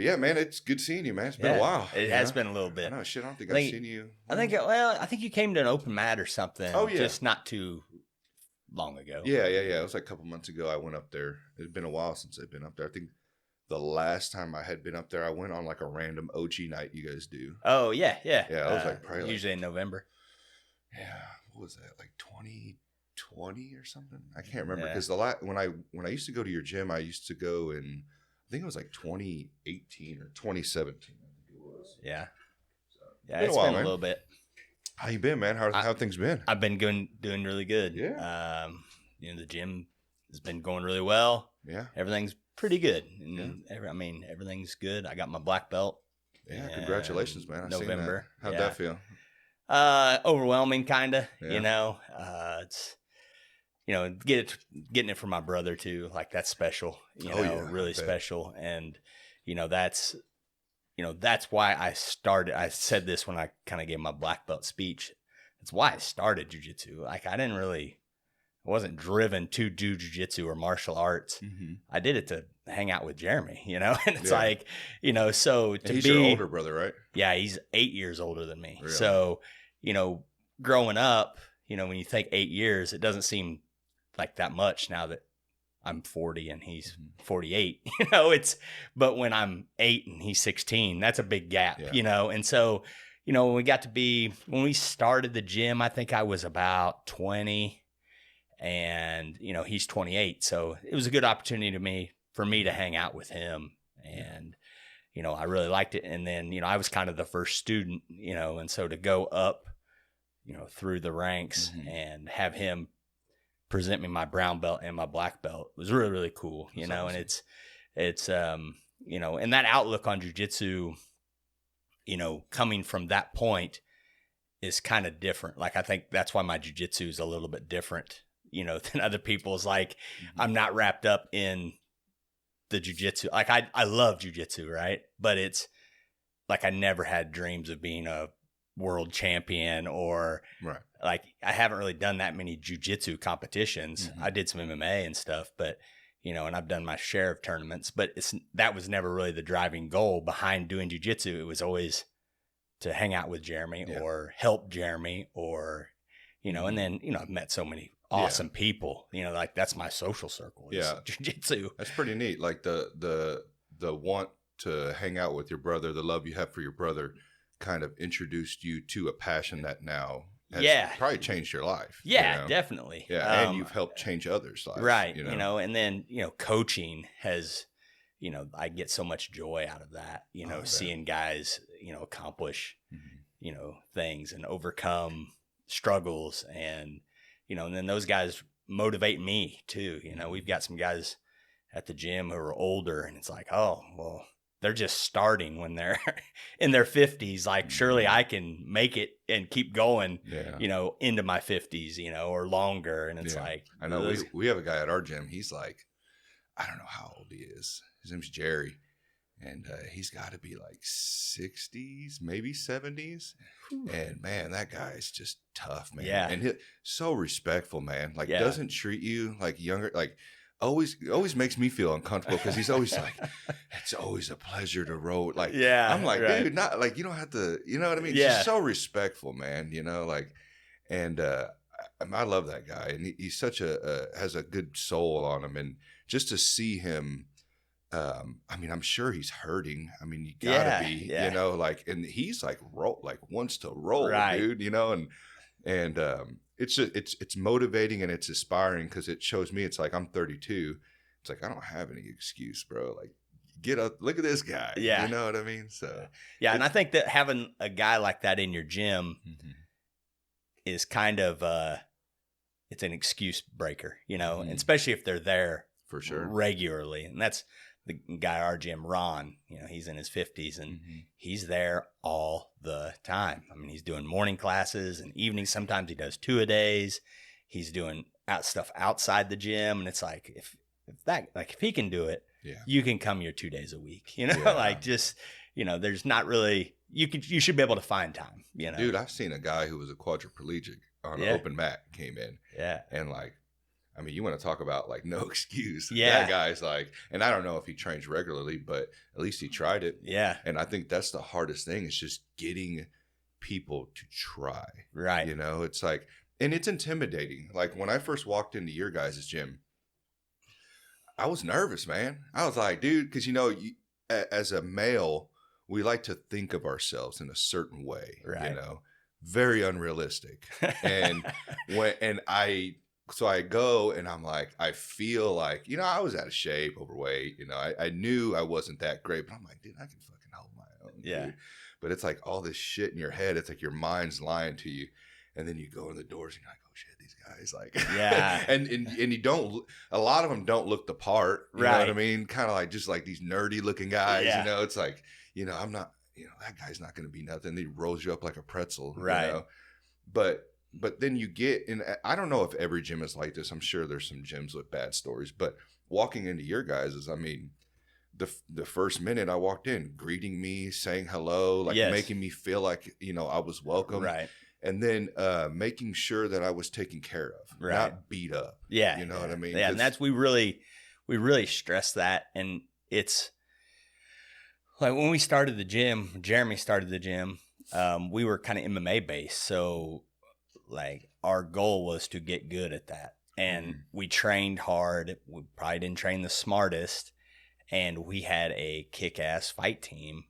But yeah, man, it's good seeing you, man. It's been a while. It has been a little bit. I know, shit. I don't think I've seen you. I think you came to an open mat or something. Oh, yeah. Just not too long ago. Yeah. It was like a couple months ago. I went up there. It's been a while since I've been up there. I think the last time I had been up there, I went on like a random OG night you guys do. Oh, yeah. Yeah, I was like probably usually in November. Yeah, what was that? Like 2020 or something? I can't remember because when I used to go to your gym, I used to go in, I think it was like 2018 or 2017. I think it was. Yeah. So, It's been a little bit. How you been, man? How things been? I've been doing really good. Yeah. The gym has been going really well. Yeah. Everything's pretty good. And everything's good. I got my black belt. Yeah. Congratulations, man. November. How'd that feel? Overwhelming, kind of. Yeah. It's getting it from my brother too. Like that's special. Really special. And that's why I started. I said this when I kind of gave my black belt speech. That's why I started jiu-jitsu. Like I wasn't driven to do jiu-jitsu or martial arts. Mm-hmm. I did it to hang out with Jeremy, and it's like, so to he's be your older brother, right? Yeah, he's 8 years older than me. Really? So, growing up, when you think 8 years, it doesn't seem like that much now that I'm 40 and he's 48, but when I'm 8 and he's 16, that's a big gap, And so, when we started the gym, I think I was about 20 and, he's 28. So it was a good opportunity for me to hang out with him. And, I really liked it. And then, I was kind of the first student, and so to go up, through the ranks and have him present me my brown belt and my black belt was really, really cool, awesome. And it's, and that outlook on jiu-jitsu, coming from that point is kind of different. Like, I think that's why my jiu-jitsu is a little bit different, than other people's. Like, I'm not wrapped up in the jiu-jitsu. Like, I love jiu-jitsu, right? But it's like I never had dreams of being a world champion or like I haven't really done that many jiu-jitsu competitions. I did some MMA and stuff, but and I've done my share of tournaments, but that was never really the driving goal behind doing jiu-jitsu. It was always to hang out with Jeremy or help Jeremy or, and then, I've met so many awesome people, like that's my social circle. Jiu-jitsu. That's pretty neat. Like the want to hang out with your brother, the love you have for your brother kind of introduced you to a passion that now has probably changed your life. Yeah, definitely. Yeah. And you've helped change others' lives. Right. And then, coaching has, I get so much joy out of that, seeing guys, accomplish, things and overcome struggles and, and then those guys motivate me too. We've got some guys at the gym who are older and it's like, oh, well, they're just starting when they're in their 50s. Like, surely I can make it and keep going, into my 50s, or longer. And it's like, I know we have a guy at our gym. He's like, I don't know how old he is. His name's Jerry. And he's got to be like 60s, maybe 70s. And man, that guy's just tough, man. Yeah. And so respectful, man. Like, doesn't treat you like younger, like, always makes me feel uncomfortable because he's always like, it's always a pleasure to roll. Like, I'm like, dude, not like, you don't have to, you know what I mean? Yeah. Just so respectful, man, like, and I love that guy. And he's such has a good soul on him. And just to see him, I mean, I'm sure he's hurting. I mean, you gotta be, like, and he's like, wants to roll, dude, and it's motivating and it's inspiring because it shows me, it's like, I'm 32. It's like, I don't have any excuse, bro. Like, get up, look at this guy. Yeah. You know what I mean? So, and I think that having a guy like that in your gym is kind of, it's an excuse breaker, and especially if they're there for sure regularly. And that's the guy at our gym, Ron, he's in his 50s and he's there all the time. I mean, he's doing morning classes and evenings. Sometimes he does 2 a days. He's doing stuff outside the gym. And it's like, if he can do it, you can come here 2 days a week, like just, there's not really, you should be able to find time, Dude, I've seen a guy who was a quadriplegic on an open mat came in. Yeah. And like, I mean, you want to talk about like no excuse. Yeah. That guy's like, and I don't know if he trains regularly, but at least he tried it. Yeah. And I think that's the hardest thing is just getting people to try. Right. You know, it's like, and it's intimidating. Like when I first walked into your guys' gym, I was nervous, man. I was like, dude, because as a male, we like to think of ourselves in a certain way, right. Very unrealistic. And so I go and I'm like, I feel like, I was out of shape, overweight, I knew I wasn't that great, but I'm like, dude, I can fucking hold my own. Yeah. Dude. But it's like all this shit in your head. It's like your mind's lying to you. And then you go in the doors and you're like, oh shit, these guys like, yeah. and you don't, a lot of them don't look the part. You know what I mean? Kind of like, just like these nerdy looking guys, it's like, I'm not, that guy's not going to be nothing. He rolls you up like a pretzel, right? But then you get in, I don't know if every gym is like this. I'm sure there's some gyms with bad stories, but walking into your guys' I mean, the first minute I walked in, greeting me, saying hello, like making me feel like, I was welcome. Right. And then making sure that I was taken care of, not beat up. Yeah. You know what I mean? Yeah. And that's, we really stress that. And it's like when we started the gym, Jeremy started the gym, we were kind of MMA based. So like our goal was to get good at that. And we trained hard. We probably didn't train the smartest. And we had a kick-ass fight team,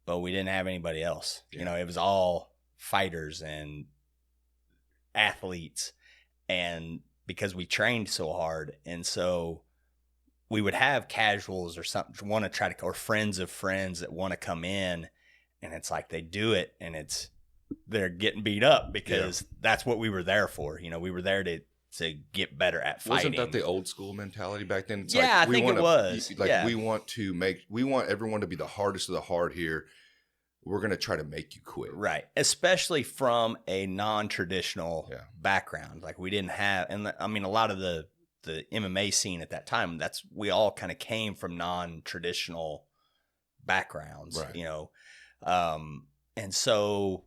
but we didn't have anybody else. Yeah. It was all fighters and athletes, and because we trained so hard. And so we would have casuals or something want to try to, or friends of friends that want to come in, and it's like they do it and they're getting beat up because that's what we were there for. We were there to get better at fighting. Wasn't that the old school mentality back then? It's I think it was. We want everyone to be the hardest of the hard here. We're going to try to make you quit. Right. Especially from a non-traditional background. Like we didn't have, and I mean, a lot of the MMA scene at that time, we all kind of came from non-traditional backgrounds, right. And so,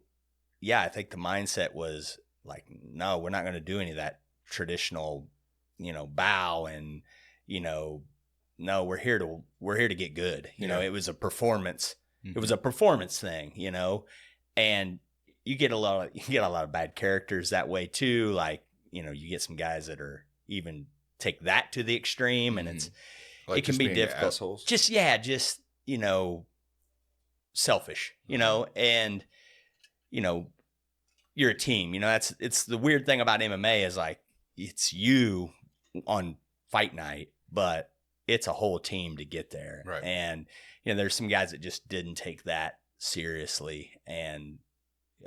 I think the mindset was like, no, we're not going to do any of that traditional, bow and, no, we're here to get good. It was a performance. It was a performance thing, and you get a lot of bad characters that way too. Like, you get some guys that are even take that to the extreme, and it can be difficult. Assholes. Just selfish, and you're a team. It's the weird thing about MMA is like it's you on fight night, but it's a whole team to get there. Right. And there's some guys that just didn't take that seriously and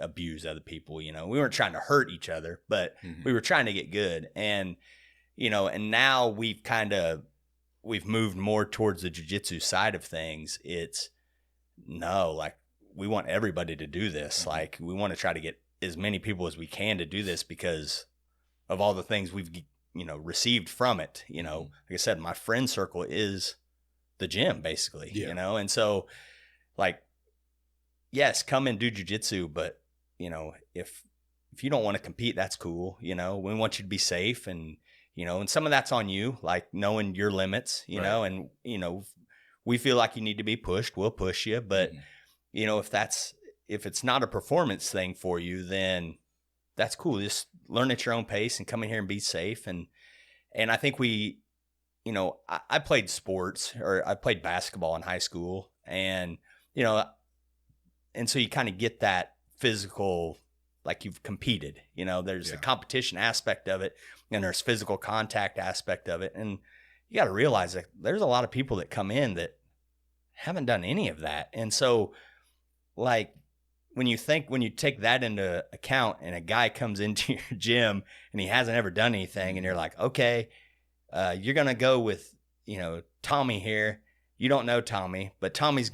abuse other people. We weren't trying to hurt each other, but we were trying to get good. And and now we've moved more towards the jiu-jitsu side of things. It's like we want everybody to do this. Like we want to try to get as many people as we can to do this because of all the things we've received from it. Like I said, my friend circle is the gym basically, and so like, yes, come and do jiu-jitsu, but if you don't want to compete, that's cool. We want you to be safe, and and some of that's on you, like knowing your limits, right. And we feel like you need to be pushed, we'll push you, but if it's not a performance thing for you, then that's cool. Just learn at your own pace and come in here and be safe. And I think I played sports, or I played basketball in high school, and and so you kind of get that physical, like you've competed. There's a competition aspect of it, and there's physical contact aspect of it, and you got to realize that there's a lot of people that come in that haven't done any of that, and so like when you take that into account, and a guy comes into your gym and he hasn't ever done anything, and you're like, okay. You're going to go with, Tommy here. You don't know Tommy, but Tommy's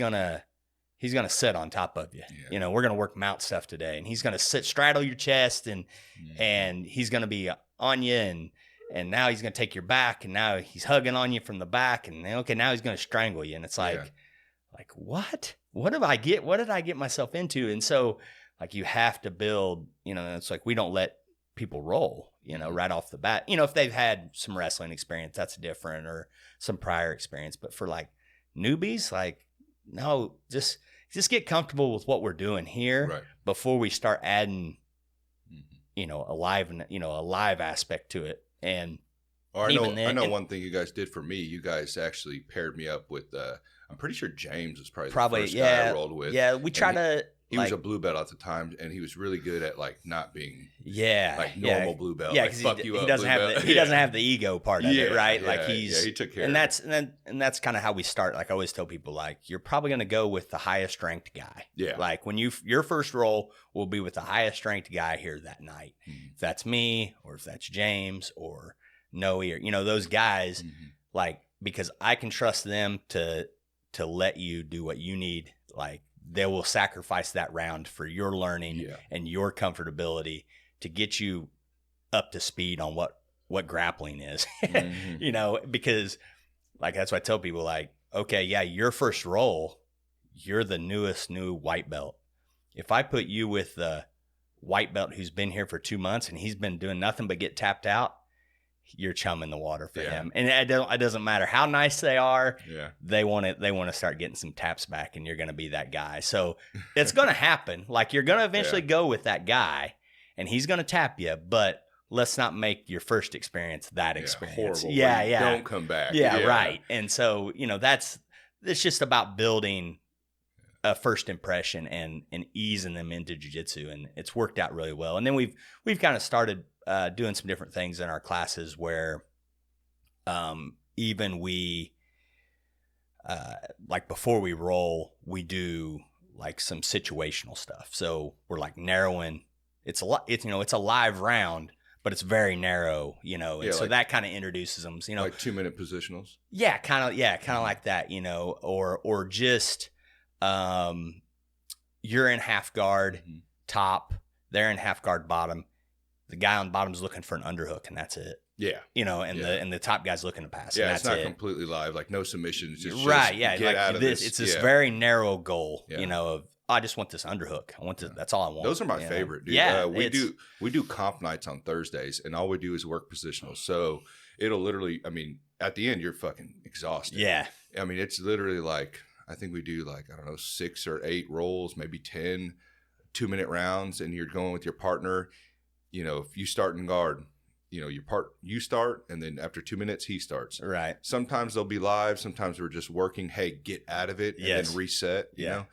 he's going to sit on top of you. Yeah. We're going to work mount stuff today, and he's going to straddle your chest, and he's going to be on you, and now he's going to take your back, and now he's hugging on you from the back, and okay, now he's going to strangle you. And it's like what? What did I get myself into? And so like, you have to build, it's like, we don't let people roll, right off the bat. If they've had some wrestling experience, that's different, or some prior experience. But for like newbies, like, no, just get comfortable with what we're doing here before we start adding, a live aspect to it. And I know one thing you guys did for me. You guys actually paired me up with. I'm pretty sure James was probably the first guy I rolled with. Yeah, we try to. He was a blue belt at the time, and he was really good at like not being normal blue belt. Yeah, because he doesn't have the ego part of it, right? Like he took care. And that's kind of how we start. Like I always tell people, like you're probably going to go with the highest ranked guy. Yeah. Like when your first roll will be with the highest ranked guy here that night. If that's me, or if that's James, or Noe, or those guys, like because I can trust them to let you do what you need, like. They will sacrifice that round for your learning and your comfortability to get you up to speed on what grappling is, because like, that's why I tell people, like, okay, yeah, your first roll, you're the new white belt. If I put you with the white belt who's been here for 2 months and he's been doing nothing but get tapped out, you're chumming the water for him. And it doesn't matter how nice they are. Yeah. They want to start getting some taps back, and you're going to be that guy. So it's going to happen. Like you're going to eventually go with that guy, and he's going to tap you, but let's not make your first experience that experience. Horrible. Yeah. Don't come back. Yeah. Right. And so, it's just about building a first impression and easing them into jiu-jitsu, and it's worked out really well. And then we've kind of started doing some different things in our classes where even we like before we roll, we do like some situational stuff. So we're like narrowing. It's a live round, but it's very narrow, and so that kind of introduces them, like 2-minute positionals. Yeah, kind of like that, or just you're in half guard top, they're in half guard bottom. The guy on the bottom is looking for an underhook, and that's it. Yeah. And the top guy's looking to pass. Yeah, and it's that's not completely live, like no submissions. Just yeah. Get like out of this. It's this very narrow goal, of I just want this underhook. I want this. That's all I want. Those are my favorite, dude. Yeah, we do comp nights on Thursdays, and all we do is work positional. So it'll literally, at the end, you're fucking exhausted. Yeah. It's literally like, I think we do like, I don't know, 6 or 8 rolls, maybe 10 2-minute rounds, and you're going with your partner. If you start in guard, you start, and then after 2 minutes, he starts. Right. Sometimes they'll be live. Sometimes we're just working. Hey, get out of it, and then reset. You know,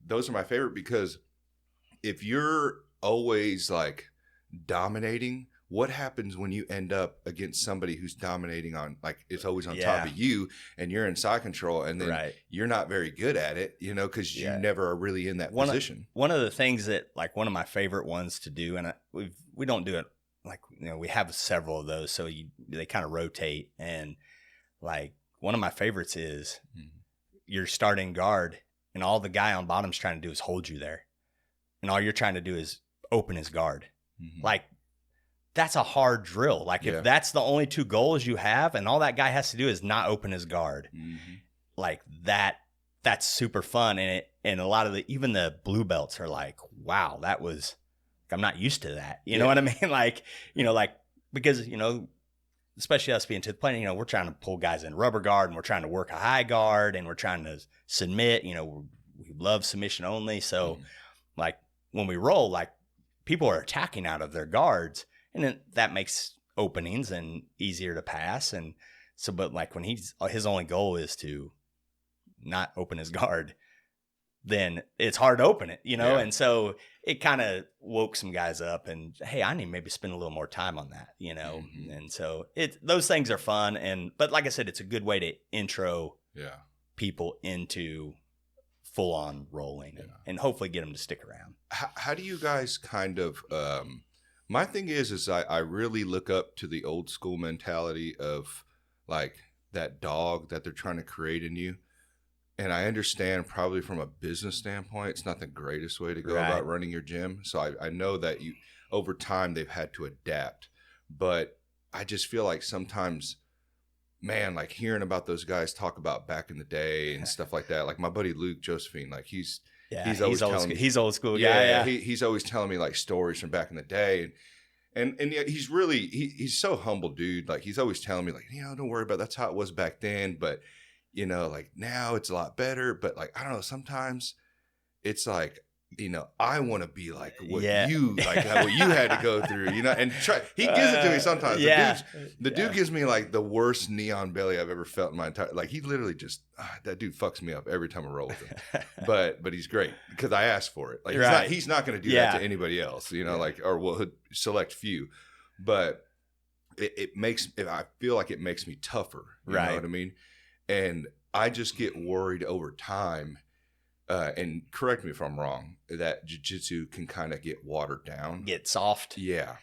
those are my favorite, because if you're always like dominating, what happens when you end up against somebody who's dominating on, like, it's always on top of you, and you're in side control, and then you're not very good at it, because you never are really in that position. One of the things that, like, one of my favorite ones to do, and we don't do it, like, we have several of those, so they kind of rotate, and like one of my favorites is you're starting guard, and all the guy on bottom's trying to do is hold you there, and all you're trying to do is open his guard. Like, that's a hard drill. Like, if that's the only 2 goals you have, and all that guy has to do is not open his guard, like that's super fun. And a lot of even the blue belts are like, wow, I'm not used to that. You know what I mean? Like, because, especially us being to the point, we're trying to pull guys in rubber guard, and we're trying to work a high guard, and we're trying to submit, we love submission only. So like when we roll, like, people are attacking out of their guards, and then that makes openings and easier to pass. And so, but like when his only goal is to not open his guard, then it's hard to open it, And so it kind of woke some guys up, and hey, I need to maybe spend a little more time on that, And so those things are fun. But like I said, it's a good way to intro people into full on rolling and hopefully get them to stick around. How do you guys kind of, my thing is I really look up to the old school mentality of like that dog that they're trying to create in you. And I understand probably from a business standpoint, it's not the greatest way to go about running your gym. So I know that over time they've had to adapt, but I just feel like sometimes, man, like hearing about those guys talk about back in the day and stuff like that, like my buddy Luke Josephine, like he's always telling me, he's old school guy. Yeah. He's always telling me like stories from back in the day. And yet he's really, he's so humble, dude. Like, he's always telling me, like, don't worry about it. That's how it was back then. But, like, now it's a lot better. But, like, I don't know, sometimes it's like, I want to be like what you had to go through, and he gives it to me sometimes. The dude gives me like the worst neon belly I've ever felt in my entire, like, he literally just, that dude fucks me up every time I roll with him. but he's great because I asked for it. Like, he's not going to do that to anybody else, like, or we'll select few, but I feel like it makes me tougher. You know what I mean? And I just get worried over time. And correct me if I'm wrong, that jiu-jitsu can kind of get watered down, get soft. Yeah.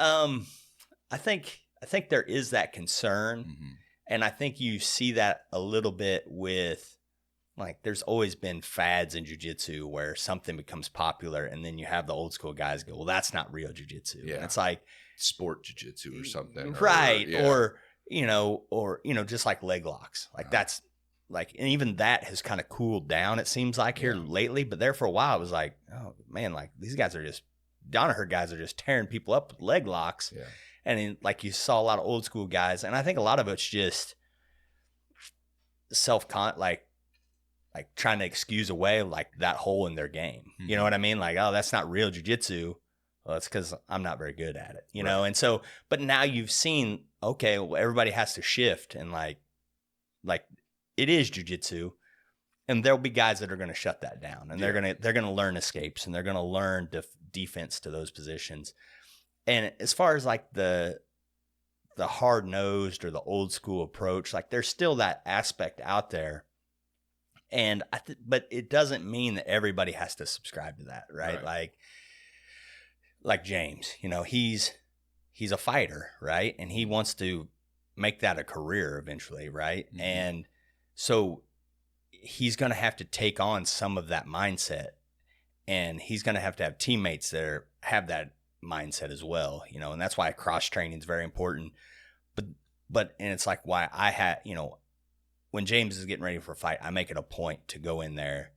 I think there is that concern, and I think you see that a little bit with, like, there's always been fads in jiu-jitsu where something becomes popular, and then you have the old school guys go, well, that's not real jiu-jitsu. Yeah. And it's like sport jiu-jitsu or something, right? Or just like leg locks, like that's. Like, and even that has kind of cooled down, it seems like, here lately. But there for a while, it was like, oh, man, like, these guys are just, Danaher guys are just tearing people up with leg locks. Yeah. And then, like, you saw a lot of old school guys. And I think a lot of it's just like trying to excuse away, like, that hole in their game. You know what I mean? Like, oh, that's not real jiu-jitsu. Well, it's because I'm not very good at it, you know? And so, but now you've seen, okay, well, everybody has to shift and, like, it is jiu-jitsu, and there'll be guys that are going to shut that down, and they're going to learn escapes, and they're going to learn defense to those positions. And as far as like the hard-nosed or the old school approach, like, there's still that aspect out there. And but it doesn't mean that everybody has to subscribe to that, right? Like James, he's a fighter, right? And he wants to make that a career eventually, right? And so he's going to have to take on some of that mindset, and he's going to have teammates that have that mindset as well, and that's why cross training is very important. But and it's like why I had, when James is getting ready for a fight, I make it a point to go in there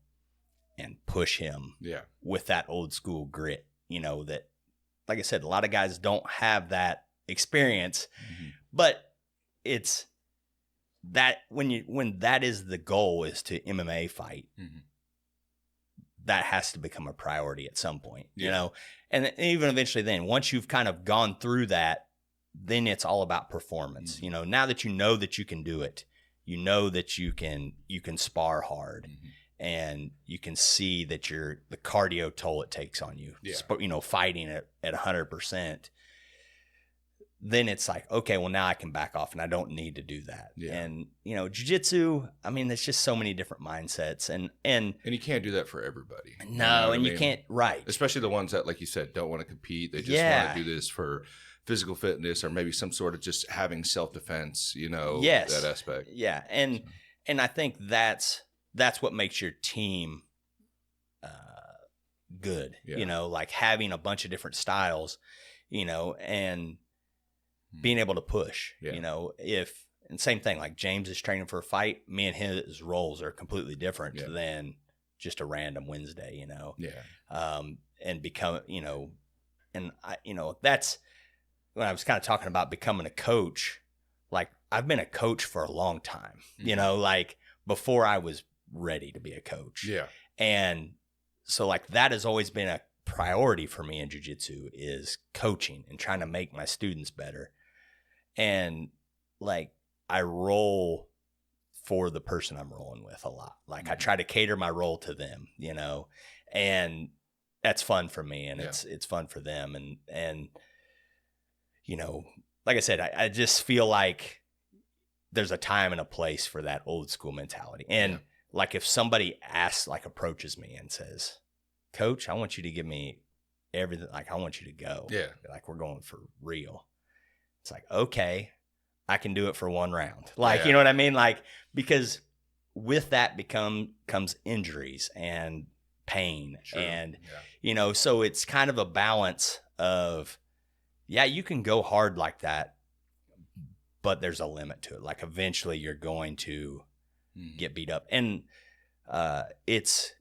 and push him with that old school grit, that, like I said, a lot of guys don't have that experience, but it's that when that is the goal, is to MMA fight, that has to become a priority at some point, and even eventually then, once you've kind of gone through that, then it's all about performance. Now that you know that you can do it, that you can spar hard, and you can see that the cardio toll it takes on you, fighting at 100%. Then it's like, okay, well, now I can back off and I don't need to do that. And, jiu-jitsu, I mean, there's just so many different mindsets, and you can't do that for everybody. No, you can't, right. Especially the ones that, like you said, don't want to compete. They just want to do this for physical fitness, or maybe some sort of just having self-defense, that aspect. Yeah. And I think that's what makes your team good, like having a bunch of different styles, and being able to push, and same thing, like James is training for a fight, me and his roles are completely different than just a random Wednesday, and become, and I, that's when I was kind of talking about becoming a coach. Like, I've been a coach for a long time, like before I was ready to be a coach. Yeah. And so, like, that has always been a priority for me in jiu-jitsu, is coaching and trying to make my students better. And, like, I roll for the person I'm rolling with a lot. Like, I try to cater my role to them, and that's fun for me, and it's fun for them. And like I said, I just feel like there's a time and a place for that old school mentality. And like, if somebody approaches me and says, Coach, I want you to give me everything. Like, I want you to go. Yeah. Like, we're going for real. It's like, okay, I can do it for one round. Like, you know what I mean? Like, because with that comes injuries and pain. Sure. And, so it's kind of a balance of, you can go hard like that, but there's a limit to it. Like, eventually you're going to get beat up. And it's,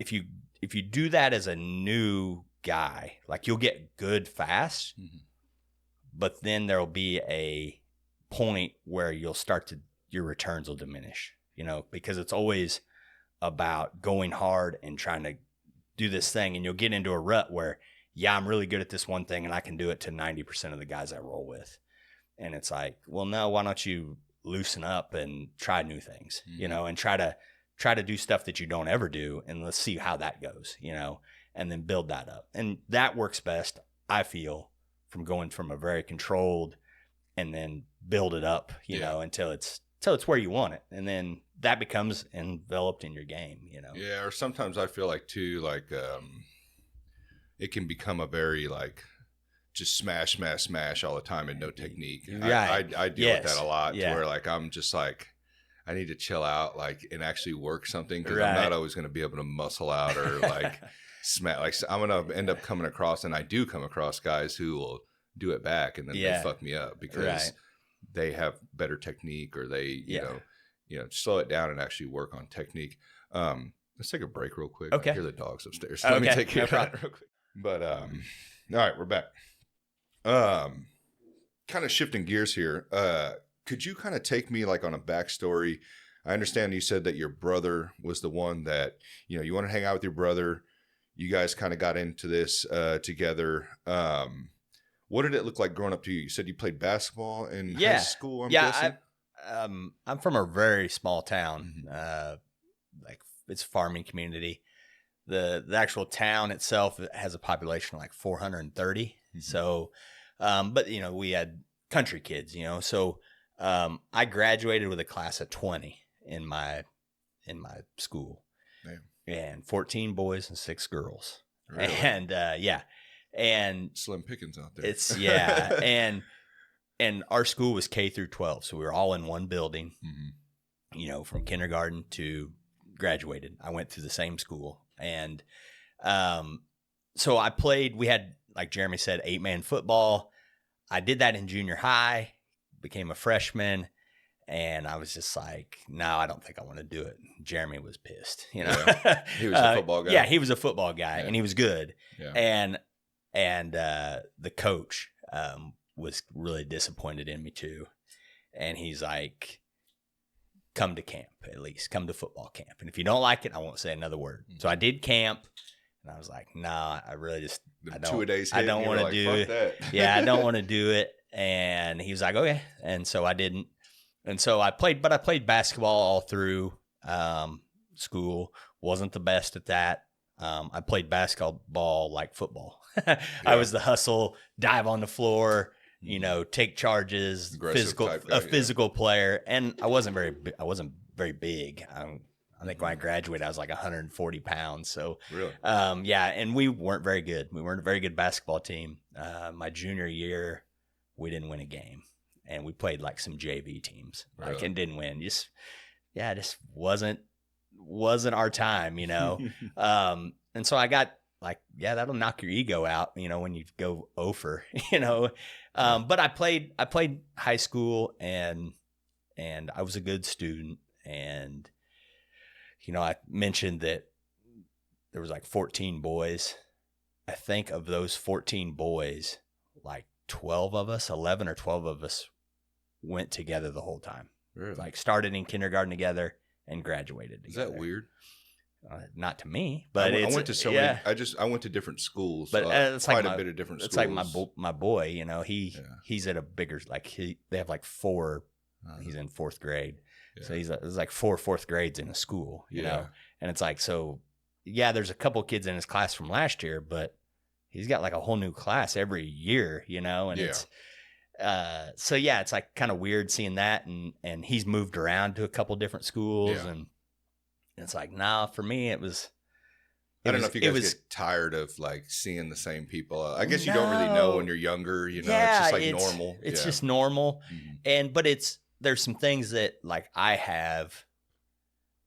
if you do that as a new guy. Like you'll get good fast, but then there'll be a point where you'll start to, your returns will diminish, you know, because it's always about going hard and trying to do this thing. And you'll get into a rut where, yeah, I'm really good at this one thing and I can do it to 90% of the guys I roll with. And it's like, well, no, why don't you loosen up and try new things, you know, and try to do stuff that you don't ever do. And let's see how that goes, you know, and then build that up. And that works best, I feel, from going from a very controlled and then build it up, you know, until it's where you want it. And then that becomes enveloped in your game, you know? Yeah. Or sometimes I feel like too, like, it can become a very like just smash all the time and no technique. Right. I deal with that a lot to where like, I'm just like, I need to chill out, like, and actually work something. Cause I'm not always going to be able to muscle out or like smack. Like I'm going to end up coming across, and I do come across guys who will do it back and then they fuck me up because they have better technique, or they, you know, slow it down and actually work on technique. Let's take a break real quick. Okay. I hear the dogs upstairs. So let me take care of that real quick. But, all right, we're back. Kind of shifting gears here. Could you kind of take me like on a backstory? I understand you said that your brother was the one that, you know, you want to hang out with your brother. You guys kind of got into this together. What did it look like growing up to you? You said you played basketball in high school, I'm guessing? I'm from a very small town. Like it's a farming community. The actual town itself has a population of like 430. So, but you know, we had country kids, you know, so I graduated with a class of 20 in my school. Damn. And 14 boys and 6 girls. Really? And and slim pickings out there. It's and our school was K through 12, so we were all in one building. You know, from kindergarten to graduated. I went to the same school, and so I played. We had, like Jeremy said, 8-man football. I did that in junior high. Became a freshman. And I was just like, no, I don't think I want to do it. Jeremy was pissed, you know. Yeah. He was a football guy. Yeah, he was a football guy, and he was good. Yeah. And the coach was really disappointed in me too. And he's like, come to camp, at least. Come to football camp. And if you don't like it, I won't say another word. So I did camp, and I was like, nah, I really just, I don't want to do it. Yeah, I don't want to do it. And he was like, okay. And so I didn't. And so I played basketball all through school. Wasn't the best at that. I played basketball like football. I was the hustle, dive on the floor, you know, take charges, physical player. And I wasn't very big. I think when I graduated, I was like 140 pounds. So, really? And we weren't very good. We weren't a very good basketball team. My junior year, we didn't win a game. And we played like some JV teams, like, and didn't win. Just wasn't our time, you know? And so I got like, that'll knock your ego out, you know, when you go over, you know? But I played high school, and I was a good student. And, you know, I mentioned that there was like 14 boys. I think of those 14 boys, like 11 or 12 of us went together the whole time. Really? Like started in kindergarten together and graduated together. Is that weird? Not to me, but I went to so many. I went to different schools, but it's quite a bit of different schools. It's like my boy, you know, he's at a bigger, like they have like 4. He's in 4th grade, so there's like 4 4th grades in a school, you know, and it's like, so there's a couple kids in his class from last year, but he's got like a whole new class every year, you know, and it's it's like kind of weird seeing that, and he's moved around to a couple different schools, and it's like, nah, for me I don't know if you guys get tired of like seeing the same people. I guess you don't really know when you're younger, you know, it's just like normal. It's just normal. But there's some things that like I have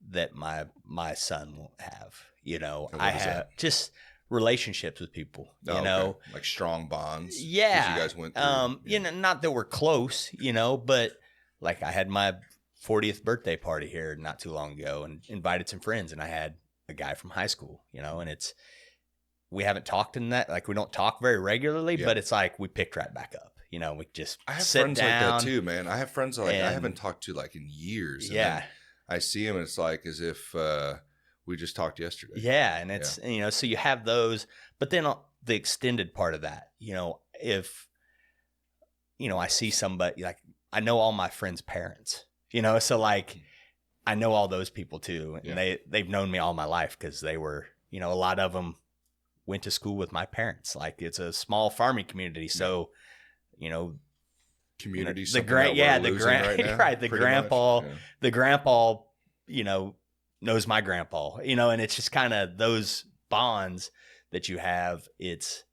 that my son won't have, you know. I have just relationships with people, you know, like strong bonds. Yeah. You guys went through. You know, not that we're close, you know, but like I had my 40th birthday party here not too long ago and invited some friends, and I had a guy from high school, you know, and we haven't talked in that, like we don't talk very regularly, but it's like we picked right back up. We just I have sit friends down like that too, man. I have friends like I haven't talked to like in years. And then I see them and it's like as if we just talked yesterday. Yeah. And it's, so you have those, but then the extended part of that, if, I see somebody, like I know all my friends' parents, so like I know all those people too. And they've known me all my life because they were, a lot of them went to school with my parents. Like it's a small farming community. So, community, the grandpa, knows my grandpa, and it's just kind of those bonds that you have. It's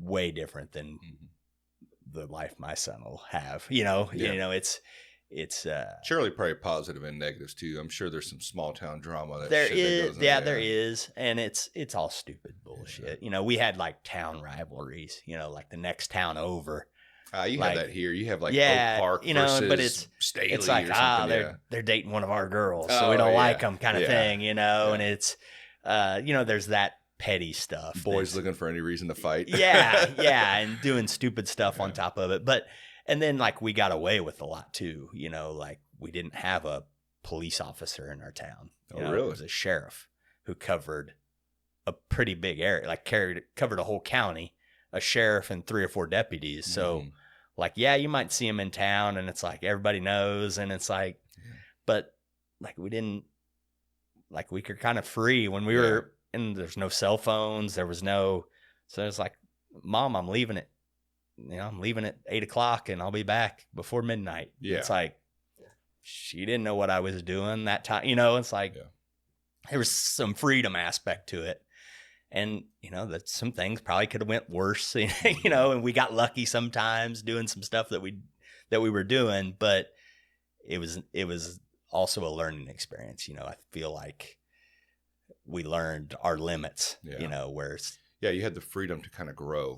way different than the life my son will have, it's surely probably positive and negatives too. I'm sure there's some small town drama there is, and it's all stupid bullshit. We had like town rivalries, like the next town over. You have that here. You have like Oak Park versus but Staley, it's like they're dating one of our girls, so we don't like them, kind of thing, and it's there's that petty stuff. Boys looking for any reason to fight. and doing stupid stuff on top of it, and then like we got away with a lot too, like we didn't have a police officer in our town. Really? It was a sheriff who covered a pretty big area, like covered a whole county, a sheriff and 3 or 4 deputies. So like, you might see him in town and it's like everybody knows, and it's like, but like we didn't, like we could kind of free when we were, and there's no cell phones, so it's like, Mom, I'm leaving at 8:00 and I'll be back before midnight. It's like, she didn't know what I was doing that time. It's like, there was some freedom aspect to it. And, that some things probably could have went worse, and we got lucky sometimes doing some stuff that we were doing, but it was also a learning experience. I feel like we learned our limits, where you had the freedom to kind of grow,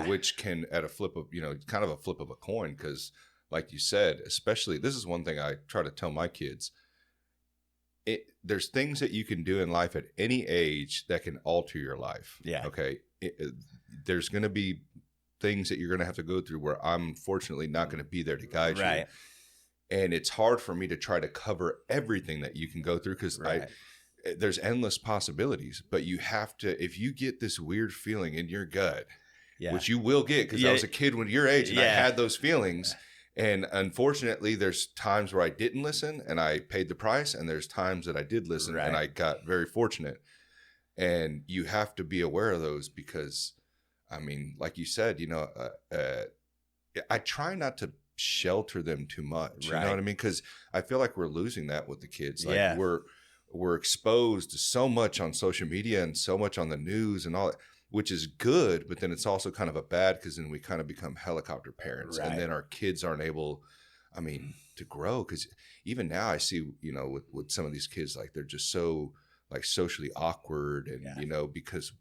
which can at a flip of, kind of a flip of a coin. Cause like you said, especially, this is one thing I try to tell my kids. There's things that you can do in life at any age that can alter your life. Okay. There's going to be things that you're going to have to go through where I'm fortunately not going to be there to guide you. And it's hard for me to try to cover everything that you can go through because there's endless possibilities, but you have to, if you get this weird feeling in your gut, which you will get, because I was a kid when your age and I had those feelings. And unfortunately, there's times where I didn't listen and I paid the price. And there's times that I did listen and I got very fortunate. And you have to be aware of those because, I mean, like you said, I try not to shelter them too much. You know what I mean? Because I feel like we're losing that with the kids. Like we're exposed to so much on social media and so much on the news and all that, which is good, but then it's also kind of a bad because then we kind of become helicopter parents and then our kids aren't able, to grow. Because even now I see, with some of these kids, like they're just so like socially awkward and, because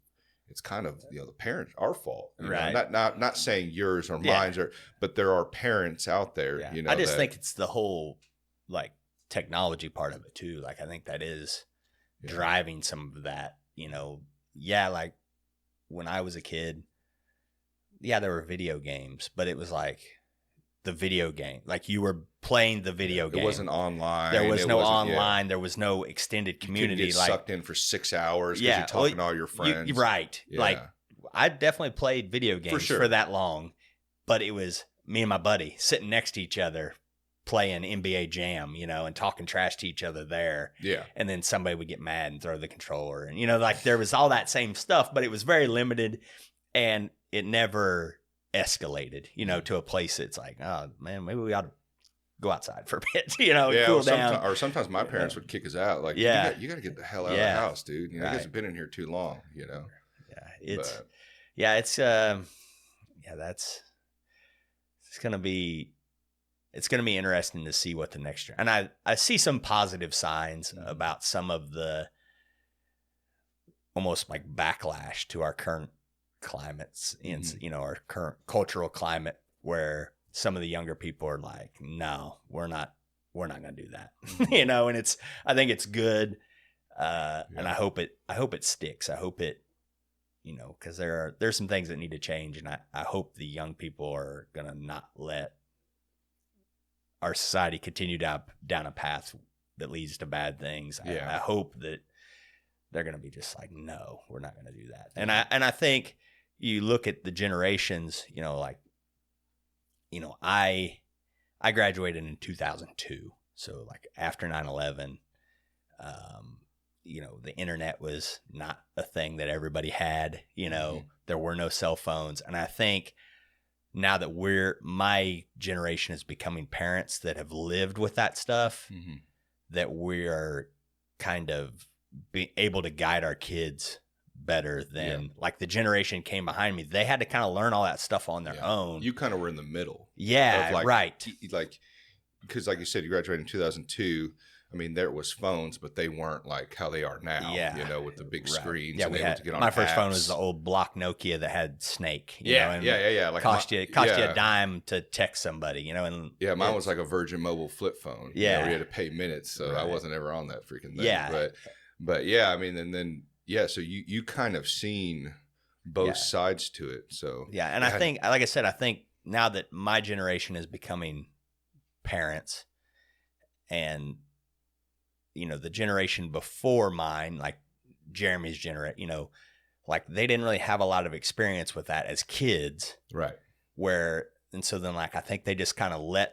it's kind of, the parents, our fault, not saying yours or mine's but there are parents out there, I just think it's the whole like technology part of it too. Like I think that is driving some of that, like when I was a kid, there were video games, but it was like the video game, like you were playing the video game. It wasn't online. There was no online. There was no extended community. You could get sucked in for 6 hours because you're talking to all your friends. Like I definitely played video games for that long, but it was me and my buddy sitting next to each other playing NBA Jam, and talking trash to each other there. And then somebody would get mad and throw the controller. And, like there was all that same stuff, but it was very limited and it never escalated, to a place that's like, oh man, maybe we ought to go outside for a bit, cool down. Or sometimes my parents would kick us out. Like, you got to get the hell out of the house, dude. You guys have been in here too long, It's going to be interesting to see what the next year. And I see some positive signs about some of the almost like backlash to our current climates in, our current cultural climate where some of the younger people are like, no, we're not going to do that. And I think it's good. And I hope it sticks. I hope it you know, because there's some things that need to change, and I hope the young people are gonna not let our society continue down a path that leads to bad things. Yeah. I hope that they're gonna be just like, no, we're not gonna do that. And I think you look at the generations, you know, like, you know, I graduated in 2002, so like after 9/11. You know, the internet was not a thing that everybody had, you know, there were no cell phones. And I think now that my generation is becoming parents that have lived with that stuff, that we are kind of being able to guide our kids better than like the generation came behind me. They had to kind of learn all that stuff on their own. You kind of were in the middle. Yeah, like, right. Like, because like you said, you graduated in 2002. I mean, there was phones, but they weren't like how they are now, you know, with the big screens. Yeah, and able to get on my first apps. phone was the old block Nokia that had Snake. Yeah. Like cost you a dime to text somebody, you know. And mine was like a Virgin Mobile flip phone. Yeah, you know, where you had to pay minutes, so I wasn't ever on that freaking thing. Yeah, but yeah, I mean, and then so you kind of seen both sides to it. So yeah, and I think, like I said, I think now that my generation is becoming parents, and you know, the generation before mine, like Jeremy's generation, you know, like they didn't really have a lot of experience with that as kids. Right. And so then like, I think they just kind of let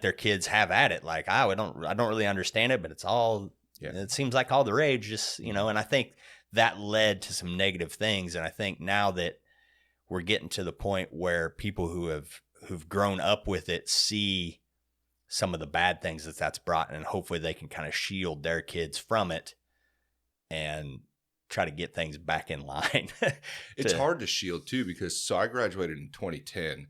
their kids have at it. Like, I don't really understand it, but it's all, it seems like all the rage, just, you know, and I think that led to some negative things. And I think now that we're getting to the point where people who've grown up with it see some of the bad things that's brought, and hopefully they can kind of shield their kids from it and try to get things back in line. It's hard to shield too, because I graduated in 2010.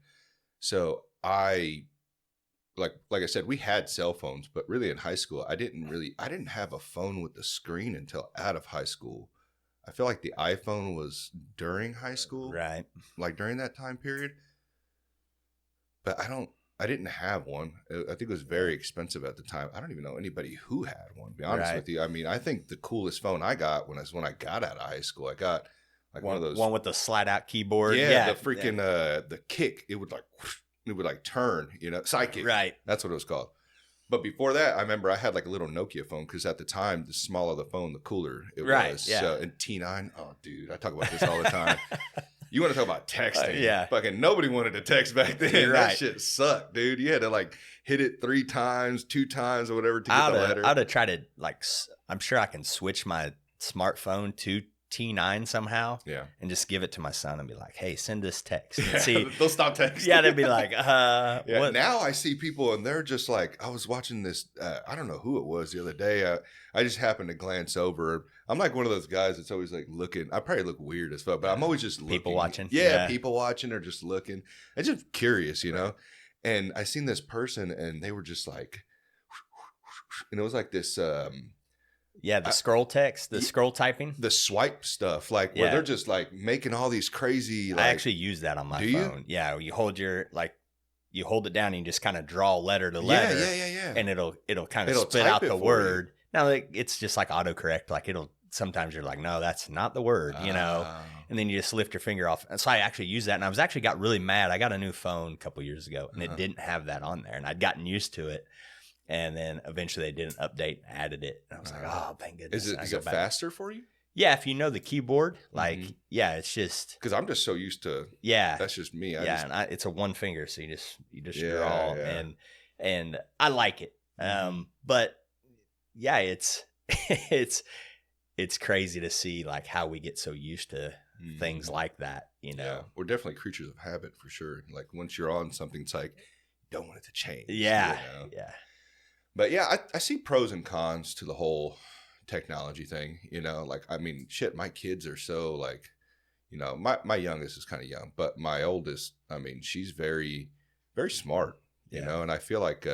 So like I said, we had cell phones, but really in high school, I didn't have a phone with the screen until out of high school. I feel like the iPhone was during high school, right? Like during that time period. But I didn't have one. I think it was very expensive at the time. I don't even know anybody who had one, to be honest with you. I mean, I think the coolest phone I got when I got out of high school, I got like one of those. One with the slide out keyboard. Yeah, the freaking, the kick. It would like turn, you know, sidekick. Right. That's what it was called. But before that, I remember I had like a little Nokia phone, because at the time, the smaller the phone, the cooler it was. Yeah. So, and T9, oh, dude, I talk about this all the time. You want to talk about texting? Fucking nobody wanted to text back then. Right. That shit sucked, dude. You had to like hit it 3 times, 2 times, or whatever to get the letter. I'd have tried to like, I'm sure I can switch my smartphone to T9 somehow. Yeah. And just give it to my son and be like, hey, send this text. And see, they'll stop texting. Yeah, they'd be like, what? Now I see people and they're just like, I was watching this, I don't know who it was the other day. I just happened to glance over. I'm like one of those guys that's always like looking. I probably look weird as fuck, but I'm always just looking. People watching. Yeah, people watching or just looking. I'm just curious, you know? And I seen this person and they were just like, and it was like this, the scroll text, the scroll typing, the swipe stuff, like where they're just like making all these crazy. Like, I actually use that on my phone. You? Yeah, you hold it down and you just kind of draw letter to letter. Yeah. And it'll kind of spit out the word. Now it's just like autocorrect. Like sometimes you're like, no, that's not the word, you know. And then you just lift your finger off. And so I actually use that, and I was actually got really mad. I got a new phone a couple years ago, and it didn't have that on there, and I'd gotten used to it. And then eventually they did an update and added it. And I was like, oh, thank goodness. Is it faster for you? Yeah, if you know the keyboard, like, it's just. Because I'm just so used to. Yeah. That's just me. It's a one finger, so you just draw, and I like it. But yeah, it's crazy to see like how we get so used to things like that, you know. Yeah, we're definitely creatures of habit for sure. Like once you're on something, it's like you don't want it to change. Yeah, you know? Yeah. But yeah, I see pros and cons to the whole technology thing, you know. Like, I mean, shit, my kids are so like, you know, my youngest is kind of young, but my oldest, I mean, she's very, very smart, you know. And I feel like,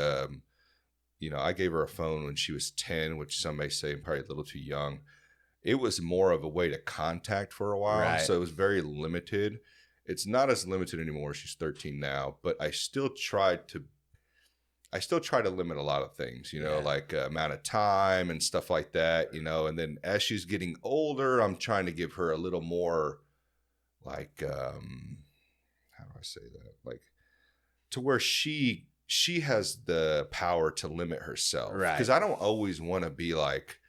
you know, I gave her a phone when she was 10, which some may say probably a little too young. It was more of a way to contact for a while, so it was very limited. It's not as limited anymore. She's 13 now, but I still tried to. I still try to limit a lot of things, like amount of time and stuff like that, and then as she's getting older, I'm trying to give her a little more like, how do I say that? Like to where she has the power to limit herself. Right. Because I don't always want to be like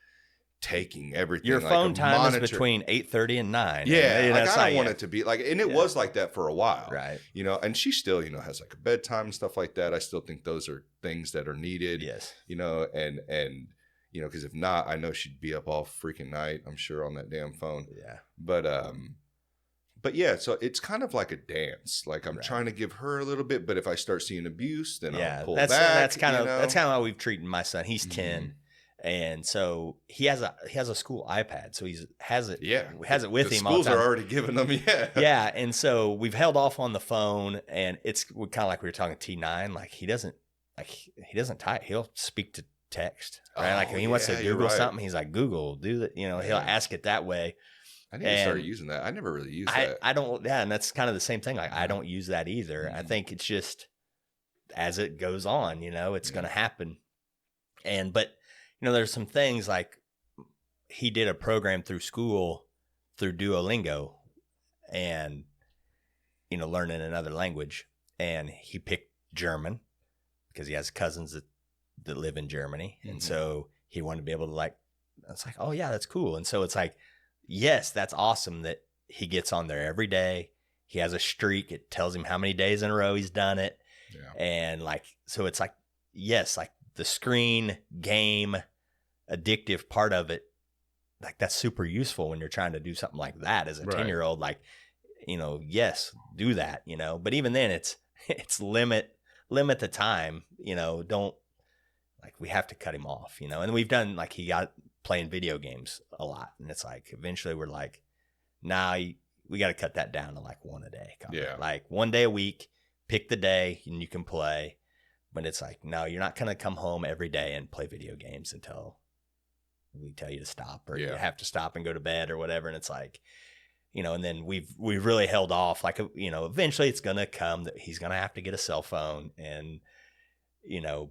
taking everything. Your phone like time monitor. Is between 8:30 and 9. Yeah, like I don't want it to be like, and it was like that for a while, right? And she still, has like a bedtime and stuff like that. I still think those are things that are needed. Yes, and because if not, I know she'd be up all freaking night, I'm sure, on that damn phone. Yeah, but yeah, so it's kind of like a dance. Like I'm trying to give her a little bit, but if I start seeing abuse, then I'll pull back. That's kind of how we've treated my son. He's 10. And so he has a school iPad, so has it with him all the time. Schools are already giving them, yeah. And so we've held off on the phone, and it's kind of like we were talking T9. Like he doesn't type; he'll speak to text, right? Like when he wants to Google something, he's like, "Google, do that." He'll ask it that way. I need to start using that. I never really used that. I don't. Yeah, and that's kind of the same thing. Like I don't use that either. I think it's just as it goes on, it's going to happen, but. There's some things like he did a program through school through Duolingo and, learning another language. And he picked German because he has cousins that live in Germany. And so he wanted to be able to it's like, oh yeah, that's cool. And so it's like, yes, that's awesome that he gets on there every day. He has a streak. It tells him how many days in a row he's done it. Yeah. And so it's like, yes, like the screen game addictive part of it, like that's super useful when you're trying to do something like that as a 10-year-old. Like, yes, do that, but even then it's limit the time, don't we have to cut him off, and we've done he got playing video games a lot, and it's like eventually we're like, nah, we got to cut that down to one a day. Like 1 day a week, pick the day and you can play. But it's like, no, you're not going to come home every day and play video games until we tell you to stop, or you have to stop and go to bed or whatever. And it's like, and then we've really held off. Eventually it's going to come that he's going to have to get a cell phone, and,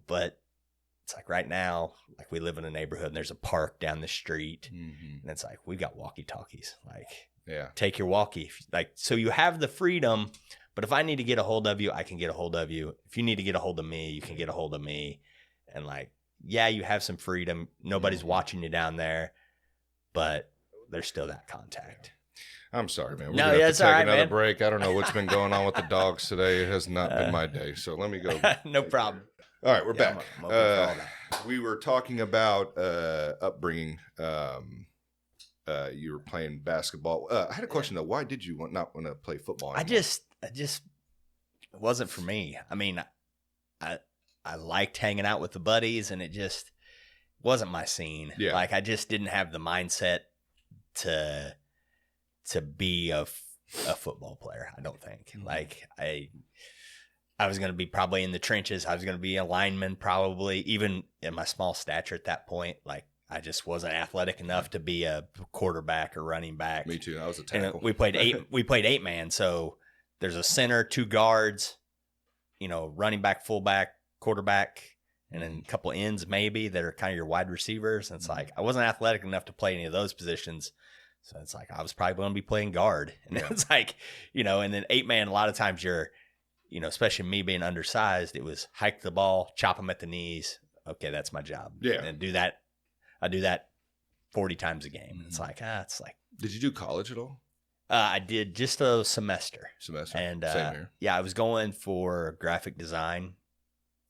but it's like right now, we live in a neighborhood and there's a park down the street, and it's like, we've got walkie-talkies, take your walkie, so you have the freedom. But if I need to get a hold of you, I can get a hold of you. If you need to get a hold of me, you can get a hold of me. And you have some freedom. Nobody's watching you down there, but there's still that contact. I'm sorry, man. We're going to have to take another break. I don't know what's been going on with the dogs today. It has not been my day. So let me go. No problem. All right, we're back. We were talking about upbringing. You were playing basketball. I had a question though. Why did you not want to play football anymore? I just it wasn't for me. I mean, I liked hanging out with the buddies, and it just wasn't my scene. Yeah. I just didn't have the mindset to be a football player. I don't think. I was going to be probably in the trenches. I was going to be a lineman, probably, even in my small stature at that point. I just wasn't athletic enough to be a quarterback or running back. Me too. I was a tackle. And we played 8-man. So there's a center, 2 guards, running back, fullback, quarterback, and then a couple ends maybe that are kind of your wide receivers. And it's I wasn't athletic enough to play any of those positions. So it's I was probably going to be playing guard. And it's and then 8-man, a lot of times you're, especially me being undersized, it was hike the ball, chop them at the knees. Okay, that's my job. Yeah. And do that. I do that 40 times a game. It's Did you do college at all? I did just a semester. And same here. Yeah, I was going for graphic design.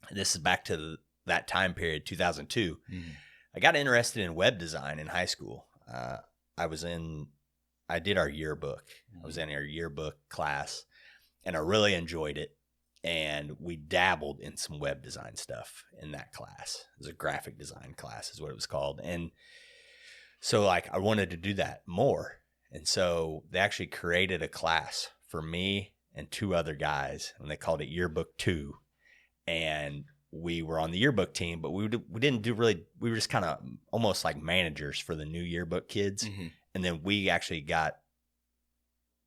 This is back to that time period, 2002. I got interested in web design in high school. I did our yearbook. I was in our yearbook class, and I really enjoyed it. And we dabbled in some web design stuff in that class. It was a graphic design class is what it was called. And so I wanted to do that more. And so they actually created a class for me and 2 other guys, and they called it Yearbook 2. And we were on the yearbook team, but we didn't do really, we were just kind of almost like managers for the new yearbook kids. And then we actually got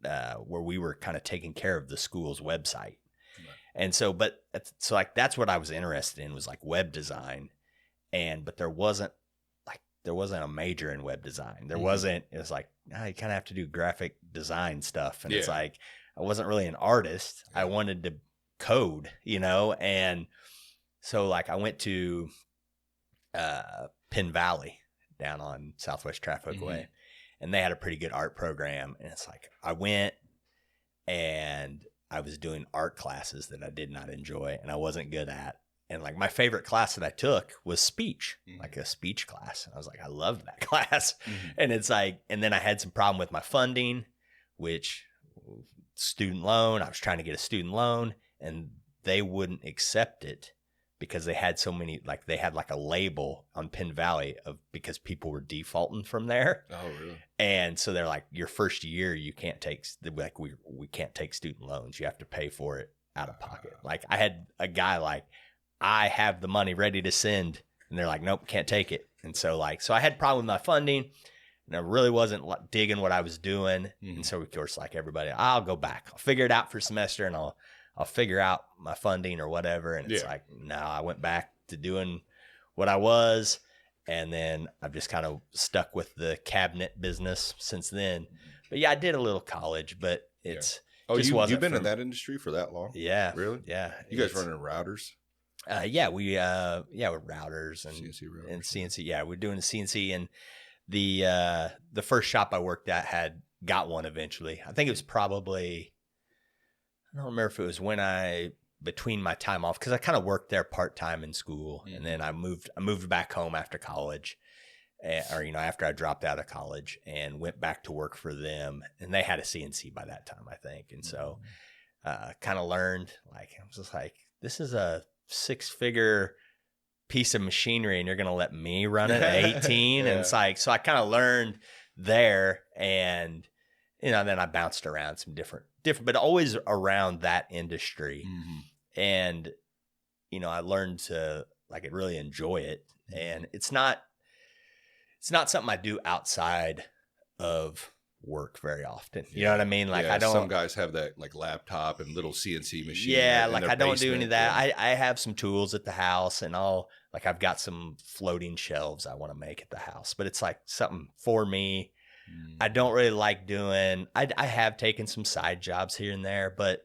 where we were kind of taking care of the school's website. And so, like, that's what I was interested in, was like web design. But there wasn't a major in web design. There wasn't, it was like, you kind of have to do graphic design stuff. And it's like, I wasn't really an artist. I wanted to code, and so like I went to Penn Valley down on Southwest Traffic Way, and they had a pretty good art program. And it's like, I went and I was doing art classes that I did not enjoy and I wasn't good at. And like my favorite class that I took was speech, like a speech class. And I was like, I loved that class. And it's like, and then I had some problem with my funding, which student loan, I was trying to get a student loan and they wouldn't accept it because they had so many, like they had like a label on Penn Valley of, because people were defaulting from there. Oh, really? And so they're like, your first year, you can't take, like, we can't take student loans. You have to pay for it out of pocket. Like I had a guy like, I have the money ready to send, and they're like, nope, can't take it. And so like, so I had a problem with my funding, and I really wasn't digging what I was doing. And so of course, like everybody, I'll go back, I'll figure it out for a semester, and I'll figure out my funding or whatever. And it's like, no, I went back to doing what I was. And then I've just kind of stuck with the cabinet business since then. But yeah, I did a little college, but it's, you've been in that industry for that long? Yeah. Really? Yeah. You guys running routers? With routers and CNC routers. And CNC. Yeah, we're doing the CNC, and the first shop I worked at got one eventually. I think it was probably, I don't remember if it was between my time off, because I kind of worked there part-time in school, and then I moved back home after college, after I dropped out of college, and went back to work for them, and they had a CNC by that time, I think. And so kind of learned, like, I was just like, this is a 6-figure piece of machinery and you're going to let me run it at 18. And it's like, so I kind of learned there, and, then I bounced around some different, but always around that industry. And, I learned to like really enjoy it. And it's not something I do outside of work very often. You know what I mean? Like I don't. Some guys have that like laptop and little CNC machine. Yeah, like I don't do any of that. I have some tools at the house, and I've got some floating shelves I want to make at the house, but it's like something for me. I don't really like doing. I have taken some side jobs here and there, but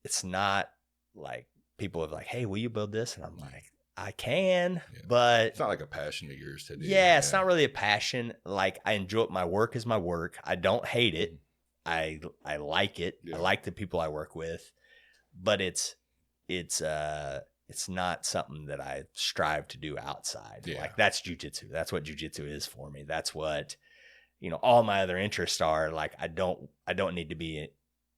it's not like people have like, hey, will you build this? And I'm like, I can, but it's not like a passion of yours to do. Yeah, it's not really a passion. Like I enjoy it. My work is my work. I don't hate it. I like it. I like the people I work with, but it's not something that I strive to do outside. Like that's jujitsu. That's what jujitsu is for me. That's what, all my other interests are. Like I don't need to be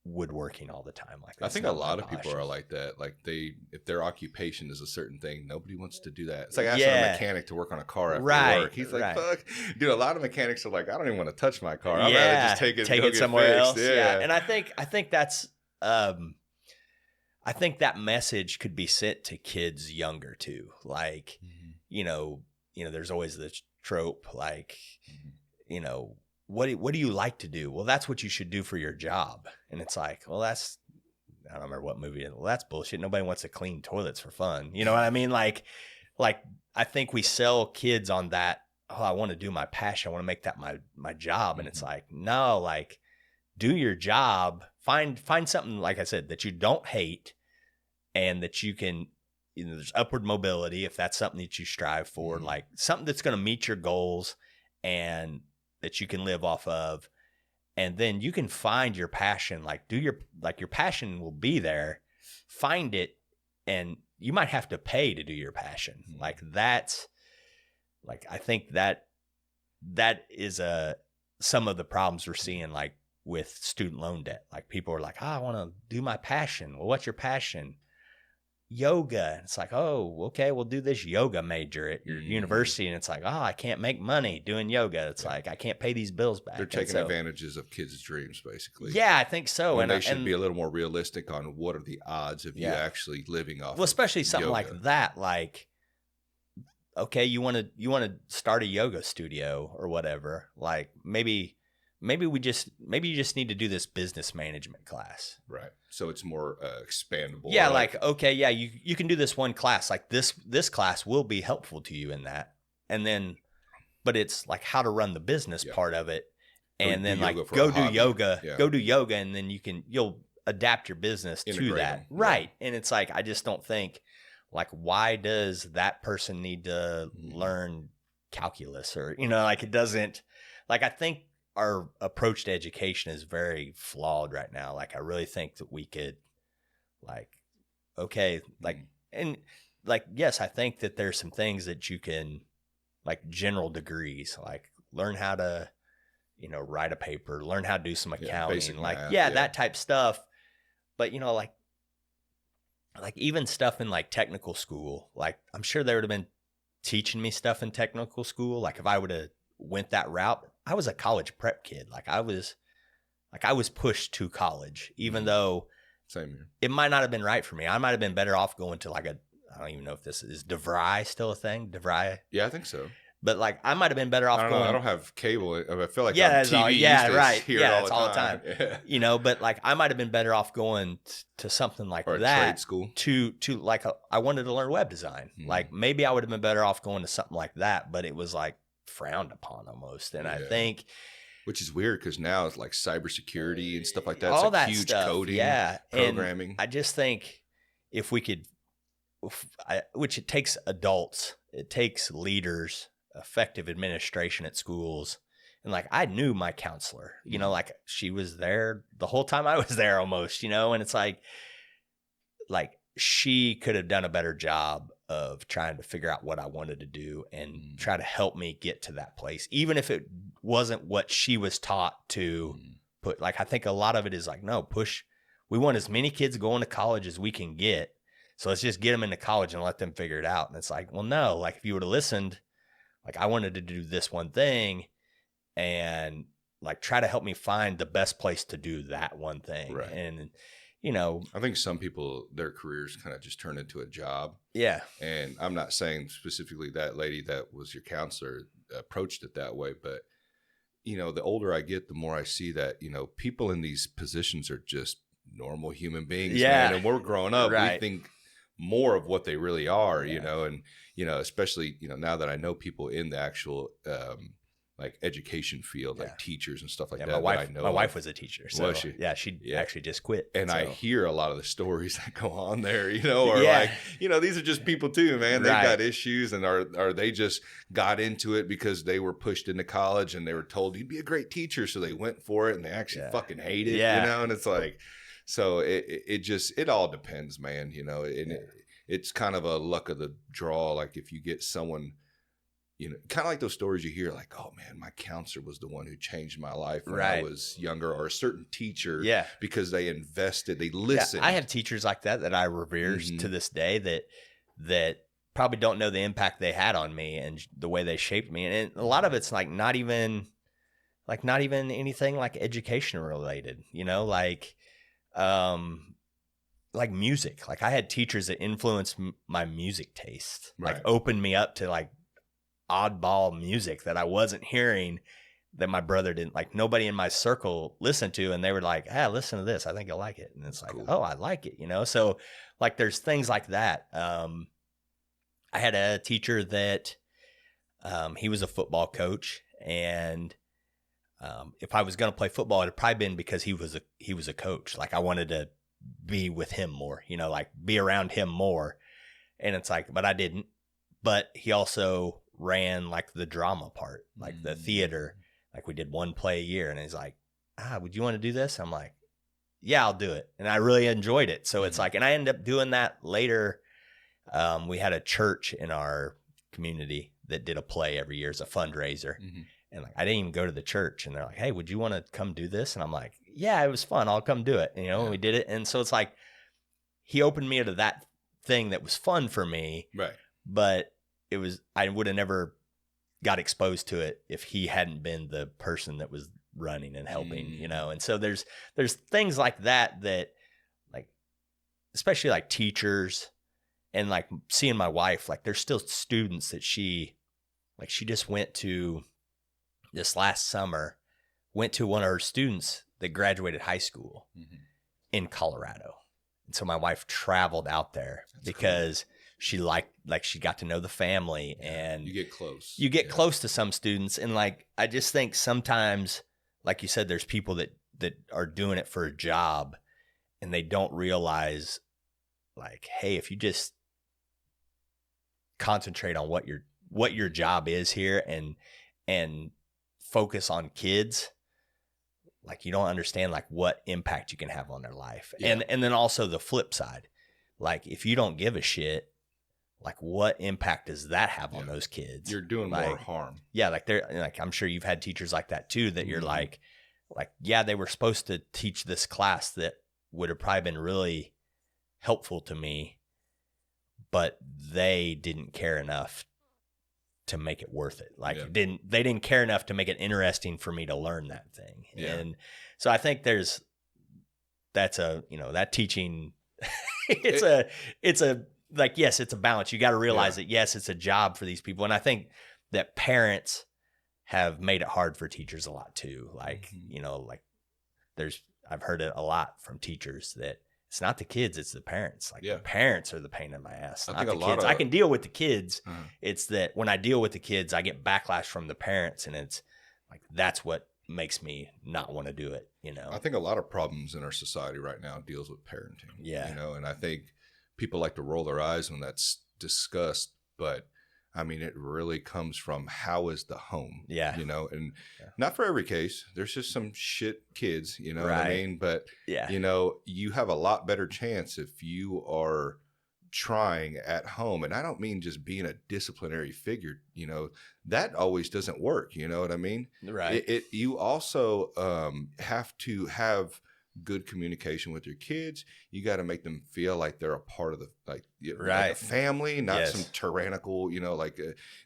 woodworking all the time. Like I think a lot of people are like that. Like if their occupation is a certain thing, nobody wants to do that. It's like asking a mechanic to work on a car after work. He's like, fuck, dude. A lot of mechanics are like, I don't even want to touch my car. I'd rather just take it somewhere else. Yeah. And I think that's I think that message could be sent to kids younger too. Like, there's always this trope, like, what do you like to do? Well, that's what you should do for your job. And it's like, well, I don't remember what movie it is. Well, that's bullshit. Nobody wants to clean toilets for fun. You know what I mean? Like I think we sell kids on that. Oh, I want to do my passion. I want to make that my job. And it's like, no, like do your job, find something, like I said, that you don't hate and that you can, there's upward mobility. If that's something that you strive for, like something that's going to meet your goals and that you can live off of, and then you can find your passion. Like your passion will be there. Find it, and you might have to pay to do your passion. Like that's, like I think that is some of the problems we're seeing, like with student loan debt. Like people are like, I want to do my passion. Well, what's your passion? Yoga. It's like, oh, okay, we'll do this yoga major at your university. And it's like, oh, I can't make money doing yoga. It's like, I can't pay these bills back. They're taking advantages of kids' dreams, basically. Yeah, I think so. And they should be a little more realistic on what are the odds of you actually living off Well, especially something yoga. Like that. Like, okay, you want to start a yoga studio or whatever. Like maybe maybe you just need to do this business management class. Right. So it's more expandable. Yeah. Like, okay, yeah, you can do this one class. Like this class will be helpful to you in that. And then, but it's like how to run the business part of it. And then like go do yoga, and then you'll adapt your business to that. Right. And it's like, I just don't think, like, why does that person need to learn calculus, or, like, it doesn't, like, I think our approach to education is very flawed right now. Like, I really think that we could, like, okay, like, and like, yes, I think that there's some things that you can, like, general degrees, like learn how to, write a paper, learn how to do some accounting, like, math, that type stuff. But, like even stuff in like technical school, like I'm sure they would have been teaching me stuff in technical school. Like if I would have went that route, I was a college prep kid. I was pushed to college, even though same here. It might not have been right for me. I might have been better off going to like I don't even know if this is DeVry still a thing. DeVry. Yeah, I think so. But like I might have been better off going. I don't have cable. I feel like on TV. It's all the time. Yeah. But like I might have been better off going to something like or that. Trade school. To like I wanted to learn web design. Like maybe I would have been better off going to something like that. But it was like frowned upon almost. And I think, which is weird because now it's like cybersecurity and stuff like that. All it's like that huge stuff, coding, programming. And I just think if we could, which it takes adults, it takes leaders, effective administration at schools. And like, I knew my counselor, like she was there the whole time I was there almost, and it's like she could have done a better job of trying to figure out what I wanted to do and try to help me get to that place. Even if it wasn't what she was taught to put, like, I think a lot of it is like, no, we want as many kids going to college as we can get. So let's just get them into college and let them figure it out. And it's like, well, no, like if you would have listened, like I wanted to do this one thing and like try to help me find the best place to do that one thing. Right. And, I think some people, their careers kind of just turn into a job. Yeah. And I'm not saying specifically that lady that was your counselor approached it that way, but the older I get, the more I see that, people in these positions are just normal human beings. Yeah. Man. And we're growing up, we think more of what they really are, and, especially, now that I know people in the actual, like education field, like teachers and stuff like that. My wife was a teacher. So, was she? Yeah, she actually just quit. And I hear a lot of the stories that go on there, or like, these are just people too, man. They've got issues, and are they just got into it because they were pushed into college and they were told you'd be a great teacher, so they went for it and they actually fucking hate it, and it's like, so it all depends, man, and it's kind of a luck of the draw. Like if you get someone, kind of like those stories you hear, like, oh man, my counselor was the one who changed my life when I was younger, or a certain teacher, because they invested, they listened. I have teachers like that I revere to this day that probably don't know the impact they had on me and the way they shaped me. And a lot of it's like not even anything like education related, like music. Like I had teachers that influenced my music taste, like opened me up to like oddball music that I wasn't hearing, that my brother didn't, like nobody in my circle listened to, and they were like, "Ah, listen to this. I think you'll like it." And it's like, cool. Oh, I like it, So like there's things like that. I had a teacher that he was a football coach, and if I was going to play football, it'd probably been because he was a coach. Like I wanted to be with him more, like be around him more. And it's like, but I didn't. But he also ran like the drama part, like the theater. Like we did one play a year, and he's like, would you want to do this? I'm like, yeah, I'll do it. And I really enjoyed it. So it's like, and I ended up doing that later. We had a church in our community that did a play every year as a fundraiser. And like, I didn't even go to the church, and they're like, "Hey, would you want to come do this?" And I'm like, "Yeah, it was fun. I'll come do it." And we did it. And so it's like, he opened me to that thing that was fun for me. Right. But I would have never got exposed to it if he hadn't been the person that was running and helping, And so there's things like that like, especially like teachers, and like seeing my wife, like there's still students that she just went to this last summer, went to one of her students that graduated high school in Colorado. And so my wife traveled out there because she she got to know the family, and you get close. You get close to some students. And like, I just think sometimes, like you said, there's people that are doing it for a job and they don't realize, like, hey, if you just concentrate on what your job is here and focus on kids, like, you don't understand like what impact you can have on their life. And then also the flip side, like, if you don't give a shit, like, what impact does that have on those kids? You're doing more harm. Yeah. Like, I'm sure you've had teachers like that too, that you're like, yeah, they were supposed to teach this class that would have probably been really helpful to me, but they didn't care enough to make it worth it. Like, they didn't care enough to make it interesting for me to learn that thing. Yeah. And so I think that teaching, it's a like, yes, it's a balance. You got to realize that, yes, it's a job for these people. And I think that parents have made it hard for teachers a lot too. Like, like I've heard it a lot from teachers that it's not the kids, it's the parents. Like, the parents are the pain in my ass, not the kids. I can deal with the kids. It's that when I deal with the kids, I get backlash from the parents, and it's like, that's what makes me not want to do it. I think a lot of problems in our society right now deals with parenting. Yeah. And I think people like to roll their eyes when that's discussed, but I mean, it really comes from how is the home, and not for every case. There's just some shit kids, what I mean? But, you have a lot better chance if you are trying at home. And I don't mean just being a disciplinary figure, that always doesn't work. You know what I mean? Right. You also have to have good communication with your kids. You got to make them feel like they're a part of the like a family, not some tyrannical,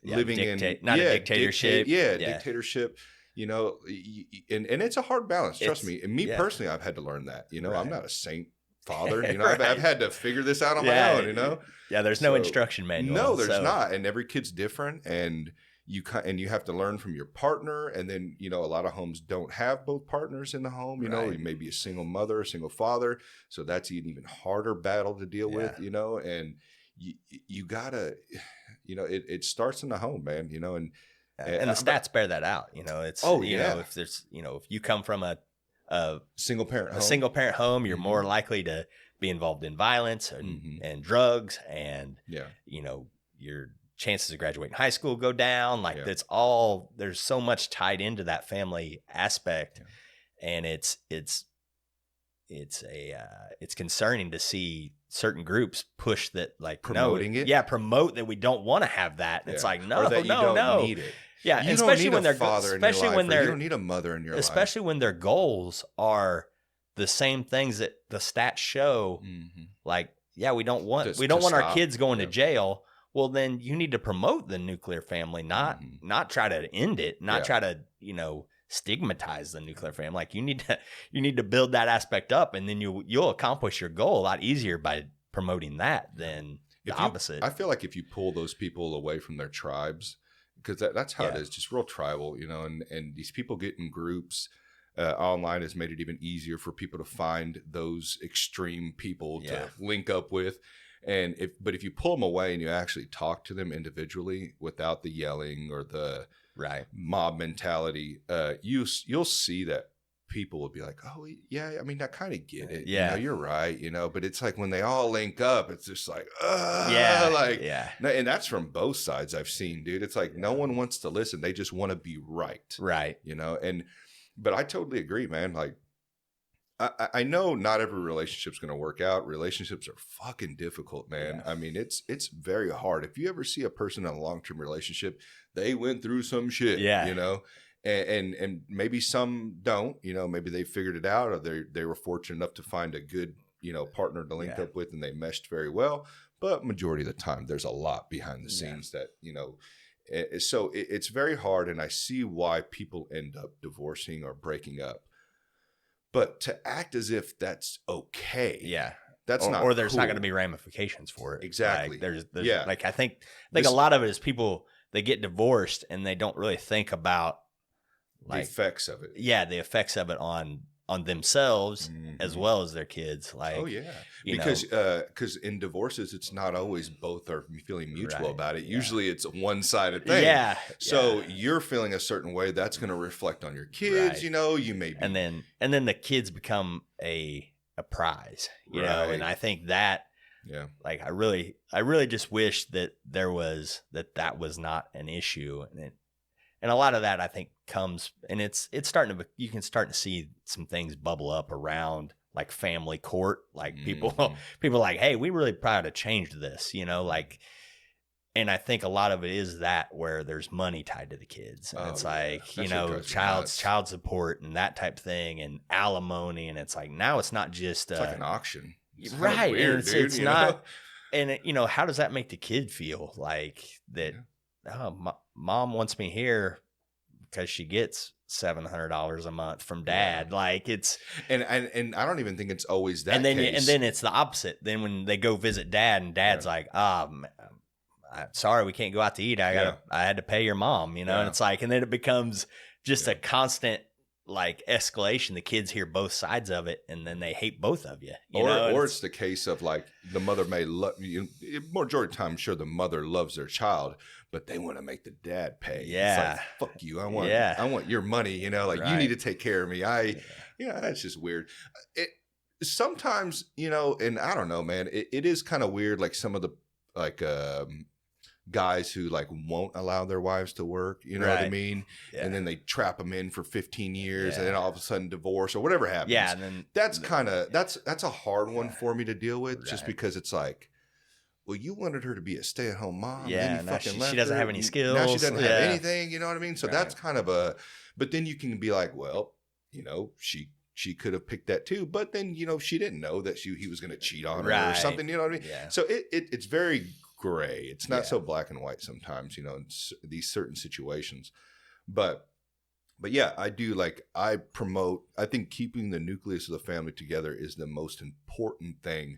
living in not a dictatorship. Dictatorship. And it's a hard balance. Trust me. And me personally, I've had to learn that. I'm not a saint father. I've had to figure this out on my own. Yeah, there's no instruction manual. No, there's not, and every kid's different, and you have to learn from your partner. And then, a lot of homes don't have both partners in the home, you may be a single mother, a single father. So that's an even harder battle to deal with, and you gotta, it starts in the home, man, and the stats bear that out. It's, if there's, if you come from a single parent home, you're more likely to be involved in violence and drugs, and, your chances of graduating high school go down. Like, that's all, there's so much tied into that family aspect. And it's concerning to see certain groups push that, like, promoting it. Yeah. Promote that we don't want to have that. And it's like, no, or that you don't need it. Yeah. You especially don't need when a father in your life, or you don't need a mother in your life. Especially when their goals are the same things that the stats show. Like, we don't want our kids going to jail. Well, then you need to promote the nuclear family, not try to end it, not try to, stigmatize the nuclear family. Like, you need to build that aspect up, and then you'll accomplish your goal a lot easier by promoting that than the opposite. I feel like if you pull those people away from their tribes, because that's how it is, just real tribal, and these people get in groups. Online has made it even easier for people to find those extreme people to link up with. And if you pull them away and you actually talk to them individually without the yelling or the mob mentality, you'll see that people will be like, oh yeah, I mean, I kind of get it. You're right. But it's like when they all link up, it's just like, and that's from both sides I've seen, dude. It's like no one wants to listen. They just want to be right. Right. But I totally agree, man. Like, I know not every relationship's going to work out. Relationships are fucking difficult, man. I mean, it's very hard. If you ever see a person in a long-term relationship, they went through some shit, and maybe some don't, maybe they figured it out, or they were fortunate enough to find a good, partner to link up with, and they meshed very well. But majority of the time, there's a lot behind the scenes that, so it's very hard. And I see why people end up divorcing or breaking up. But to act as if that's okay, that's not, or there's cool. not going to be ramifications for it. Exactly. Like, there's like, I think a lot of it is people, they get divorced and they don't really think about the effects of it. Yeah, the effects of it on themselves as well as their kids. Like, oh yeah, because in divorces, it's not always both are feeling mutual about it. Usually, it's a one-sided thing. Yeah. So you're feeling a certain way that's going to reflect on your kids. You know, you may be, and then the kids become a prize. You know, and I think that. Yeah. Like I really just wish that there was that was not an issue, and a lot of that I think comes, and it's starting to, you can start to see some things bubble up around like family court, like people like, hey, we really probably changed this, you know, like, and I think a lot of it is that where there's money tied to the kids, and it's like, you know, child support and that type of thing, and alimony, and it's like now it's not just it's like an auction. It's right. Weird, and it's not, know? And you know, how does that make the kid feel like that? Yeah. Oh, mom wants me here because she gets $700 a month from dad. Yeah. Like it's, and I don't even think it's always that. And then case. And then it's the opposite. Then when they go visit dad, and dad's like, sorry, we can't go out to eat. I had to pay your mom, you know. And it's like, and then it becomes just a constant like escalation. The kids hear both sides of it, and then they hate both of you. Or it's the case of like the mother may love you. Majority of the time, I'm sure the mother loves their child, but they want to make the dad pay. Yeah, it's like, fuck you. I want your money. You know, like you need to take care of me. That's just weird. Sometimes, you know, and I don't know, man. It is kind of weird. Like some of the like guys who like won't allow their wives to work, you know what I mean? And then they trap them in for 15 years and then all of a sudden divorce or whatever happens. Yeah. And then that's kind of, that's a hard one for me to deal with just because it's like, well, you wanted her to be a stay-at-home mom. Yeah. Then she doesn't have any skills. Now she doesn't have anything, you know what I mean? So that's kind of but then you can be like, well, you know, she could have picked that too, but then, you know, she didn't know that he was going to cheat on her or something, you know what I mean? Yeah. So it's very gray. It's not so black and white sometimes, you know, in these certain situations. But yeah, I do I think keeping the nucleus of the family together is the most important thing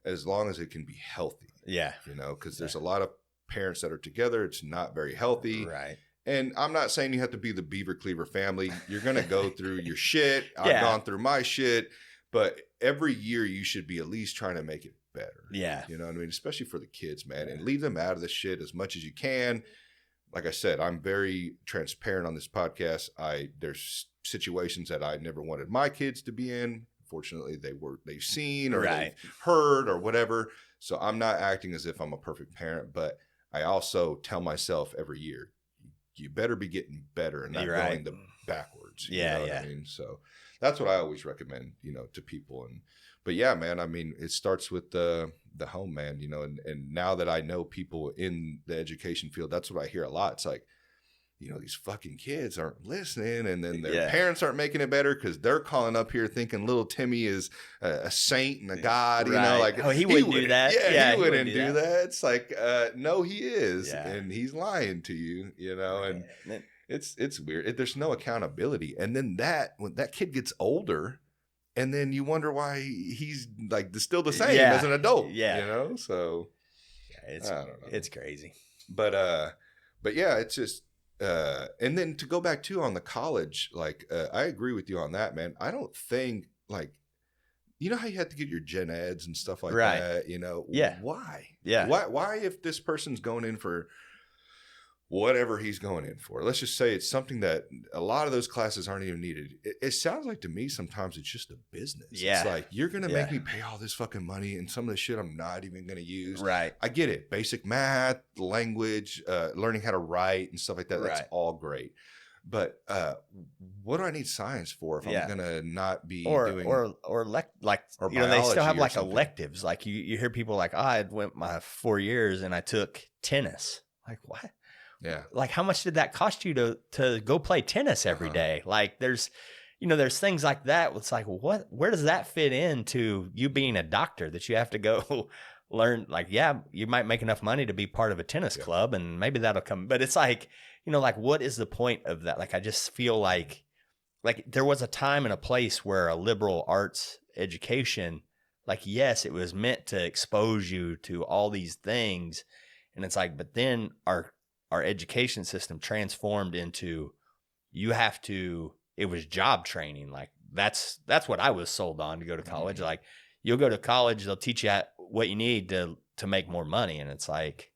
as long as it can be healthy. Yeah. You know, because there's a lot of parents that are together. It's not very healthy. Right. And I'm not saying you have to be the Beaver Cleaver family. You're going to go through your shit. I've gone through my shit. But every year you should be at least trying to make it better. Yeah. You know what I mean? Especially for the kids, man. And leave them out of the shit as much as you can. Like I said, I'm very transparent on this podcast. There's situations that I never wanted my kids to be in. Fortunately, they've seen or they've heard or whatever. So I'm not acting as if I'm a perfect parent, but I also tell myself every year, you better be getting better and not going backwards. You know what I mean? So that's what I always recommend, you know, to people. But yeah, man, I mean, it starts with the home, man, you know, and now that I know people in the education field, that's what I hear a lot. It's like, you know, these fucking kids aren't listening, and then their parents aren't making it better because they're calling up here thinking little Timmy is a saint and a god, you know, like he wouldn't do that. Yeah, he wouldn't do that. It's like, no, he is, and he's lying to you, you know, and it's weird. There's no accountability, and then when that kid gets older, and then you wonder why he's like still the same as an adult, you know. So I don't know. It's crazy, but yeah, it's just. And then to go back to on the college, I agree with you on that, man. I don't think you know how you have to get your gen eds and stuff like that, you know? Yeah. Why? Yeah. Why if this person's going in for whatever he's going in for, let's just say it's something that a lot of those classes aren't even needed. It sounds like to me sometimes it's just a business. Yeah. It's like, you're going to make me pay all this fucking money and some of the shit I'm not even going to use. Right. I get it. Basic math, language, learning how to write and stuff like that. That's all great. But what do I need science for if I'm going to not be doing or you know, they still have like electives. Like you hear people like, I went my 4 years and I took tennis. Like, what? Yeah. Like, how much did that cost you to go play tennis every day? Like, there's things like that. It's like, where does that fit into you being a doctor that you have to go learn? Like, yeah, you might make enough money to be part of a tennis club and maybe that'll come. But it's like, you know, like, what is the point of that? Like, I just feel like there was a time and a place where a liberal arts education, like, yes, it was meant to expose you to all these things. And it's like, but then our education system transformed into it was job training. Like that's what I was sold on to go to college. Like you'll go to college, they'll teach you what you need to make more money. And it's like,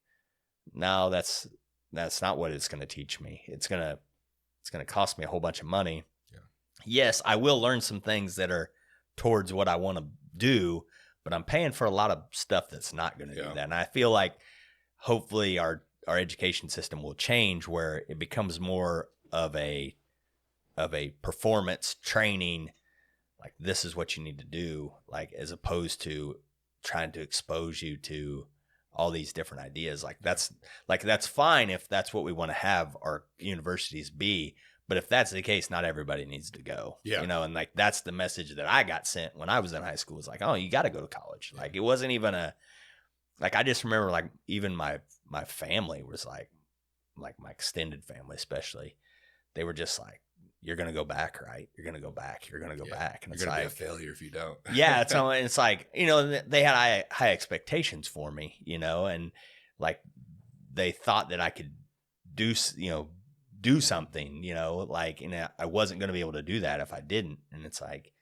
no, that's not what it's going to teach me. It's going to cost me a whole bunch of money. Yeah. Yes, I will learn some things that are towards what I want to do, but I'm paying for a lot of stuff that's not going to do that. And I feel like hopefully our education system will change where it becomes more of a performance training, like this is what you need to do, like as opposed to trying to expose you to all these different ideas. Like that's fine if that's what we want to have our universities be. But if that's the case, not everybody needs to go. Yeah. And like that's the message that I got sent when I was in high school. It's like, oh, you got to go to college. Like it wasn't even like I just remember like even my family was like my extended family especially, they were just like, you're going to go back, right? You're going to go back. You're going to go back. And you're going to be a failure if you don't. Yeah. It's like, they had high expectations for me, and like they thought that I could do something, like, I wasn't going to be able to do that if I didn't. And it's like,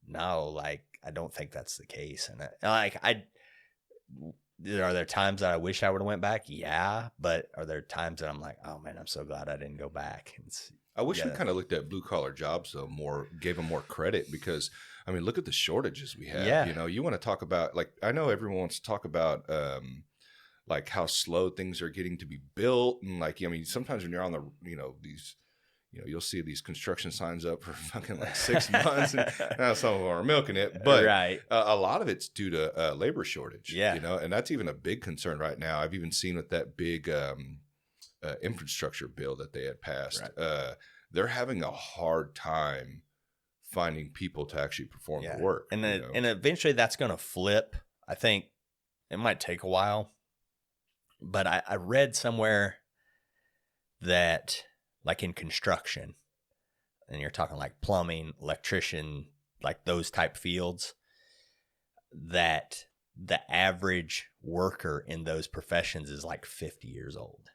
no, like, I don't think that's the case. And are there times that I wish I would have went back? Yeah. But are there times that I'm like, oh man, I'm so glad I didn't go back. I wish we kind of looked at blue collar jobs though gave them more credit, because I mean, look at the shortages we have. Yeah. You want to talk about, like, I know everyone wants to talk about like how slow things are getting to be built, and like, I mean, sometimes when you're on the these you'll see these construction signs up for fucking like 6 months, and now some of them are milking it, but a lot of it's due to labor shortage. Yeah, and that's even a big concern right now. I've even seen with that big infrastructure bill that they had passed, they're having a hard time finding people to actually perform the work. And and eventually that's going to flip. I think it might take a while, but I read somewhere that like in construction, and you're talking like plumbing, electrician, like those type fields, that the average worker in those professions is like 50 years old.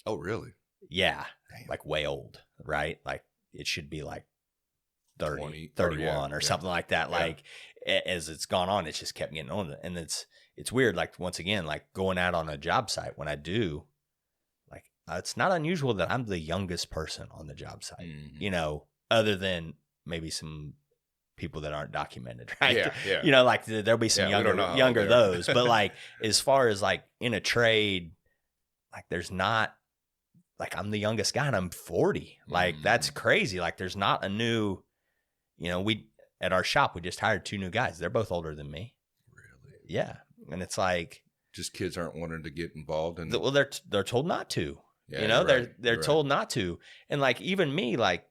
Oh, really? Yeah. Damn. Like way old, right? Like it should be like 30, 20, 31 or something like that. Yeah. Like as it's gone on, it's just kept getting on. And it's weird. Like once again, like going out on a job site, when I do, like it's not unusual that I'm the youngest person on the job site, other than maybe some people that aren't documented, right? Yeah. Like there'll be some younger those, but like as far as like in a trade, like there's not, like I'm the youngest guy and I'm 40. Like that's crazy. Like there's not a new, we at our shop, we just hired 2 new guys. They're both older than me. Really? Yeah. And it's like, just kids aren't wanting to get involved in. Well, they're told not to, they're told not to. And like, even me, like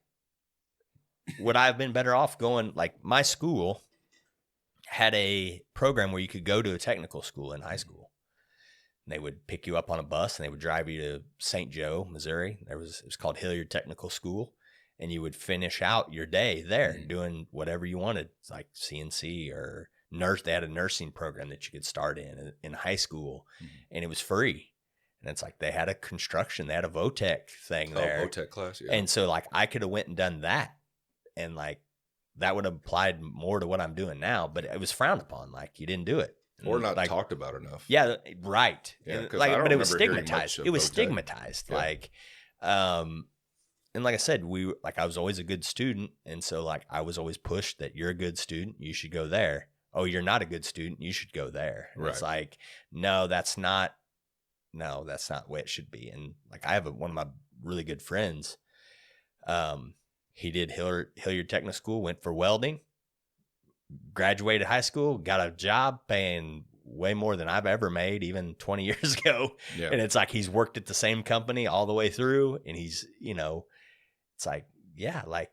would I have been better off going, like my school had a program where you could go to a technical school in high school. They would pick you up on a bus and they would drive you to St. Joe, Missouri. It was called Hilliard Technical School. And you would finish out your day there doing whatever you wanted. It's like CNC or nurse. They had a nursing program that you could start in high school, and it was free. And it's like they had a construction, they had a VOTEC thing there. Oh, VOTEC class, yeah. And so like I could have went and done that, and like that would have applied more to what I'm doing now, but it was frowned upon. Like you didn't do it. Or not like, talked about enough. Yeah, right. Yeah, but it was stigmatized. It was stigmatized. Yeah. Like, and like I said, I was always a good student, and so like I was always pushed that you're a good student, you should go there. Oh, you're not a good student, you should go there. Right. It's like, no, that's not the way it should be. And like I have one of my really good friends. He did Hilliard Technical School, went for welding. Graduated high school, got a job paying way more than I've ever made, even 20 years ago. Yeah. And it's like he's worked at the same company all the way through. And he's, it's like, yeah, like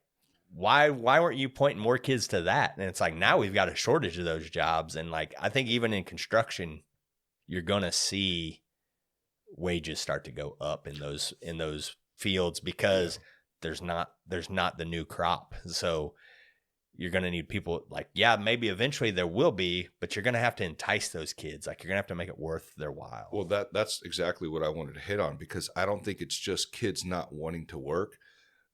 why weren't you pointing more kids to that? And it's like now we've got a shortage of those jobs. And like I think even in construction, you're gonna see wages start to go up in those fields because there's not the new crop. So you're going to need people like, maybe eventually there will be, but you're going to have to entice those kids. Like you're going to have to make it worth their while. Well, that's exactly what I wanted to hit on, because I don't think it's just kids not wanting to work.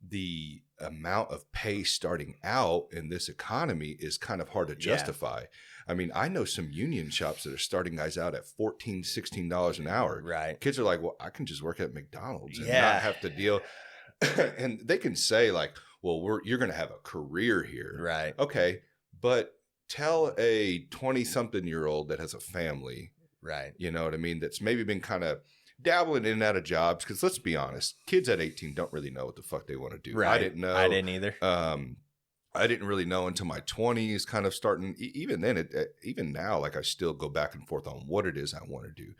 the amount of pay starting out in this economy is kind of hard to justify. I mean, I know some union shops that are starting guys out at $14, $16 an hour. Right. Kids are like, well, I can just work at McDonald's and not have to deal. And they can say like, well, you're going to have a career here. Right. Okay. But tell a 20-something-year-old that has a family, right? You know what I mean? That's maybe been kind of dabbling in and out of jobs. Because let's be honest, kids at 18 don't really know what the fuck they want to do. Right. I didn't know. I didn't either. I didn't really know until my 20s, kind of starting. Even then, even now, like I still go back and forth on what it is I want to do.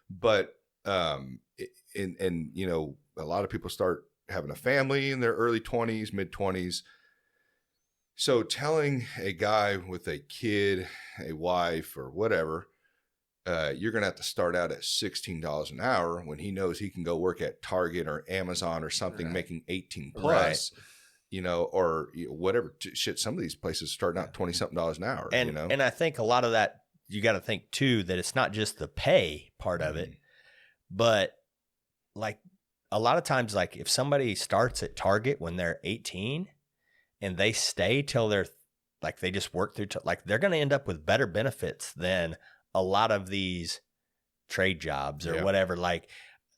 But and you know, a lot of people start having a family in their early 20s, mid 20s. So telling a guy with a kid, a wife, or whatever, you're going to have to start out at $16 an hour when he knows he can go work at Target or Amazon or something, making 18 plus, you know, or whatever shit. Some of these places starting out $20-something an hour, and, you know? And I think a lot of that, you got to think too, that it's not just the pay part of it, but like a lot of times, like if somebody starts at Target when they're 18 and they stay till they're like, they just work through, like they're going to end up with better benefits than a lot of these trade jobs or whatever. Like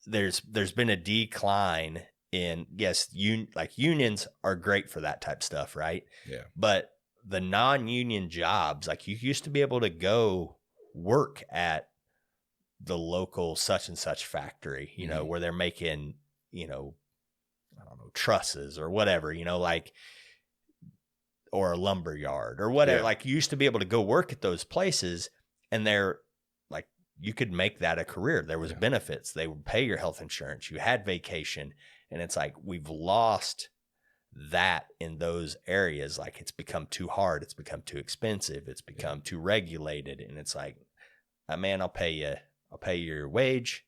there's been a decline in, yes, like unions are great for that type of stuff. Right. Yeah. But the non-union jobs, like you used to be able to go work at the local such and such factory, you know, where they're making, you know, I don't know, trusses or whatever, you know, like, or a lumber yard or whatever. Yeah. Like you used to be able to go work at those places and they're like, you could make that a career. There was benefits. They would pay your health insurance. You had vacation. And it's like, we've lost that in those areas. Like it's become too hard. It's become too expensive. It's become too regulated. And it's like, man, I'll pay you your wage.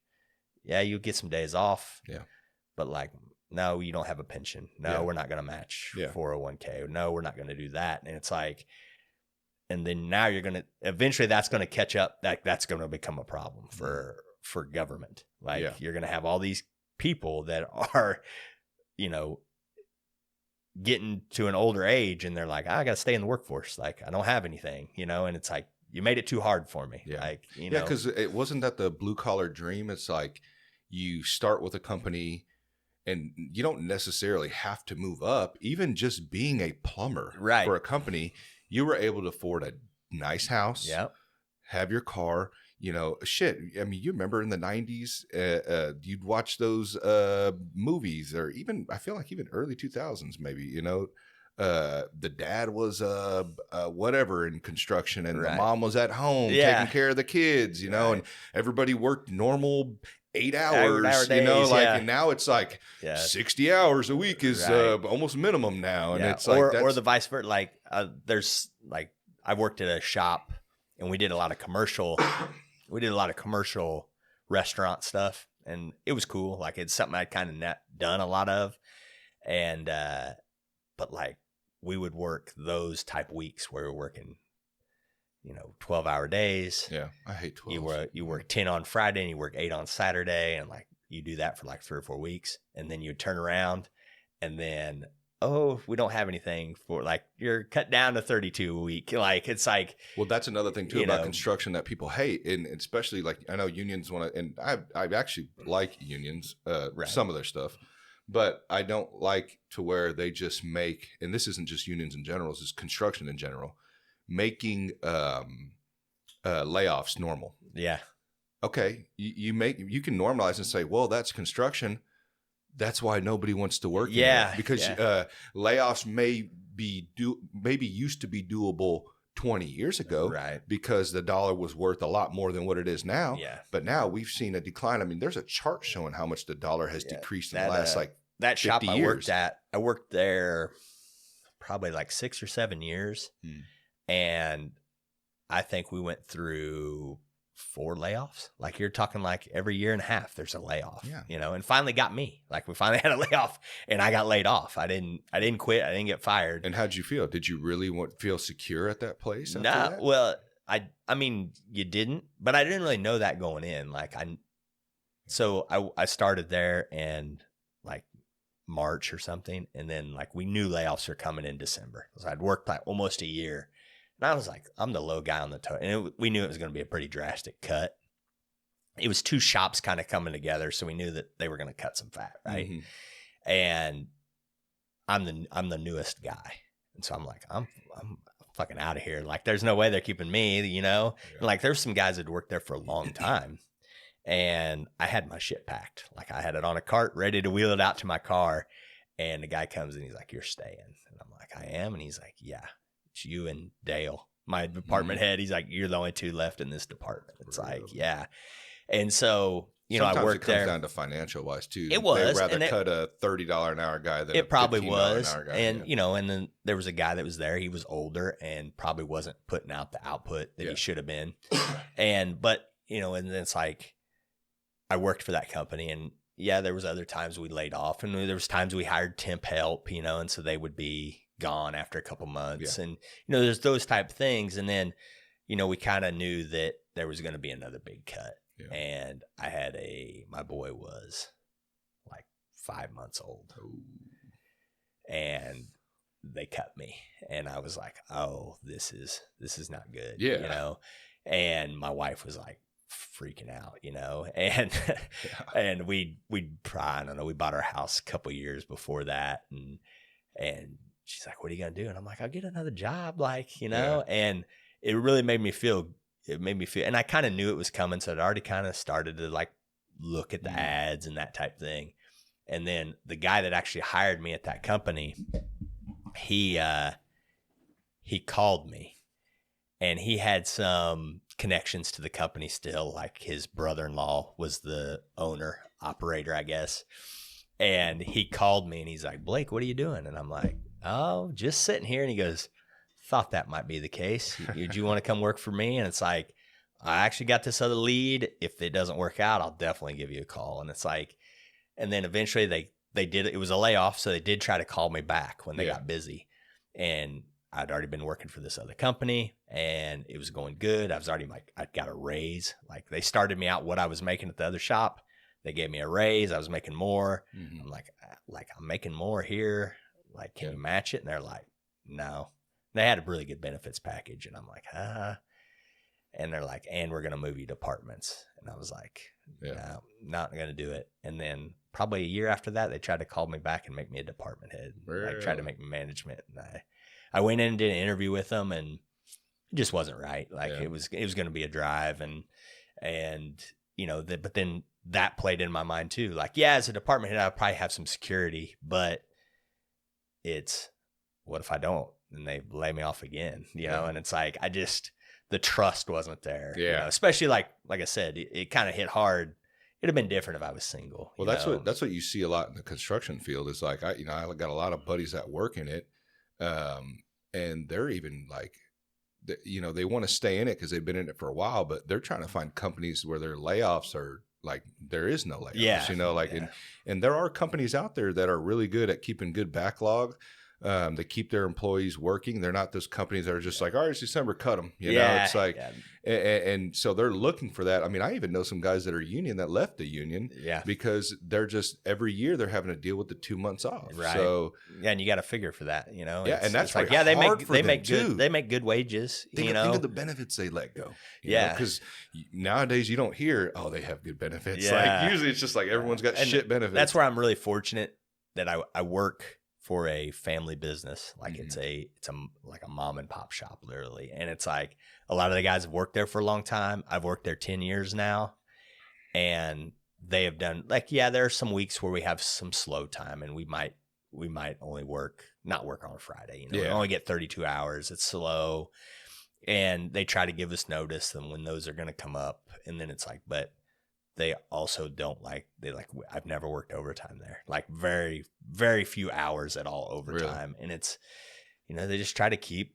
Yeah. You'll get some days off. Yeah. But like, no, you don't have a pension. No, we're not going to match 401k. No, we're not going to do that. And it's like, and then now you're going to, eventually that's going to catch up. That's going to become a problem for government. Like you're going to have all these people that are, you know, getting to an older age and they're like, I got to stay in the workforce. Like I don't have anything, you know, and it's like, you made it too hard for me. Yeah. Like, you know, because it wasn't that the blue collar dream. It's like you start with a company and you don't necessarily have to move up. Even just being a plumber for a company, you were able to afford a nice house, have your car, you know, shit. I mean, you remember in the 90s, you'd watch those movies, or even, I feel like even early 2000s, maybe, you know, the dad was whatever in construction and the mom was at home taking care of the kids, you know, and everybody worked normal 8 hours, you know, like, and now it's like 60 hours a week is almost minimum now. And it's like, or the vice versa. Like there's like, I worked at a shop and we did a lot of commercial restaurant stuff, and it was cool. Like it's something I'd kind of done a lot of. And, but like we would work those type weeks where we're working, you know, 12-hour days. Yeah. I hate 12. You work 10 on Friday and you work 8 on Saturday. And like you do that for like 3 or 4 weeks. And then you turn around and then, oh, we don't have anything for, like, you're cut down to 32 a week. Like, it's like. Well, that's another thing too about construction that people hate. And especially like, I know unions want to, and I actually like unions, some of their stuff. But I don't like to where they just make, and this isn't just unions in general, this is construction in general, making layoffs normal. Yeah. Okay. You can normalize and say, well, that's construction. That's why nobody wants to work. Yeah. Because layoffs maybe used to be doable 20 years ago, right? Because the dollar was worth a lot more than what it is now. Yeah. But now we've seen a decline. I mean, there's a chart showing how much the dollar has decreased in the last that shop I worked at. I worked there probably like 6 or 7 years. And I think we went through 4 layoffs. Like you're talking like every year and a half, there's a layoff, you know, and finally got me. Like we finally had a layoff and I got laid off. I didn't quit. I didn't get fired. And how'd you feel? Did you really feel secure at that place? No, well, I mean, you didn't, but I didn't really know that going in. Like so I started there and like March or something. And then like we knew layoffs were coming in December. So I'd worked like almost a year. And I was like, I'm the low guy on the totem. And we knew it was going to be a pretty drastic cut. It was two shops kind of coming together. So we knew that they were going to cut some fat. Right. Mm-hmm. And I'm the newest guy. And so I'm like, I'm fucking out of here. Like, there's no way they're keeping me, you know? Yeah. And like, there's some guys that worked there for a long time. And I had my shit packed. Like, I had it on a cart, ready to wheel it out to my car. And the guy comes and he's like, you're staying. And I'm like, I am. And he's like, yeah, it's you and Dale, my department head. He's like, you're the only two left in this department. It's really? Like, yeah. And so, you know, I worked there. Sometimes it comes down to financial wise too. It was. They'd rather cut a $30 an hour guy than it probably was. An hour guy. And, you know, and then there was a guy that was there. He was older and probably wasn't putting out the output that he should have been. But, you know, and then it's like, I worked for that company, and yeah, there was other times we laid off, and there was times we hired temp help, you know, and so they would be gone after a couple months. And, you know, there's those type of things. And then, you know, we kind of knew that there was going to be another big cut. Yeah. And I had my boy was like 5 months old. Ooh. And they cut me, and I was like, oh, this is not good. Yeah. You know? And my wife was like freaking out, you know, and, and we probably, I don't know, we bought our house a couple years before that. And she's like, what are you going to do? And I'm like, I'll get another job. Like, you know, and it really made me feel, and I kind of knew it was coming. So I'd already kind of started to like look at the ads and that type thing. And then the guy that actually hired me at that company, he called me, and he had some connections to the company still. Like his brother-in-law was the owner, operator, I guess. And he called me and he's like, Blake, what are you doing? And I'm like, oh, just sitting here. And he goes, thought that might be the case. Do you want to come work for me? And it's like, I actually got this other lead. If it doesn't work out, I'll definitely give you a call. And it's like, and then eventually they did, it was a layoff. So they did try to call me back when they got busy. And I'd already been working for this other company, and it was going good. I was already like, I got a raise. Like, they started me out what I was making at the other shop. They gave me a raise. I was making more. Mm-hmm. I'm like, I'm making more here. Like, can you match it? And they're like, no. They had a really good benefits package. And I'm like, And they're like, and we're going to move you departments. And I was like, no, not going to do it. And then probably a year after that, they tried to call me back and make me a department head. Really? Like, tried to make me management. And I went in and did an interview with them, and it just wasn't right. Like, it was going to be a drive, and you know, but then that played in my mind too. Like, yeah, as a department head, I'll probably have some security, but it's, what if I don't? And they lay me off again, you know? And it's like, the trust wasn't there. Yeah. You know? Especially like I said, it kind of hit hard. It'd have been different if I was single. Well, that's what you see a lot in the construction field. Is like, I got a lot of buddies that work in it. And they're even like, you know, they want to stay in it because they've been in it for a while, but they're trying to find companies where their layoffs are like, there is no layoffs, you know, like, and there are companies out there that are really good at keeping good backlog. They keep their employees working. They're not those companies that are just like, all right, it's December, cut them. You know, it's like, and so they're looking for that. I mean, I even know some guys that are union that left the union because they're just, every year they're having to deal with the 2 months off. Right. So, and you got to figure for that, you know? And that's like, they make good wages, think of the benefits they let go. Because nowadays you don't hear, oh, they have good benefits. Like, usually it's just like, everyone's got shit benefits. That's where I'm really fortunate that I work for a family business. Like, it's like a mom and pop shop, literally. And it's like, a lot of the guys have worked there for a long time. I've worked there 10 years now, and they have done, like, there are some weeks where we have some slow time, and we might only not work on a Friday, you know, we only get 32 hours. It's slow, and they try to give us notice and when those are going to come up. And then it's like, but they also don't like, I've never worked overtime there. Like, very, very few hours at all overtime. Really? And it's, you know, they just try to keep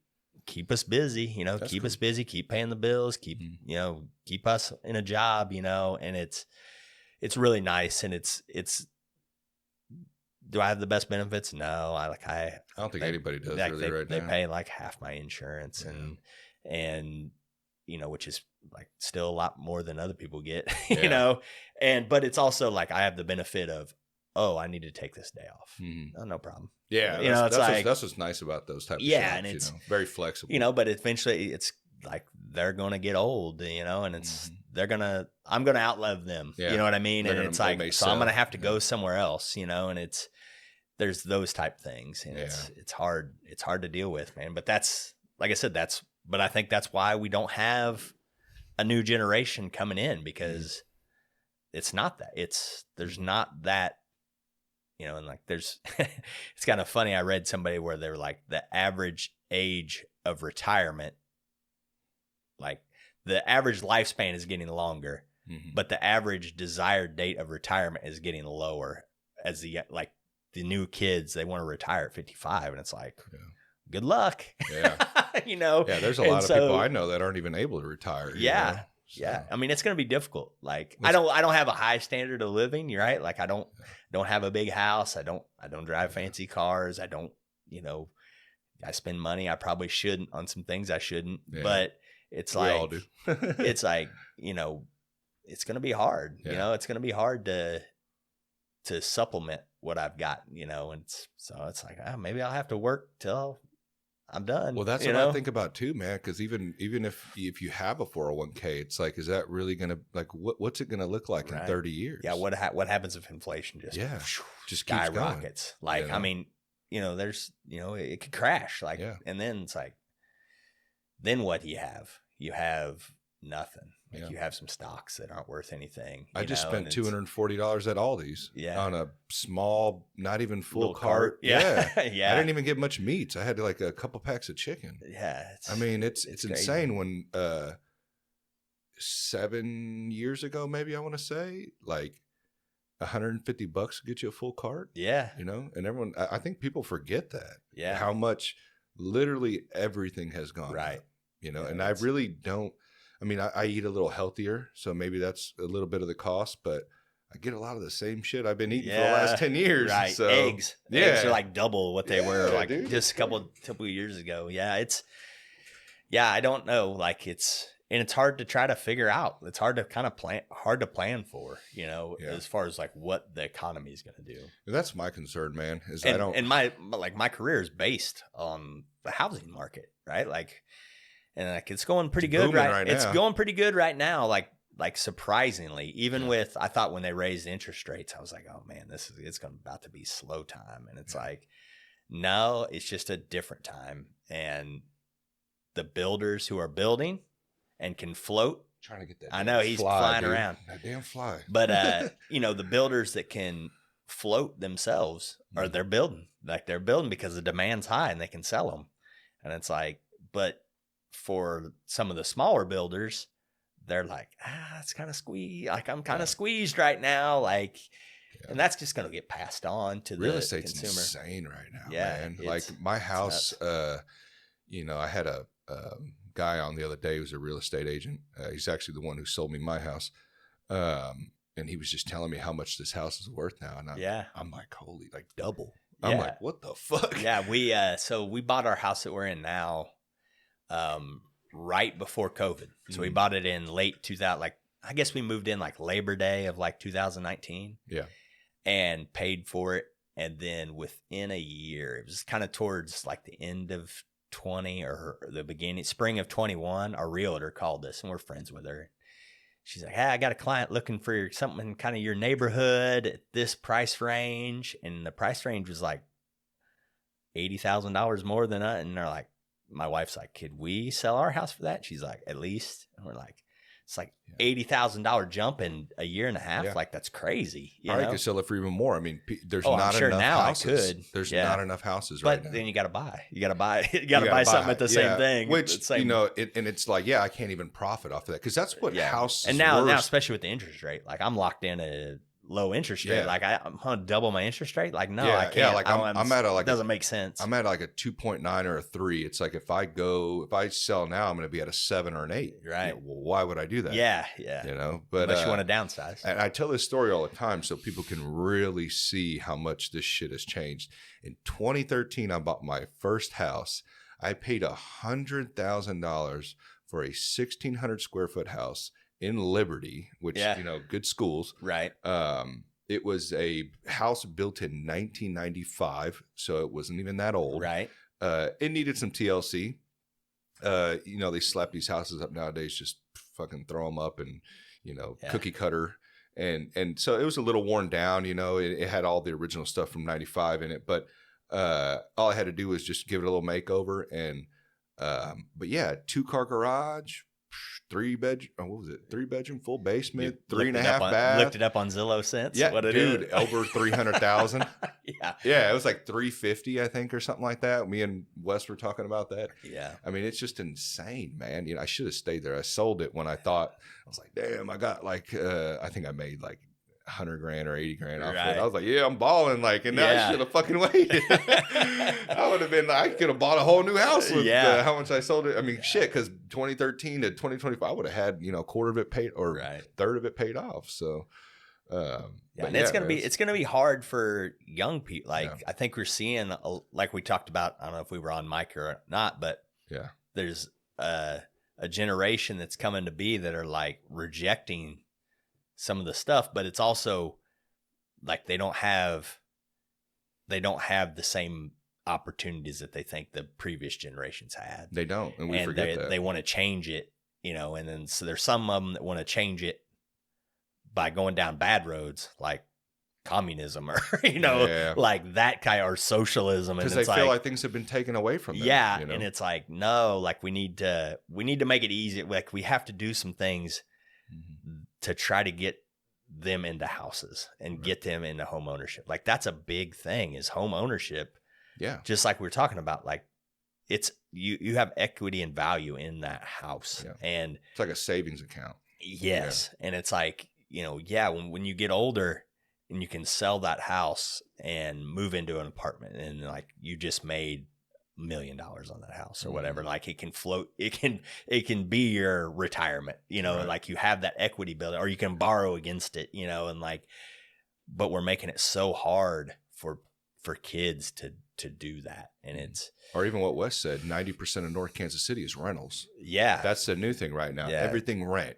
us busy, you know, keep us busy, keep paying the bills, keep, you know, keep us in a job, you know, and it's really nice. And it's, do I have the best benefits? No, I don't think anybody does really right now. They pay like half my insurance and, you know, which is like still a lot more than other people get, you know, but it's also like, I have the benefit of, oh, I need to take this day off. Mm-hmm. Oh, no problem. Yeah. That's what's nice about those types of shops, and it's very flexible. But eventually it's like they're going to get old, and it's, I'm going to outlive them. Yeah. You know what I mean? And it's like, so I'm going to have to go somewhere else, and there's those type things, and it's hard to deal with, man. But that's, like I said, but I think that's why we don't have a new generation coming in, because it's not that. There's not that, and like there's, it's kind of funny. I read somebody where they were like, the average age of retirement, like the average lifespan is getting longer, but the average desired date of retirement is getting lower as the new kids, they want to retire at 55. And it's like, good luck. Yeah. Yeah. There's a lot of people I know that aren't even able to retire. Yeah. So. Yeah. I mean, it's going to be difficult. Like, I don't have a high standard of living. You're right. Like, I don't have a big house. I don't drive fancy cars. I don't, I spend money I probably shouldn't on some things I shouldn't, but it's like, we all do. It's like, it's going to be hard, it's going to be hard to supplement what I've got, and so it's like, maybe I'll have to work till I'm done. Well, that's what I think about too, man. Because even if you have a 401k, it's like, is that really gonna, like, what's it gonna look like in 30 years? Yeah. What happens if inflation just skyrockets? Like, I mean, there's, it could crash. Like, and then it's like, then what do you have? You have nothing. Like, you have some stocks that aren't worth anything. I just spent $240 at Aldi's on a small, not even full cart. Yeah. I didn't even get much meats. I had like a couple packs of chicken. Yeah. I mean, it's insane. When 7 years ago, maybe, I want to say, like $150 to get you a full cart. Yeah. And everyone, I think people forget that. Yeah. How much literally everything has gone up, and I really don't. I mean, I eat a little healthier, so maybe that's a little bit of the cost, but I get a lot of the same shit I've been eating for the last 10 years. Right. So, eggs are like double what they were like just a couple of years ago. Yeah. I don't know. Like, it's hard to try to figure out. It's hard to kind of plan for, as far as like what the economy is going to do. That's my concern, man, is and my career is based on the housing market, right? Like, and like, it's going pretty good right now. It's going pretty good right now. Like surprisingly, even with, I thought when they raised interest rates, I was like, oh man, it's about to be slow time. And it's like, no, it's just a different time. And the builders who are building and can float, trying to get that. I know he's flying around. That damn fly. But the builders that can float themselves, or they're building because the demand's high and they can sell them. And it's like, but for some of the smaller builders, they're like, it's kind of squeezed. Like, I'm kind of squeezed right now. Like, and that's just going to get passed on to the real estate's consumer. Insane right now, man. Like, my house, I had a guy on the other day who's a real estate agent. He's actually the one who sold me my house. And he was just telling me how much this house is worth now. And I'm like, holy, like double. I'm like, what the fuck? Yeah. So we bought our house that we're in now, right before COVID. So we bought it in late 2000, like, I guess we moved in like Labor Day of like 2019. Yeah. And paid for it. And then within a year, it was kind of towards like the end of 20 or the spring of 21, our realtor called us, and we're friends with her. She's like, hey, I got a client looking for something in kind of your neighborhood at this price range. And the price range was like $80,000 more than us. And they're like, my wife's like, could we sell our house for that? She's like, at least. And we're like, it's like $80,000 jump in a year and a half. Yeah. Like, that's crazy. I could sell it for even more. I mean, there's not enough houses. There's not enough houses right now. But then you got to buy. You got to buy something at the same thing. Which, and it's like, I can't even profit off of that, because that's what houses. And now, especially with the interest rate, like, I'm locked in a low interest rate. Like, I'm gonna double my interest rate. Like, no, I can't. Yeah, like I'm at a, like, it doesn't make sense. I'm at like a 2.9 or a 3. It's like, if I sell now, I'm going to be at a 7 or an 8. Right. Well, why would I do that? Yeah. But unless you want to downsize. And I tell this story all the time so people can really see how much this shit has changed. In 2013, I bought my first house. I paid $100,000 for a 1,600 square foot house in Liberty, which, good schools. Right. It was a house built in 1995, so it wasn't even that old. Right. It needed some TLC. They slap these houses up nowadays, just fucking throw them up and, cookie cutter. And so it was a little worn down, it had all the original stuff from 95 in it, but all I had to do was just give it a little makeover. And, but yeah, 2-car garage, 3-bedroom, full basement, 3.5 bath. Looked it up on Zillow since. Yeah, what it dude, is. over 300,000. Yeah, it was like 350, I think, or something like that. Me and Wes were talking about that. Yeah, I mean, it's just insane, man. I should have stayed there. I sold it when I thought, I was like, damn, I got like, I think I made like $100,000 or $80,000 off it. I was like, yeah, I'm balling, and now I should have fucking waited. I would have been, I could have bought a whole new house with how much I sold it. I mean, shit, because 2013 to 2025, I would have had, a quarter of it paid or third of it paid off. So, and it's gonna be hard for young people. I think we're seeing, like we talked about, I don't know if we were on mic or not, but there's a generation that's coming to be that are like rejecting some of the stuff, but it's also like they don't have the same opportunities that they think the previous generations had. They don't, and we forget that. They want to change it, and then so there's some of them that want to change it by going down bad roads like communism or like that kind, or socialism, because they feel like things have been taken away from them. And it's like, no, like we need to make it easy. Like we have to do some things to try to get them into houses and get them into home ownership. Like that's a big thing, is home ownership. Yeah. Just like we were talking about, like it's, you have equity and value in that house. Yeah. And it's like a savings account. Yes. Yeah. And it's like, when you get older and you can sell that house and move into an apartment, and like you just made $1 million on that house or whatever, like it can float, it can be your retirement, like you have that equity building, or you can borrow against it, and like, but we're making it so hard for kids to do that. And it's, or even what Wes said, 90% of North Kansas City is rentals. Yeah. That's the new thing right now. Yeah. Everything rent.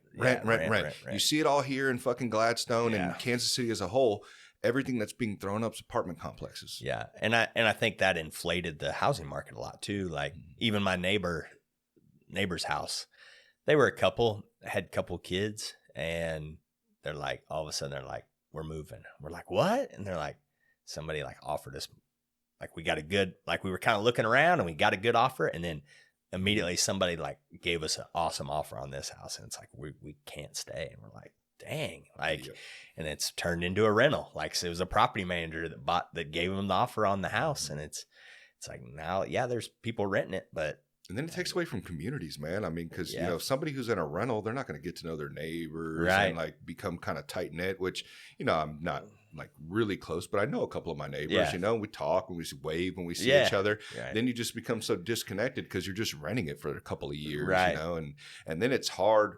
You see it all here in fucking Gladstone and Kansas City as a whole. Everything that's being thrown up is apartment complexes. Yeah. And I think that inflated the housing market a lot too. Like even my neighbor's house, they were had a couple kids, and they're like, all of a sudden they're like, we're moving. We're like, what? And they're like, somebody like offered us, like we got a good, like we were kind of looking around and we got a good offer. And then immediately somebody like gave us an awesome offer on this house. And it's like, we can't stay. And we're like, dang, like, and it's turned into a rental. Like, so it was a property manager that gave them the offer on the house. And it's like, now, there's people renting it, but. And then it takes away from communities, man. I mean, because, somebody who's in a rental, they're not going to get to know their neighbors and like become kind of tight knit, which, I'm not like really close, but I know a couple of my neighbors, we talk and we wave when we see each other. Right. Then you just become so disconnected because you're just renting it for a couple of years, and then it's hard.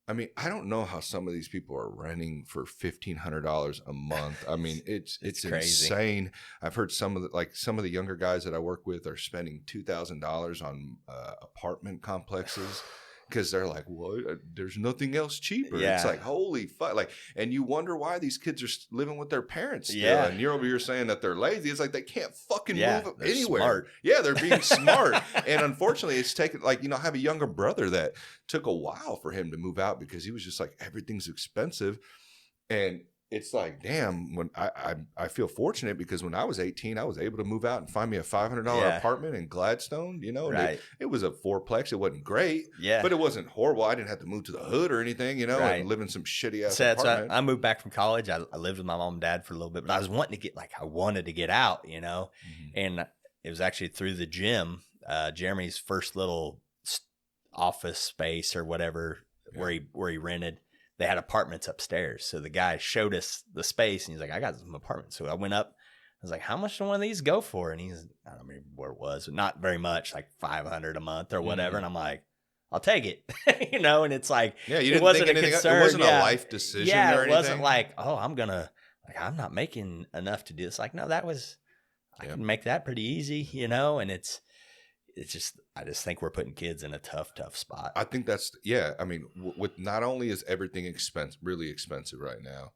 I mean, I don't know how some of these people are renting for $1,500 a month. I mean, it's insane. I've heard some of the younger guys that I work with are spending $2,000 on apartment complexes because they're like, well, there's nothing else cheaper. Yeah. It's like, holy fuck. Like, and you wonder why these kids are living with their parents still. Yeah. And you're over here saying that they're lazy. It's like they can't fucking move anywhere. Smart. Yeah, they're being smart. And unfortunately, it's taken, like, I have a younger brother that took a while for him to move out because he was just like, everything's expensive. And it's like, damn, when I feel fortunate because when I was 18, I was able to move out and find me a $500 apartment in Gladstone, it was a fourplex. It wasn't great, but it wasn't horrible. I didn't have to move to the hood or anything, and live in some shitty ass apartment. So I moved back from college. I lived with my mom and dad for a little bit, but I was wanting to I wanted to get out, and it was actually through the gym, Jeremy's first little office space or whatever where he rented. They had apartments upstairs. So the guy showed us the space and he's like, I got some apartments. So I went up. I was like, how much do one of these go for? And he's, I don't remember where it was, but not very much, like $500 a month or whatever. And I'm like, I'll take it, and it's like, it wasn't a concern. It wasn't a life decision or anything. It wasn't like, oh, I'm not making enough to do this. Like, no, I can make that pretty easy, and it's just, I just think we're putting kids in a tough spot. I think that's, I mean, with not only is everything really expensive right now,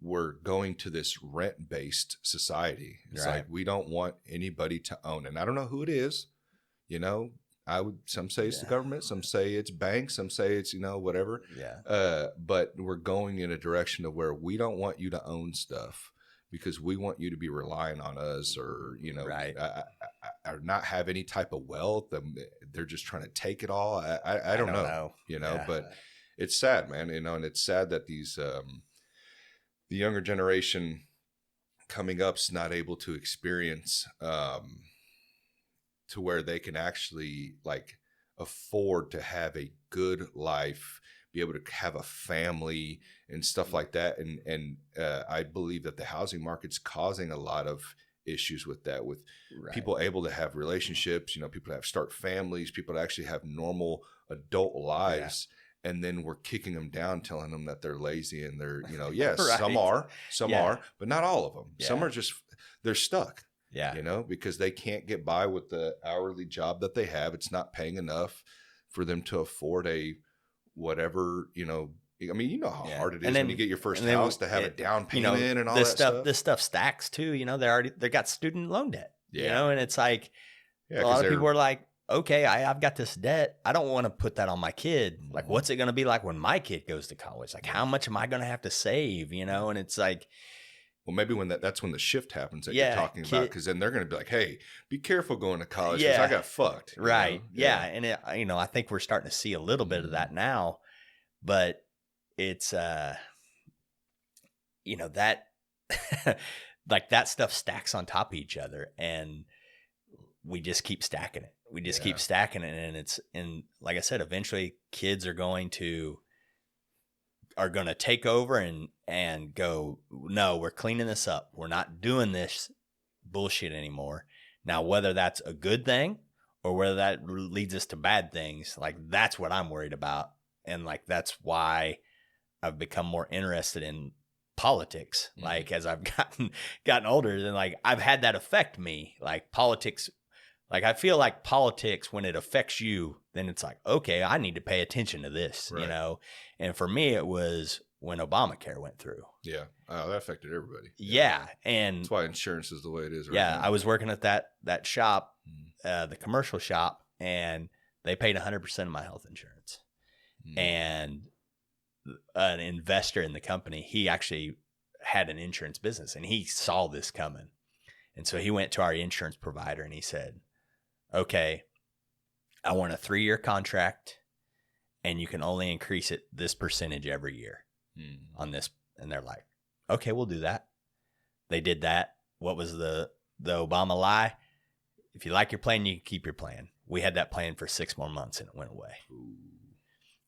we're going to this rent-based society. It's like, we don't want anybody to own. And I don't know who it is, you know, some say it's the government, some say it's banks, some say it's, you know, whatever. Yeah. But we're going in a direction of where we don't want you to own stuff because we want you to be relying on us, or, you know, or not have any type of wealth. They're just trying to take it all. I don't know, you know, but it's sad, man, you know, and it's sad that these, the younger generation coming up's not able to experience, to where they can actually like afford to have a good life, be able to have a family and stuff like that. And I believe that the housing market's causing a lot of issues with that, with people able to have relationships, you know, people to have start families, people to actually have normal adult lives. And then we're kicking them down, telling them that they're lazy and they're, you know, yes, some are, but not all of them. Some are just, they're stuck. Yeah. You know, because they can't get by with the hourly job that they have. It's not paying enough for them to afford a whatever, you know. I mean, you know how hard it is when you get your first house to have a down payment, you know, and all that stuff. This stuff stacks too. You know, they got student loan debt. You know, and it's like a lot of people are like, okay, I've got this debt. I don't want to put that on my kid. Like, what's it going to be like when my kid goes to college? Like, how much am I going to have to save? You know, and it's like, well, maybe when that's when the shift happens that you're talking about, because then they're going to be like, hey, be careful going to college because I got fucked. Right. Yeah. And, you know, I think we're starting to see a little bit of that now, but it's, you know, that like that stuff stacks on top of each other and we just keep stacking it. We just keep stacking it. And like I said, eventually kids are going to take over and go, no, we're cleaning this up. We're not doing this bullshit anymore. Now, whether that's a good thing or whether that leads us to bad things, like that's what I'm worried about. And like, that's why I've become more interested in politics. Like as I've gotten older, and like I've had that affect me, like politics. Like I feel like politics, when it affects you, then it's like, okay, I need to pay attention to this, you know? And for me, it was when Obamacare went through. Yeah. Oh, that affected everybody. Yeah. And that's why insurance is the way it is right now. now. I was working at that shop, the commercial shop, and they paid 100% of my health insurance. And an investor in the company, he actually had an insurance business and he saw this coming. And so he went to our insurance provider and he said, okay, I want a 3-year contract and you can only increase it this percentage every year on this. And they're like, okay, we'll do that. They did that. What was the Obama lie? If you like your plan, you can keep your plan. We had that plan for 6 more months and it went away. Ooh.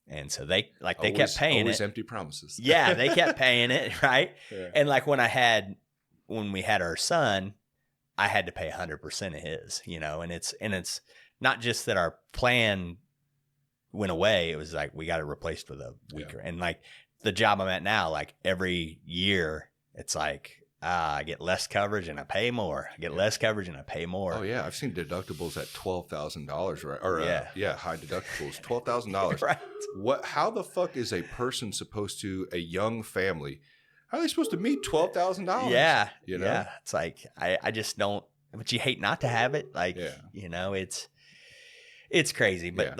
And so they kept paying always it. Empty promises. Yeah, they kept paying it, right? Yeah. And like when we had our son, I had to pay 100% of his, you know, and it's not just that our plan went away. It was like, we got it replaced with a weaker. And like the job I'm at now, like every year it's like, I get less coverage and I pay more. I get less coverage and I pay more. Oh yeah. I've seen deductibles at $12,000, right? Or high deductibles, $12,000. Right. How the fuck is a person supposed to, a young family, how are they supposed to meet $12,000? Yeah. You know? Yeah. It's like, I just don't, but you hate not to have it. Like, you know, it's crazy, but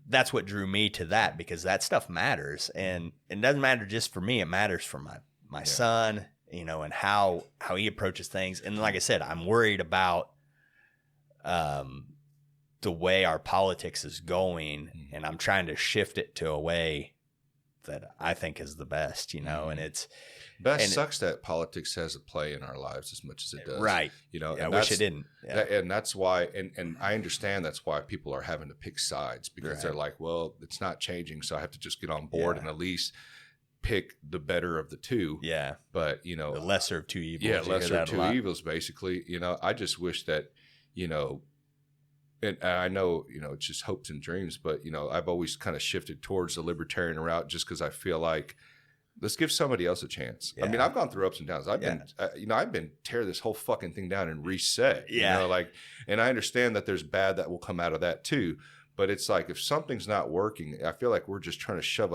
that's what drew me to that, because that stuff matters, and it doesn't matter just for me. It matters for my son, you know, and how he approaches things. And like I said, I'm worried about, the way our politics is going, and I'm trying to shift it to a way that I think is the best, you know, and it's sucks that politics has a play in our lives as much as it does. Right. You know, I wish it didn't. Yeah. And that's why, and I understand that's why people are having to pick sides, because they're like, well, it's not changing, so I have to just get on board and at least pick the better of the two. Yeah. But, you know, the lesser of two evils. Yeah, lesser of two evils, basically. You know, I just wish that, you know, and I know, you know, it's just hopes and dreams, but, you know, I've always kind of shifted towards the libertarian route just because I feel like, let's give somebody else a chance. Yeah. I mean, I've gone through ups and downs. I've been tear this whole fucking thing down and reset. Yeah. You know, like, and I understand that there's bad that will come out of that too. But it's like, if something's not working, I feel like we're just trying to shove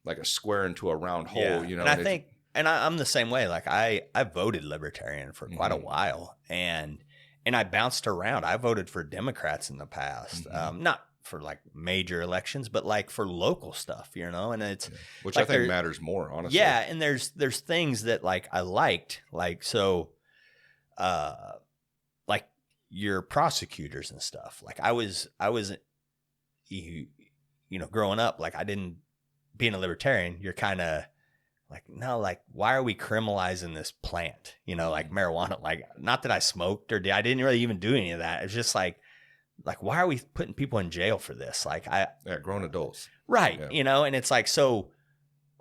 like a square into a round hole, Yeah. you know. And I think, and I'm the same way. Like I voted Libertarian for quite a while, and I bounced around. I voted for Democrats in the past, not for like major elections, but like for local stuff, you know. And it's which like I think matters more, honestly. Yeah, and there's things that like I liked, like so, like your prosecutors and stuff. Like I was, you know, growing up, like I didn't, being a libertarian, you're kind of like, no, like, why are we criminalizing this plant? You know, like marijuana, like, not that I smoked or I didn't really even do any of that. It's just like, why are we putting people in jail for this? Like grown adults. Right. Yeah. You know, and it's like, so,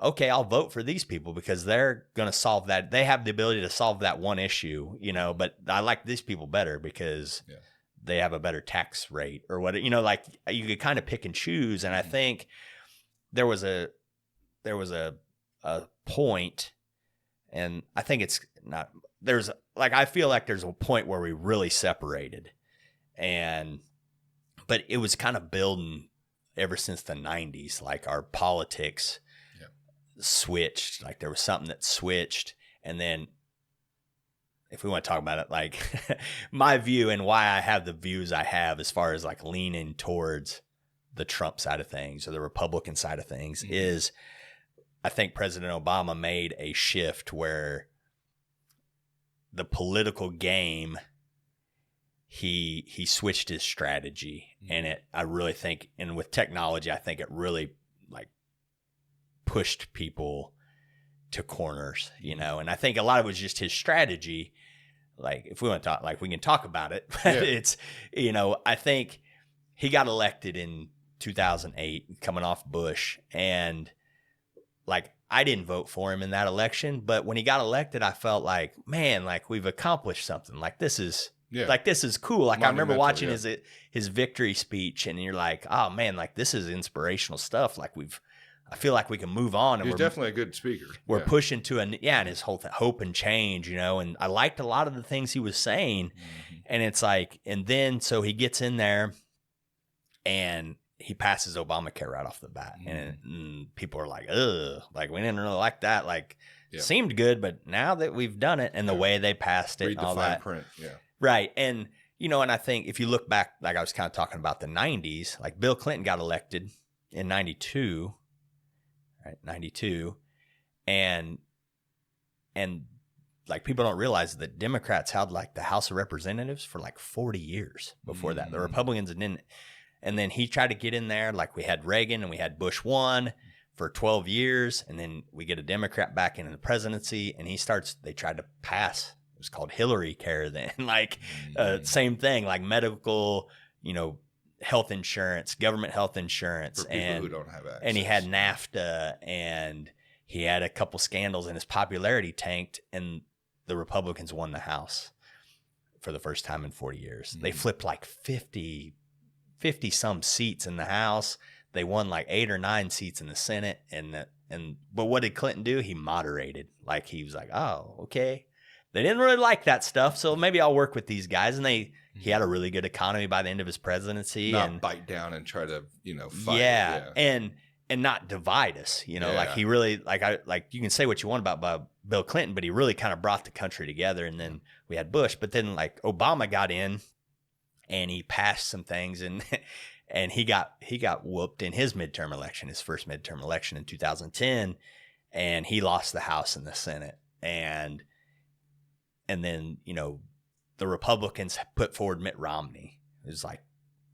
okay, I'll vote for these people because they're going to solve that. They have the ability to solve that one issue, you know, but I like these people better because they have a better tax rate or what, you know, like you could kind of pick and choose. And I think there was a point, and I think it's not, there's like, I feel like there's a point where we really separated, but it was kind of building ever since the 90s, like our politics switched, like there was something that switched. And then if we want to talk about it, like my view and why I have the views I have as far as like leaning towards the Trump side of things or the Republican side of things is I think President Obama made a shift where the political game, he switched his strategy, and I really think, and with technology, I think it really like pushed people to corners, you know, and I think a lot of it was just his strategy. Like if we want to talk, like we can talk about it, but it's, you know, I think he got elected in 2008 coming off Bush, and like I didn't vote for him in that election, but when he got elected, I felt like, man, like we've accomplished something. Like this is like this is cool. Like I remember watching his victory speach, and you're like, oh man, like this is inspirational stuff. Like I feel like we can move on. And he's definitely a good speaker. We're pushing to and his whole hope and change, you know. And I liked a lot of the things he was saying, and it's like, and then so he gets in there, and he passes Obamacare right off the bat, and people are like, ugh, like we didn't really like that. Like seemed good, but now that we've done it, and the way they passed it, read and all the fine that, print, right, and you know, and I think if you look back, like I was kind of talking about the 90s, like Bill Clinton got elected in 92. Right, 92, and like people don't realize that Democrats held like the House of Representatives for like 40 years before that. The Republicans didn't, and then he tried to get in there. Like we had Reagan and we had Bush 1 for 12 years, and then we get a Democrat back into the presidency, and they tried to pass. It was called Hillary Care then, like same thing, like medical, you know, health insurance, government health insurance, for people who don't have access. And he had NAFTA, and he had a couple scandals, and his popularity tanked, and the Republicans won the House for the first time in 40 years. They flipped like 50 some seats in the House. They won like 8 or 9 seats in the Senate, but what did Clinton do? He moderated. Like he was like, oh, okay. They didn't really like that stuff, so maybe I'll work with these guys. And he had a really good economy by the end of his presidency. Not bite down and try to, you know, fight. Yeah. And not divide us, you know, like he really, like you can say what you want about Bill Clinton, but he really kind of brought the country together. And then we had Bush, but then like Obama got in and he passed some things, and he got whooped in his midterm election, his first midterm election in 2010, and he lost the House and the Senate. And then, you know, the Republicans put forward Mitt Romney. It was like,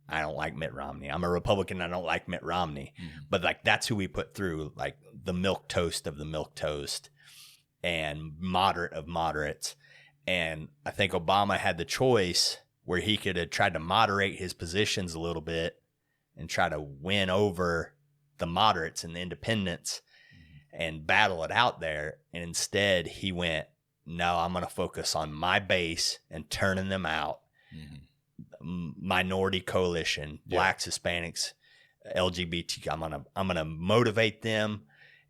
I don't like Mitt Romney. I'm a Republican. I don't like Mitt Romney. But like, that's who we put through, like the milquetoast of the milquetoast and moderate of moderates. And I think Obama had the choice where he could have tried to moderate his positions a little bit and try to win over the moderates and the independents and battle it out there. And instead he went, no, I'm going to focus on my base and turning them out. Minority coalition, blacks, Hispanics, LGBT. I'm going to motivate them,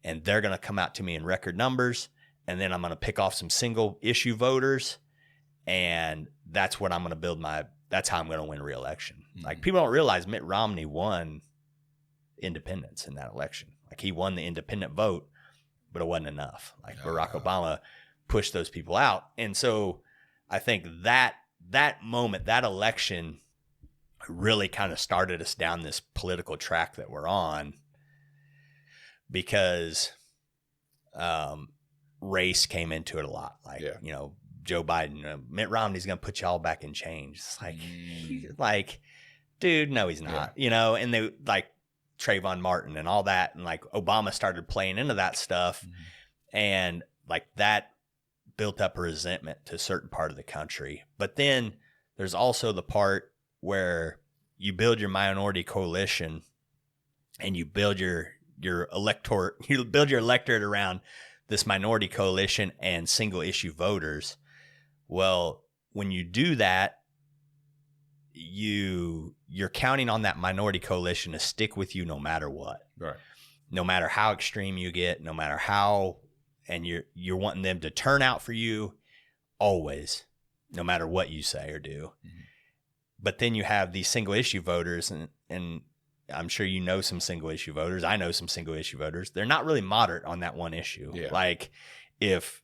and they're going to come out to me in record numbers. And then I'm going to pick off some single issue voters. And that's what I'm going to that's how I'm going to win re-election. Like people don't realize Mitt Romney won independents in that election. Like he won the independent vote, but it wasn't enough. Like Barack Obama pushed those people out. And so I think that moment, that election really kind of started us down this political track that we're on, because race came into it a lot. Like, you know, Joe Biden, Mitt Romney's going to put you all back in change. It's like, dude, no, he's not, you know, and they like Trayvon Martin and all that. And like Obama started playing into that stuff. And like that built up a resentment to a certain part of the country. But then there's also the part where you build your minority coalition and you build your electorate around this minority coalition and single issue voters. Well, when you do that, you're counting on that minority coalition to stick with you no matter what. Right. No matter how extreme you get, no matter how, and you're wanting them to turn out for you always, no matter what you say or do. But then you have these single issue voters, and I'm sure you know some single issue voters. I know some single issue voters. They're not really moderate on that one issue. Yeah. Like if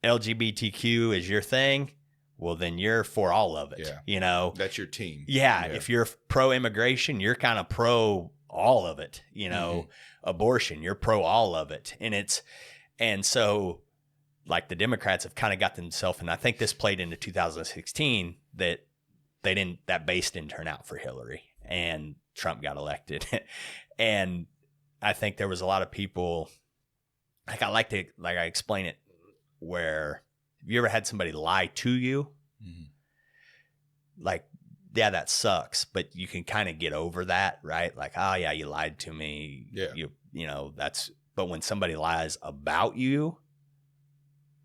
LGBTQ is your thing, well, then you're for all of it. Yeah. You know, that's your team. Yeah. If you're pro immigration, you're kind of pro all of it. You know, abortion, you're pro all of it. And so like the Democrats have kind of got themselves, and I think this played into 2016 that that base didn't turn out for Hillary and Trump got elected. And I think there was a lot of people, like I explain it, where have you ever had somebody lie to you? Like, yeah, that sucks, but you can kind of get over that, right? Like, oh yeah, you lied to me. Yeah. You know, but when somebody lies about you,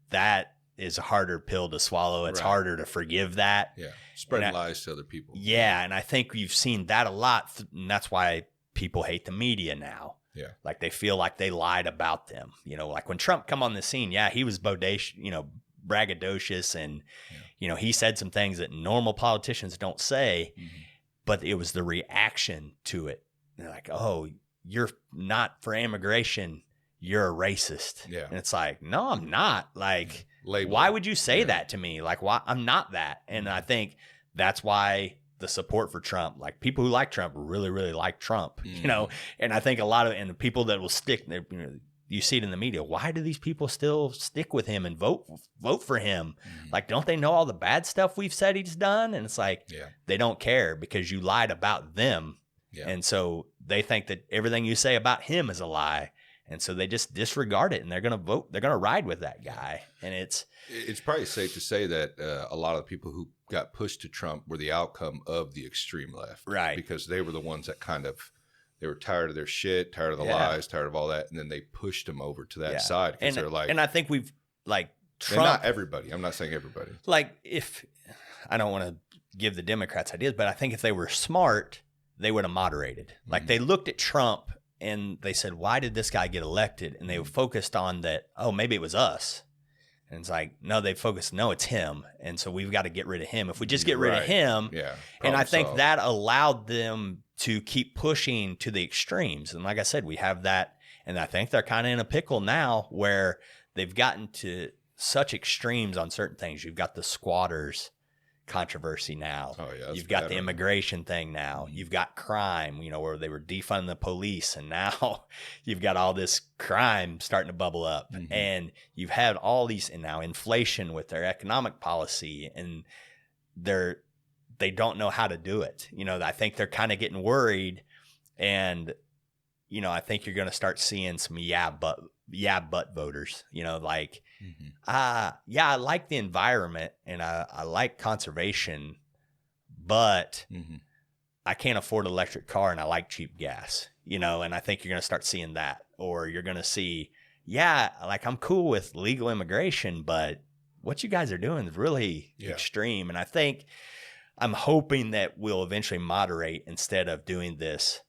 that is a harder pill to swallow. It's harder to forgive that. Yeah. Spreading lies to other people. Yeah. And I think you've seen that a lot. And that's why people hate the media now. Yeah. Like they feel like they lied about them. You know, like when Trump come on the scene, yeah, he was bodacious, you know, braggadocious, and, you know, he said some things that normal politicians don't say, but it was the reaction to it. They're like, oh, you're not for immigration, you're a racist. Yeah. And it's like, no, I'm not. Like, why would you say that to me? Like, why? I'm not that. And I think that's why the support for Trump, like people who like Trump really, really like Trump, you know, and I think a lot of, and the people that will stick, you know, you see it in the media. Why do these people still stick with him and vote for him? Like, don't they know all the bad stuff we've said he's done? And it's like, they don't care because you lied about them. Yeah. And so they think that everything you say about him is a lie. And so they just disregard it, and they're going to vote. They're going to ride with that guy. And it's probably safe to say that a lot of the people who got pushed to Trump were the outcome of the extreme left. Right. Because they were the ones that they were tired of their shit, tired of the lies, tired of all that. And then they pushed them over to that side. Because they're like, and I think we've like Trump. Not everybody. I'm not saying everybody. Like I don't want to give the Democrats ideas, but I think if they were smart, they would have moderated. Like they looked at Trump and they said, why did this guy get elected? And they were focused on that, oh, maybe it was us. And it's like, no, they focused, no, it's him. And so we've got to get rid of him. If we just get rid of him. Yeah. And I think that allowed them to keep pushing to the extremes. And like I said, we have that. And I think they're kind of in a pickle now where they've gotten to such extremes on certain things. You've got the squatters controversy now. Oh, yeah, you've got the immigration thing now. You've got crime, you know, where they were defunding the police, and now you've got all this crime starting to bubble up. And you've had all these, and now inflation with their economic policy, and they don't know how to do it. You know, I think they're kind of getting worried, and you know, I think you're going to start seeing some but voters, you know, like, yeah, I like the environment and I like conservation, but I can't afford an electric car and I like cheap gas, you know, and I think you're going to start seeing that. Or you're going to see, yeah, like I'm cool with legal immigration, but what you guys are doing is really extreme. And I think I'm hoping that we'll eventually moderate instead of doing this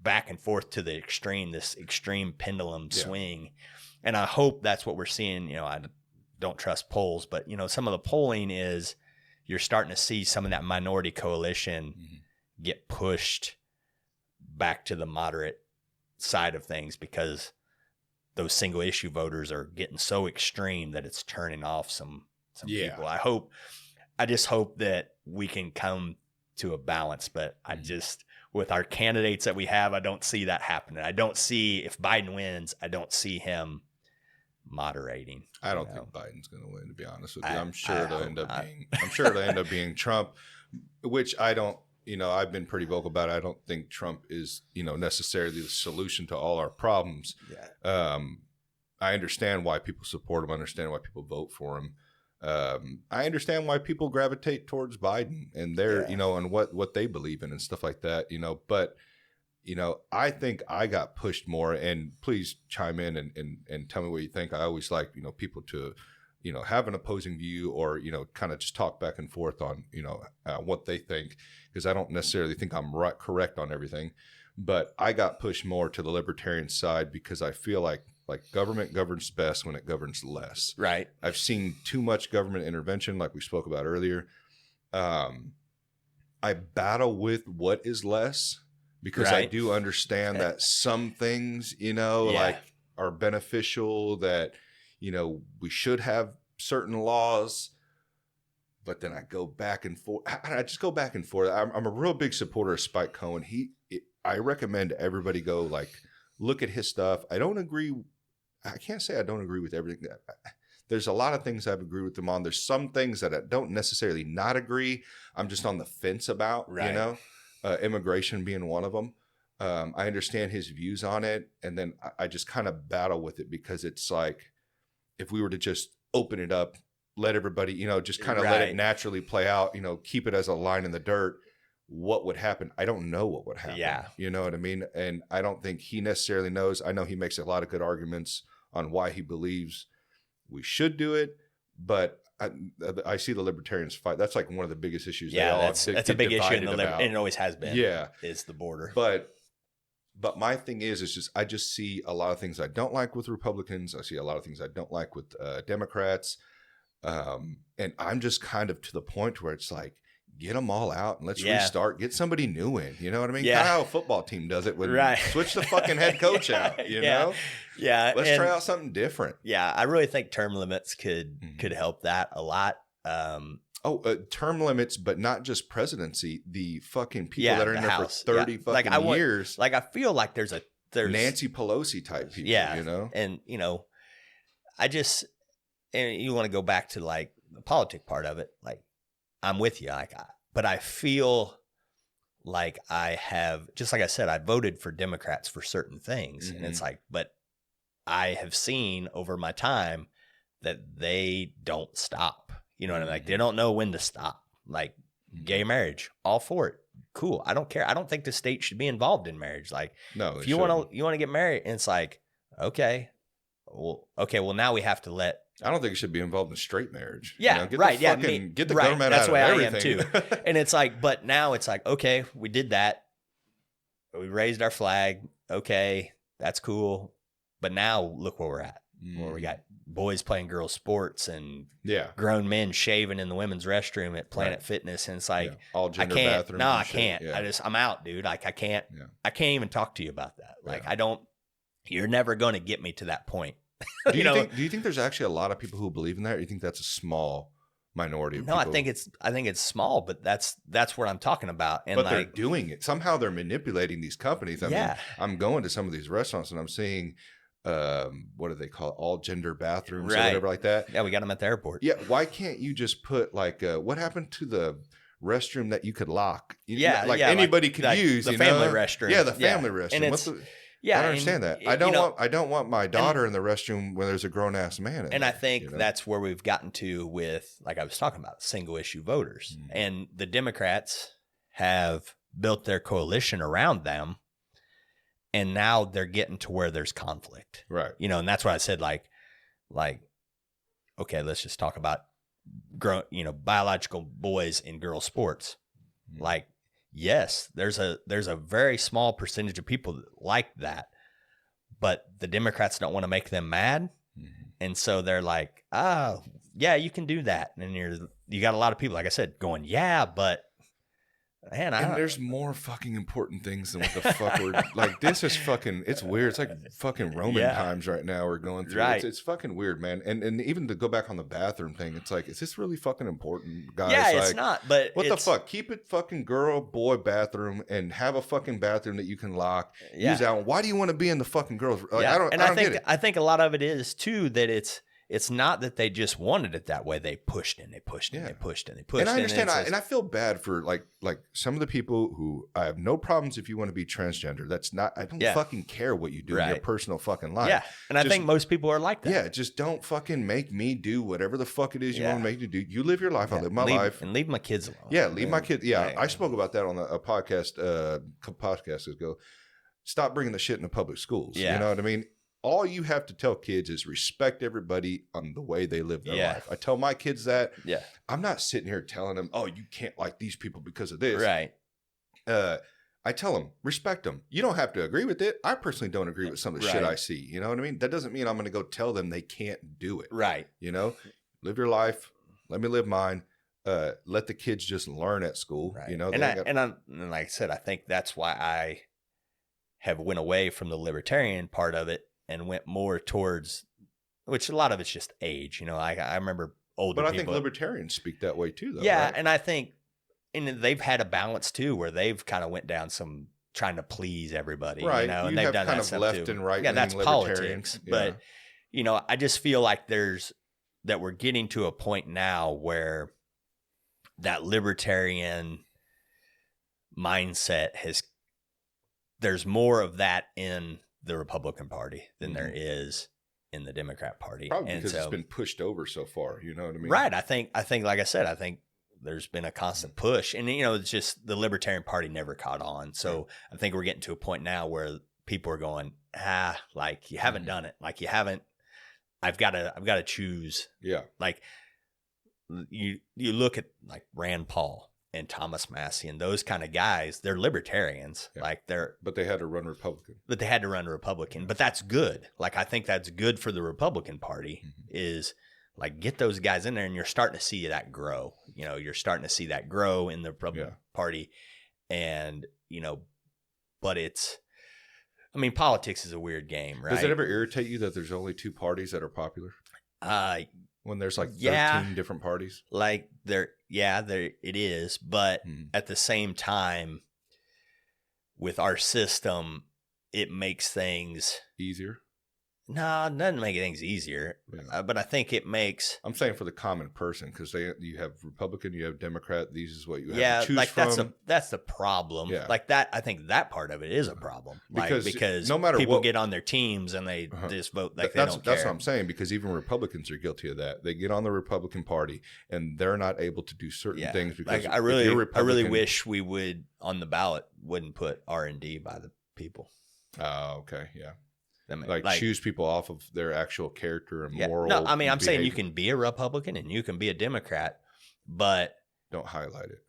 back and forth to the extreme, this extreme pendulum swing. And I hope that's what we're seeing. You know, I don't trust polls, but you know, some of the polling is you're starting to see some of that minority coalition get pushed back to the moderate side of things, because those single issue voters are getting so extreme that it's turning off some people. I just hope that we can come to a balance, but I just, with our candidates that we have, I don't see that happening. I don't see, if Biden wins, I don't see him moderating. I don't think Biden's going to win, to be honest with you. I'm sure it'll end up being Trump, which I don't, I've been pretty vocal about it. I don't think Trump is, necessarily the solution to all our problems. Yeah. I understand why people support him. I understand why people vote for him. I understand why people gravitate towards Biden and their, and what they believe in and stuff like that, but, I think I got pushed more, and please chime in and tell me what you think. I always like, people to, have an opposing view, or, kind of just talk back and forth on, what they think, because I don't necessarily think I'm correct on everything, but I got pushed more to the libertarian side because I feel like government governs best when it governs less. Right. I've seen too much government intervention, like we spoke about earlier. I battle with what is less, because I do understand that some things, like are beneficial, that, we should have certain laws, but then I go back and forth. I just go back and forth. I'm a real big supporter of Spike Cohen. I recommend everybody go look at his stuff. I can't say I don't agree with everything. There's a lot of things I've agreed with him on. There's some things that I don't necessarily not agree. I'm just on the fence about, immigration being one of them. I understand his views on it. And then I just kind of battle with it, because it's like, if we were to just open it up, let everybody, just kind of let it naturally play out, keep it as a line in the dirt, what would happen? I don't know what would happen. Yeah. You know what I mean? And I don't think he necessarily knows. I know he makes a lot of good arguments on why he believes we should do it, but I see the libertarians fight. That's like one of the biggest issues. Yeah, that's a big issue in the and it always has been. Yeah, is the border. But my thing is just I just see a lot of things I don't like with Republicans. I see a lot of things I don't like with Democrats, and I'm just kind of to the point where it's like, get them all out and let's restart. Get somebody new in. You know what I mean? Yeah. Kind of how a football team does it when switch the fucking head coach out. You know? Yeah. Let's try out something different. Yeah, I really think term limits could help that a lot. Term limits, but not just presidency. The fucking people that are in there for 30 fucking years. Like, I feel like there's Nancy Pelosi type people. Yeah, you know, and and you want to go back to like the politic part of it. Like, I'm with you. But I feel like I have, just like I said, I voted for Democrats for certain things, and it's like, but I have seen over my time that they don't stop. You know what I mean? Like, they don't know when to stop. Like, gay marriage, all for it. Cool. I don't care. I don't think the state should be involved in marriage. Like, no, if you want to get married, and it's like, okay, well, now we have to let. I don't think it should be involved in straight marriage. Yeah, get right. Get the government out of everything. That's the way I am too. And it's like, but now it's like, okay, we did that. We raised our flag. Okay, that's cool. But now look where we're at. Where we got boys playing girls sports and grown men shaving in the women's restroom at Planet Fitness, and it's like, all gender bathrooms. No, I can't. Yeah. I'm out, dude. Like, I can't even talk to you about that. Like, you're never going to get me to that point. Do you think there's actually a lot of people who believe in that, or do you think that's a small minority of people? I think it's small, but that's what I'm talking about. And but they're doing it. Somehow they're manipulating these companies. I mean, I'm going to some of these restaurants and I'm seeing what do they call it? All gender bathrooms or whatever like that. Yeah, we got them at the airport. Yeah, why can't you just put like what happened to the restroom that you could lock? Anybody could use the family restroom. Yeah, the family restroom. And I don't understand that. I don't want my daughter in the restroom where there's a grown ass man in and there, I think that's where we've gotten to with, like I was talking about, single issue voters. And the Democrats have built their coalition around them, and now they're getting to where there's conflict. Right. And that's why I said like okay, let's just talk about biological boys in girl sports. Like, yes, there's a very small percentage of people that like that, but the Democrats don't want to make them mad. And so they're like, oh, yeah, you can do that. And you got a lot of people, like I said, going, yeah, but Man, and there's more fucking important things than what the fuck we're like. This is fucking. It's weird. It's like fucking Roman times right now. We're going through. Right. It's fucking weird, man. And even to go back on the bathroom thing, it's like, is this really fucking important, guys? Yeah, like, it's not. But what the fuck? Keep it fucking girl boy bathroom and have a fucking bathroom that you can lock. Use that one. Why do you want to be in the fucking girls? Like, I don't get it. I think a lot of it is too that it's not that they just wanted it that way. They pushed and they pushed and they pushed and they pushed. And I understand. And I feel bad for like some of the people who I have no problems if you want to be transgender. That's not. I don't fucking care what you do in your personal fucking life. Yeah, and I think most people are like that. Yeah, just don't fucking make me do whatever the fuck it is you want to make me do. You live your life. I live my life, and leave my kids alone. Yeah, leave my kids. Yeah, I spoke about that on a podcast a couple podcasts ago. Stop bringing the shit into public schools. You know what I mean? All you have to tell kids is respect everybody on the way they live their life. I tell my kids that. Yeah. I'm not sitting here telling them, oh, you can't like these people because of this. Right. I tell them, respect them. You don't have to agree with it. I personally don't agree with some of the shit I see. You know what I mean? That doesn't mean I'm going to go tell them they can't do it. Right. You know, live your life. Let me live mine. Let the kids just learn at school. Right. You know, and like I said, I think that's why I have went away from the libertarian part of it and went more towards, which a lot of it's just age. You know, I remember older people. But I think libertarians speak that way too, though. Yeah, right? and I think they've had a balance too, where they've kind of went down some trying to please everybody. Right. You know, and they've done kind that of left too. and right. Yeah, that's politics. Yeah. But, you know, I just feel like that we're getting to a point now where that libertarian mindset there's more of that in the Republican Party than there is in the Democrat Party. Probably because it's been pushed over so far. You know what I mean? Right. I think, like I said, I think there's been a constant push, and you know, it's just the Libertarian Party never caught on. So I think we're getting to a point now where people are going, like you haven't done it, like you haven't. I've got to choose. Yeah. Like you look at like Rand Paul and Thomas Massey and those kind of guys, they're libertarians. Yeah. But they had to run Republican. But that's good. Like, I think that's good for the Republican Party is like, get those guys in there, and you're starting to see that grow. You know, you're starting to see that grow in the Republican Party. And, you know, but politics is a weird game, right? Does it ever irritate you that there's only two parties that are popular? When there's like 13 different parties? Like there it is. But at the same time, with our system, it makes things easier. No, it doesn't make things easier. Yeah. But I think it makes. I'm saying for the common person, because you have Republican, you have Democrat. These is what you have to choose from. That's the problem. Yeah. Like that, I think that part of it is a problem. Because no matter people get on their teams and they just vote like they don't care. That's what I'm saying. Because even Republicans are guilty of that. They get on the Republican Party and they're not able to do certain things because I really wish we would on the ballot wouldn't put R&D by the people. Oh, okay, yeah. Like choose people off of their actual character and moral. No, I mean, I'm saying you can be a Republican and you can be a Democrat, but don't highlight it.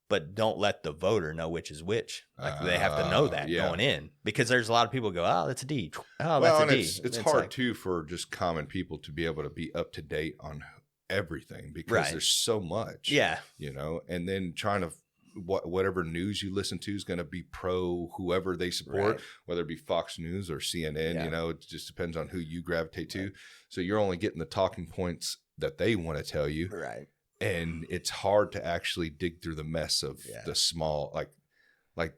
But don't let the voter know which is which. Like they have to know that going in, because there's a lot of people go, oh, that's a D. Oh, that's a D. It's hard too for just common people to be able to be up to date on everything because there's so much. Yeah, you know, and then trying to. Whatever news you listen to is going to be pro whoever they support, whether it be Fox News or CNN. You know, it just depends on who you gravitate to. So you're only getting the talking points that they want to tell you. Right. And it's hard to actually dig through the mess of the small, like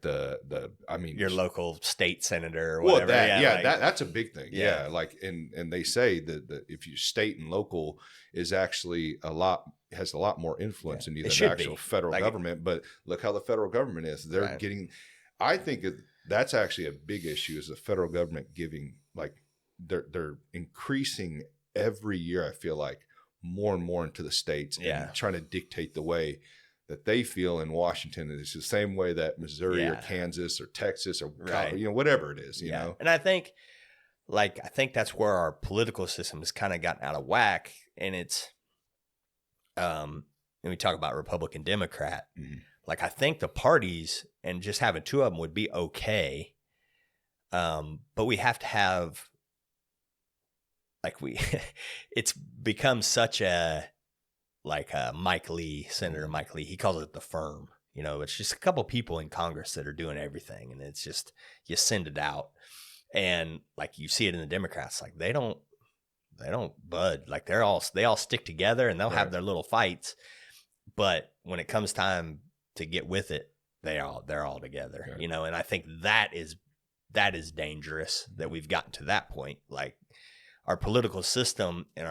your local state senator or whatever. That's a big thing. Yeah. Like, and they say that if your state and local is actually has a lot more influence in you than the actual federal government. But look how the federal government is. They're getting, I think that's actually a big issue is the federal government giving, like they're increasing every year. I feel like more and more into the states and trying to dictate the way that they feel in Washington. And it's the same way that Missouri or Kansas or Texas or whatever it is, you know? And I think that's where our political system has kind of gotten out of whack. And it's, and we talk about Republican, Democrat, like I think the parties and just having two of them would be okay. But we have to have, it's become such a, Senator Mike Lee, he calls it the firm, You know, it's just a couple people in Congress that are doing everything, and it's just you send it out, and like you see it in the Democrats, like they don't bud, like they all stick together and they'll have their little fights, but when it comes time to get with it, they're all together, you know, and I think that is dangerous that we've gotten to that point. Like our political system and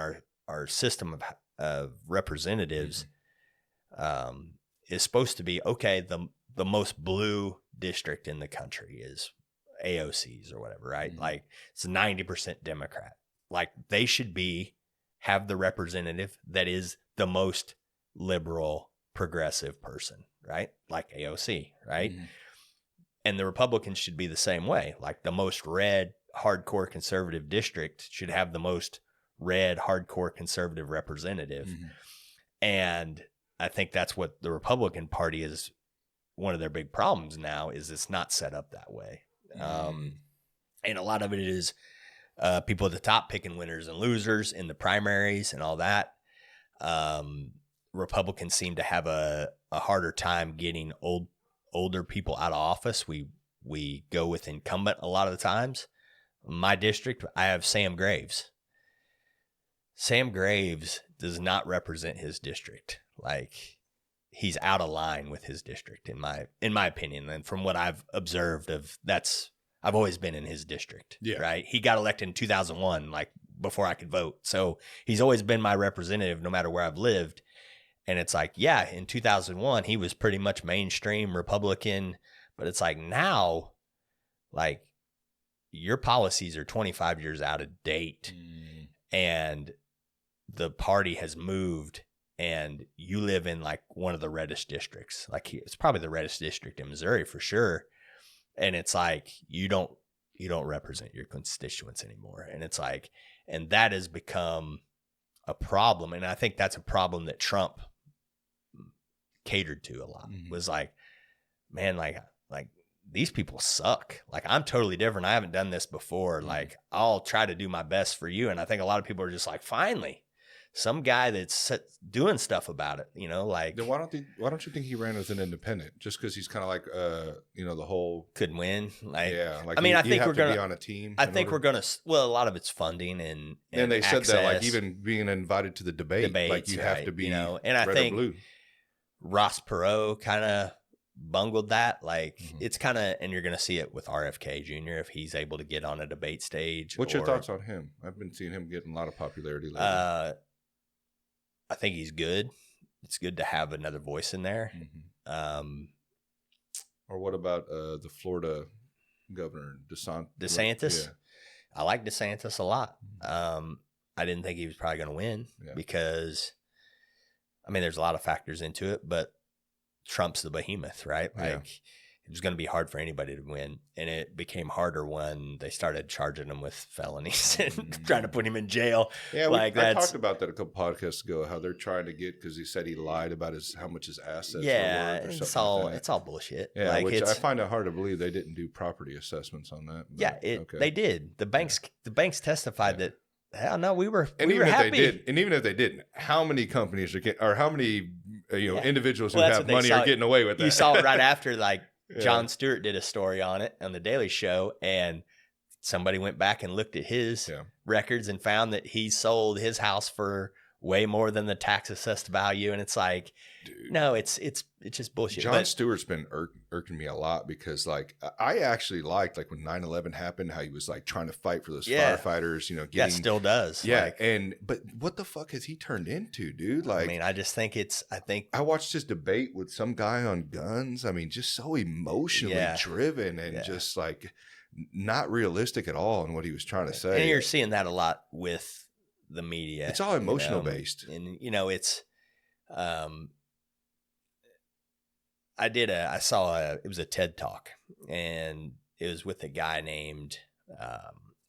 our system of representatives is supposed to be, okay, the most blue district in the country is AOC's or whatever, right? Like it's 90% Democrat. Like they should have the representative that is the most liberal, progressive person, right? Like AOC, right? And the Republicans should be the same way. Like the most red, hardcore conservative district should have the most red, hardcore conservative representative. And I think that's what the Republican Party is. One of their big problems now is it's not set up that way. And a lot of it is people at the top picking winners and losers in the primaries and all that. Republicans seem to have a harder time getting older people out of office. We go with incumbent a lot of the times. My district, I have Sam Graves. Sam Graves does not represent his district. Like he's out of line with his district in my opinion. And from what I've observed I've always been in his district, right? He got elected in 2001, like before I could vote. So he's always been my representative no matter where I've lived. And it's like, yeah, in 2001, he was pretty much mainstream Republican, but it's like now, like your policies are 25 years out of date and the party has moved and you live in like one of the reddest districts. Like it's probably the reddest district in Missouri for sure. And it's like, you don't represent your constituents anymore. And it's like, and that has become a problem. And I think that's a problem that Trump catered to a lot. Was like, man, like these people suck. Like I'm totally different. I haven't done this before. Like I'll try to do my best for you. And I think a lot of people are just like, finally, some guy that's doing stuff about it, you know, like. Then why don't you think he ran as an independent? Just because he's kind of like, you know, the whole could win. Like, yeah. Like I mean, I think we're we're gonna be on a team. I think we're gonna. Well, a lot of it's funding and they access. said that like even being invited to the debates, like you have to be, you know. And I think blue. Ross Perot kind of bungled that. Like it's kind of, and you're gonna see it with RFK Jr. if he's able to get on a debate stage. What's your thoughts on him? I've been seeing him getting a lot of popularity lately. I think he's good. It's good to have another voice in there. Or what about the Florida governor, DeSantis? Yeah. I like DeSantis a lot. I didn't think he was probably going to win because, I mean, there's a lot of factors into it, but Trump's the behemoth, right? Like it was going to be hard for anybody to win. And it became harder when they started charging him with felonies and trying to put him in jail. Yeah, like I talked about that a couple podcasts ago, how they're trying to get, because he said he lied about how much his assets were worth or something like that. It's all bullshit. Yeah, like which I find it hard to believe they didn't do property assessments on that. But they did. The banks testified that, hell no, we were happy. And even if they didn't, how many companies or how many individuals who have money are getting away with that? You saw it right after, like, Jon Stewart did a story on it on the Daily Show, and somebody went back and looked at his records and found that he sold his house for way more than the tax assessed value. And it's like, dude, no, it's just bullshit. Jon Stewart's been irking me a lot because, like, I actually liked, like, when 9/11 happened, how he was like trying to fight for those firefighters, you know, that still does. Yeah. But what the fuck has he turned into, dude? Like, I mean, I think I watched his debate with some guy on guns. I mean, just so emotionally driven and just like not realistic at all in what he was trying to say. And you're seeing that a lot with the media. It's all emotional based. And, you know, it's, it was a TED Talk, and it was with a guy named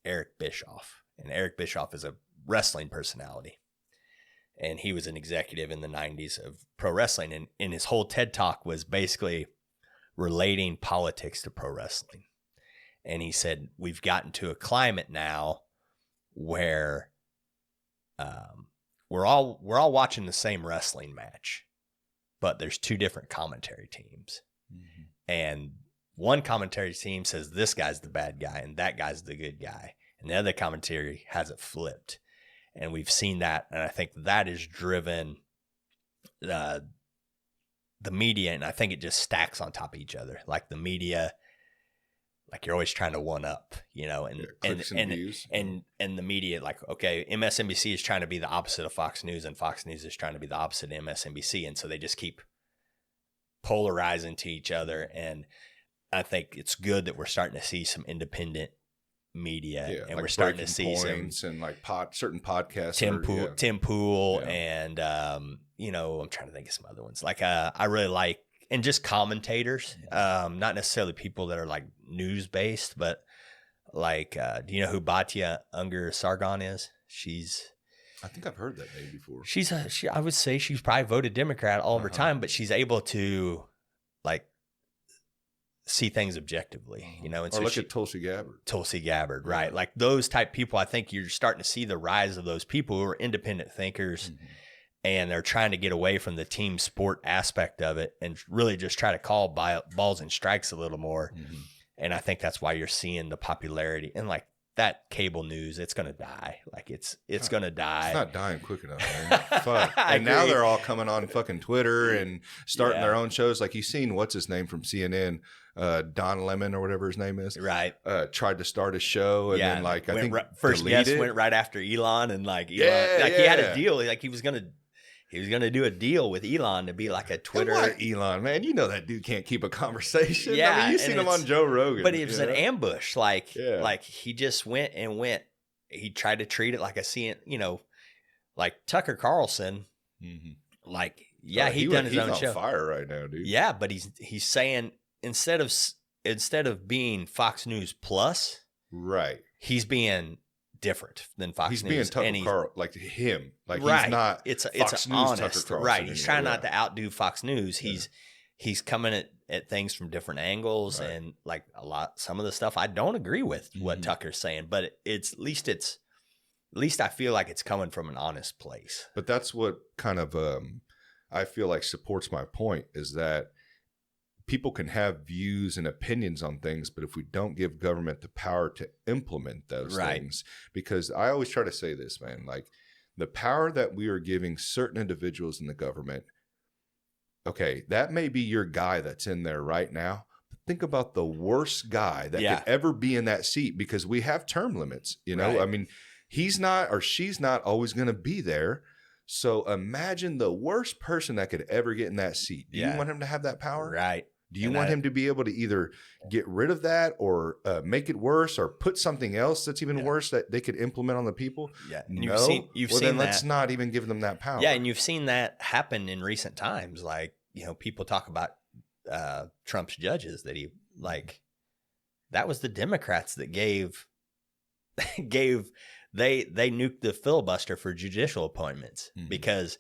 Eric Bischoff. And Eric Bischoff is a wrestling personality. And he was an executive in the 90s of pro wrestling. And his whole TED Talk was basically relating politics to pro wrestling. And he said, we've gotten to a climate now where we're all watching the same wrestling match. but there's 2 different commentary teams. Mm-hmm. And one commentary team says this guy's the bad guy and that guy's the good guy. And the other commentary has it flipped. And we've seen that. And I think that has driven the media. And I think it just stacks on top of each other. Like the media, like you're always trying to one up, and the media, like, okay, MSNBC is trying to be the opposite of Fox News and Fox News is trying to be the opposite of MSNBC. And so they just keep polarizing to each other. And I think it's good that we're starting to see some independent media, and like we're starting to see some and like certain podcasts. Tim Pool, and I'm trying to think of some other ones. Like I really like, and just commentators, not necessarily people that are like news based, but like, do you know who Batya Ungar-Sargon is? I think I've heard that name before. I would say she's probably voted Democrat all of her time, but she's able to like see things objectively, And or look at Tulsi Gabbard. Tulsi Gabbard, right? Like those type people, I think you're starting to see the rise of those people who are independent thinkers, and they're trying to get away from the team sport aspect of it and really just try to call balls and strikes a little more. And I think that's why you're seeing the popularity and like that cable news, it's going to die. Like it's going to die. It's not dying quick enough, man. Fuck. And now they're all coming on fucking Twitter and starting their own shows. Like you seen, what's his name from CNN? Don Lemon or whatever his name is. Right. Tried to start a show and then like, I think first guest went right after Elon, and like Elon, he had a deal. Like he was going to do a deal with Elon to be like a Twitter. And why Elon, man? You know that dude can't keep a conversation. Yeah, I mean, you've seen him on Joe Rogan. But it was an ambush. Like he just went. He tried to treat it like a CNN, like Tucker Carlson. Like, he done his own show. He's on fire right now, dude. Yeah, but he's saying instead of being Fox News Plus, right? He's being different than Fox News. He's being Tucker Carlson, like him. Like right. He's not. It's Fox News honest, Tucker Carlson right? He's trying not to outdo Fox News. Yeah. He's coming at things from different angles, right. And like some of the stuff I don't agree with what Tucker's saying, but at least I feel like it's coming from an honest place. But that's what kind of I feel like supports my point is that people can have views and opinions on things, but if we don't give government the power to implement those things, because I always try to say this, man, like the power that we are giving certain individuals in the government, okay, that may be your guy that's in there right now. But think about the worst guy that could ever be in that seat, because we have term limits, Right. I mean, he's not or she's not always going to be there. So imagine the worst person that could ever get in that seat. Do you want him to have that power? Right. Do you want him to be able to either get rid of that or make it worse or put something else that's even worse that they could implement on the people? Yeah. And no. You've seen that. Let's not even give them that power. Yeah. And you've seen that happen in recent times. Like, people talk about Trump's judges that that was the Democrats that they nuked the filibuster for judicial appointments because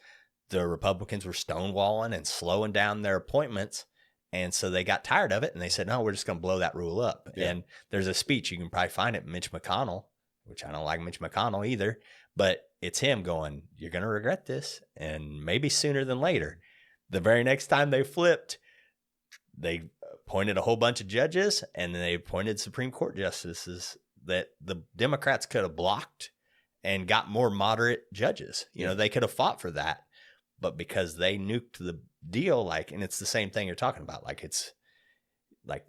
the Republicans were stonewalling and slowing down their appointments. And so they got tired of it and they said, no, we're just going to blow that rule up. Yeah. And there's a speech, you can probably find it, Mitch McConnell, which I don't like Mitch McConnell either, but it's him going, you're going to regret this, and maybe sooner than later. The very next time they flipped, they appointed a whole bunch of judges and then they appointed Supreme Court justices that the Democrats could have blocked and got more moderate judges. They could have fought for that, but because they nuked the deal, and it's the same thing you're talking about. Like it's like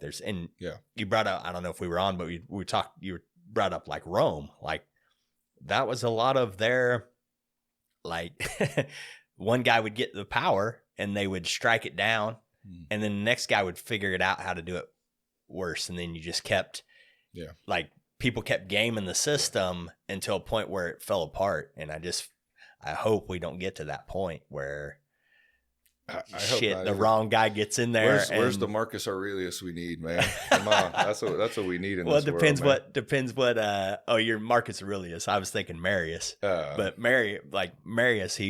you brought up, I don't know if we were on, but we talked, you brought up like Rome, like that was a lot of their, one guy would get the power and they would strike it down. And then the next guy would figure it out how to do it worse. And then you just kept, people kept gaming the system until a point where it fell apart. And I hope we don't get to that point where the wrong guy gets in there. Where's the Marcus Aurelius we need, man? Come on, that's what we need in this world. Well, depends what. You're Marcus Aurelius. I was thinking Marius, but Marius,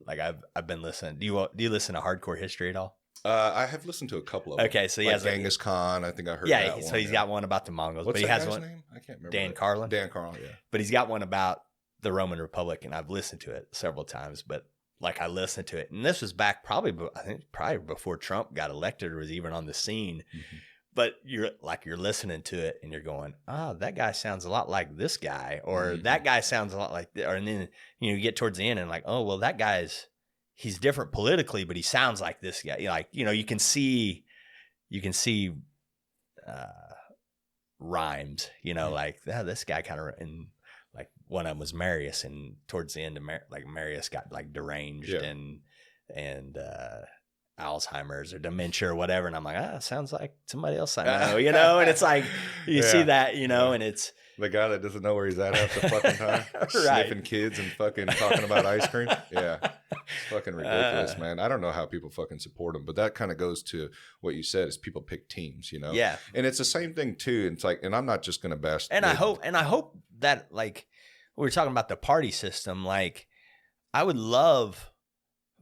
I've been listening. Do you listen to Hardcore History at all? I have listened to a couple of them. Okay, so he has Genghis Khan. I think I heard that one. So he's got one about the Mongols. What's but he that has guy's one. Name? I can't remember. Dan Carlin. Dan Carlin, yeah. But he's got one about the Roman Republic, and I've listened to it several times. But like I listened to it, and this was back probably before Trump got elected or was even on the scene. Mm-hmm. But you're listening to it and you're going, oh, that guy sounds a lot like this guy, or mm-hmm. that guy sounds a lot like, and then you get towards the end and like, oh, well, that he's different politically, but he sounds like this guy. Like, you can see rhymes, mm-hmm. like this guy kind of, and like one of them was Marius, and towards the end of Marius got like deranged and Alzheimer's or dementia or whatever, and I'm like, sounds like somebody else I know, and it's like you see that, and it's the guy that doesn't know where he's at half the fucking time, right. Sniffing kids and fucking talking about ice cream. Yeah, fucking ridiculous, man. I don't know how people fucking support him, but that kind of goes to what you said: is people pick teams, Yeah, and it's the same thing too. It's like, and I'm not just gonna bash. And I hope that, like, we were talking about the party system. Like, I would love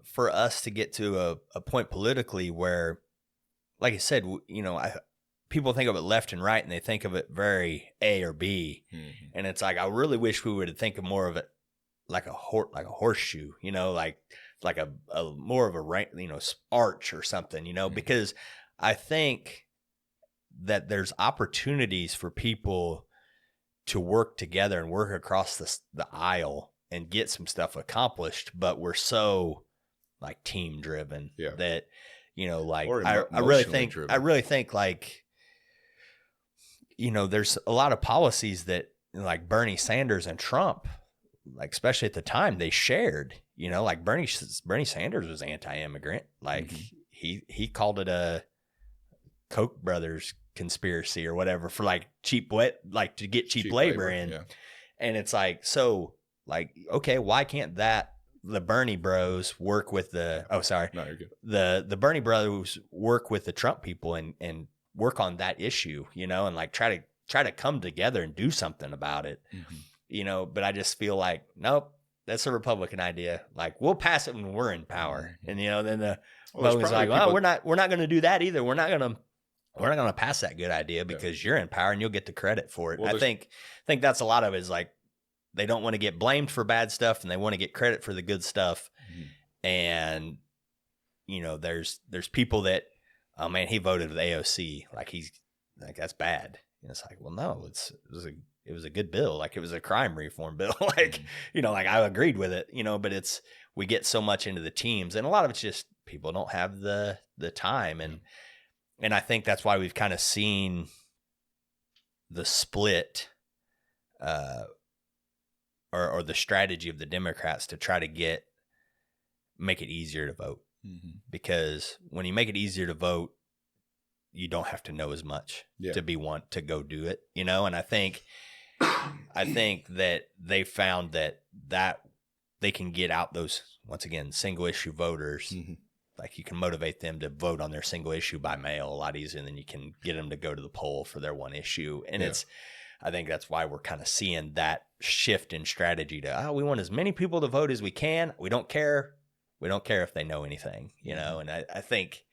for us to get to a point politically where, like I said, people think of it left and right, and they think of it very A or B, mm-hmm. and it's like I really wish we would think of more of it like a horseshoe, like a more of a arch or something, mm-hmm. because I think that there's opportunities for people to work together and work across the aisle and get some stuff accomplished, but we're so like team driven that, like I really think like, there's a lot of policies that like Bernie Sanders and Trump, like especially at the time, they shared, like Bernie Sanders was anti-immigrant. Like mm-hmm. he called it a Koch brothers conspiracy or whatever for like to get cheap labor in. Yeah. And it's like, so like, okay, why can't the Bernie bros work with the Bernie bros work with the Trump people and work on that issue, and like try to come together and do something about it, mm-hmm. But I just feel like, nope, that's a Republican idea. Like, we'll pass it when we're in power. Mm-hmm. And, then the Republicans like, well, we're not going to do that either. We're not going to pass that good idea because you're in power and you'll get the credit for it. Well, I think that's a lot of it is like, they don't want to get blamed for bad stuff and they want to get credit for the good stuff. Mm-hmm. And, there's people that, oh man, he voted with AOC. Like he's like, that's bad. And it's like, well, no, it was a good bill. Like it was a crime reform bill. Like, mm-hmm. Like I agreed with it, but we get so much into the teams, and a lot of it's just people don't have the time. And I think that's why we've kind of seen the split, or the strategy of the Democrats to try to make it easier to vote. Mm-hmm. Because when you make it easier to vote, you don't have to know as much to want to go do it, And I think that they found that they can get out those, once again, single issue voters. Mm-hmm. Like you can motivate them to vote on their single issue by mail a lot easier than you can get them to go to the poll for their one issue. And I think that's why we're kind of seeing that shift in strategy to, we want as many people to vote as we can. We don't care. We don't care if they know anything, and I think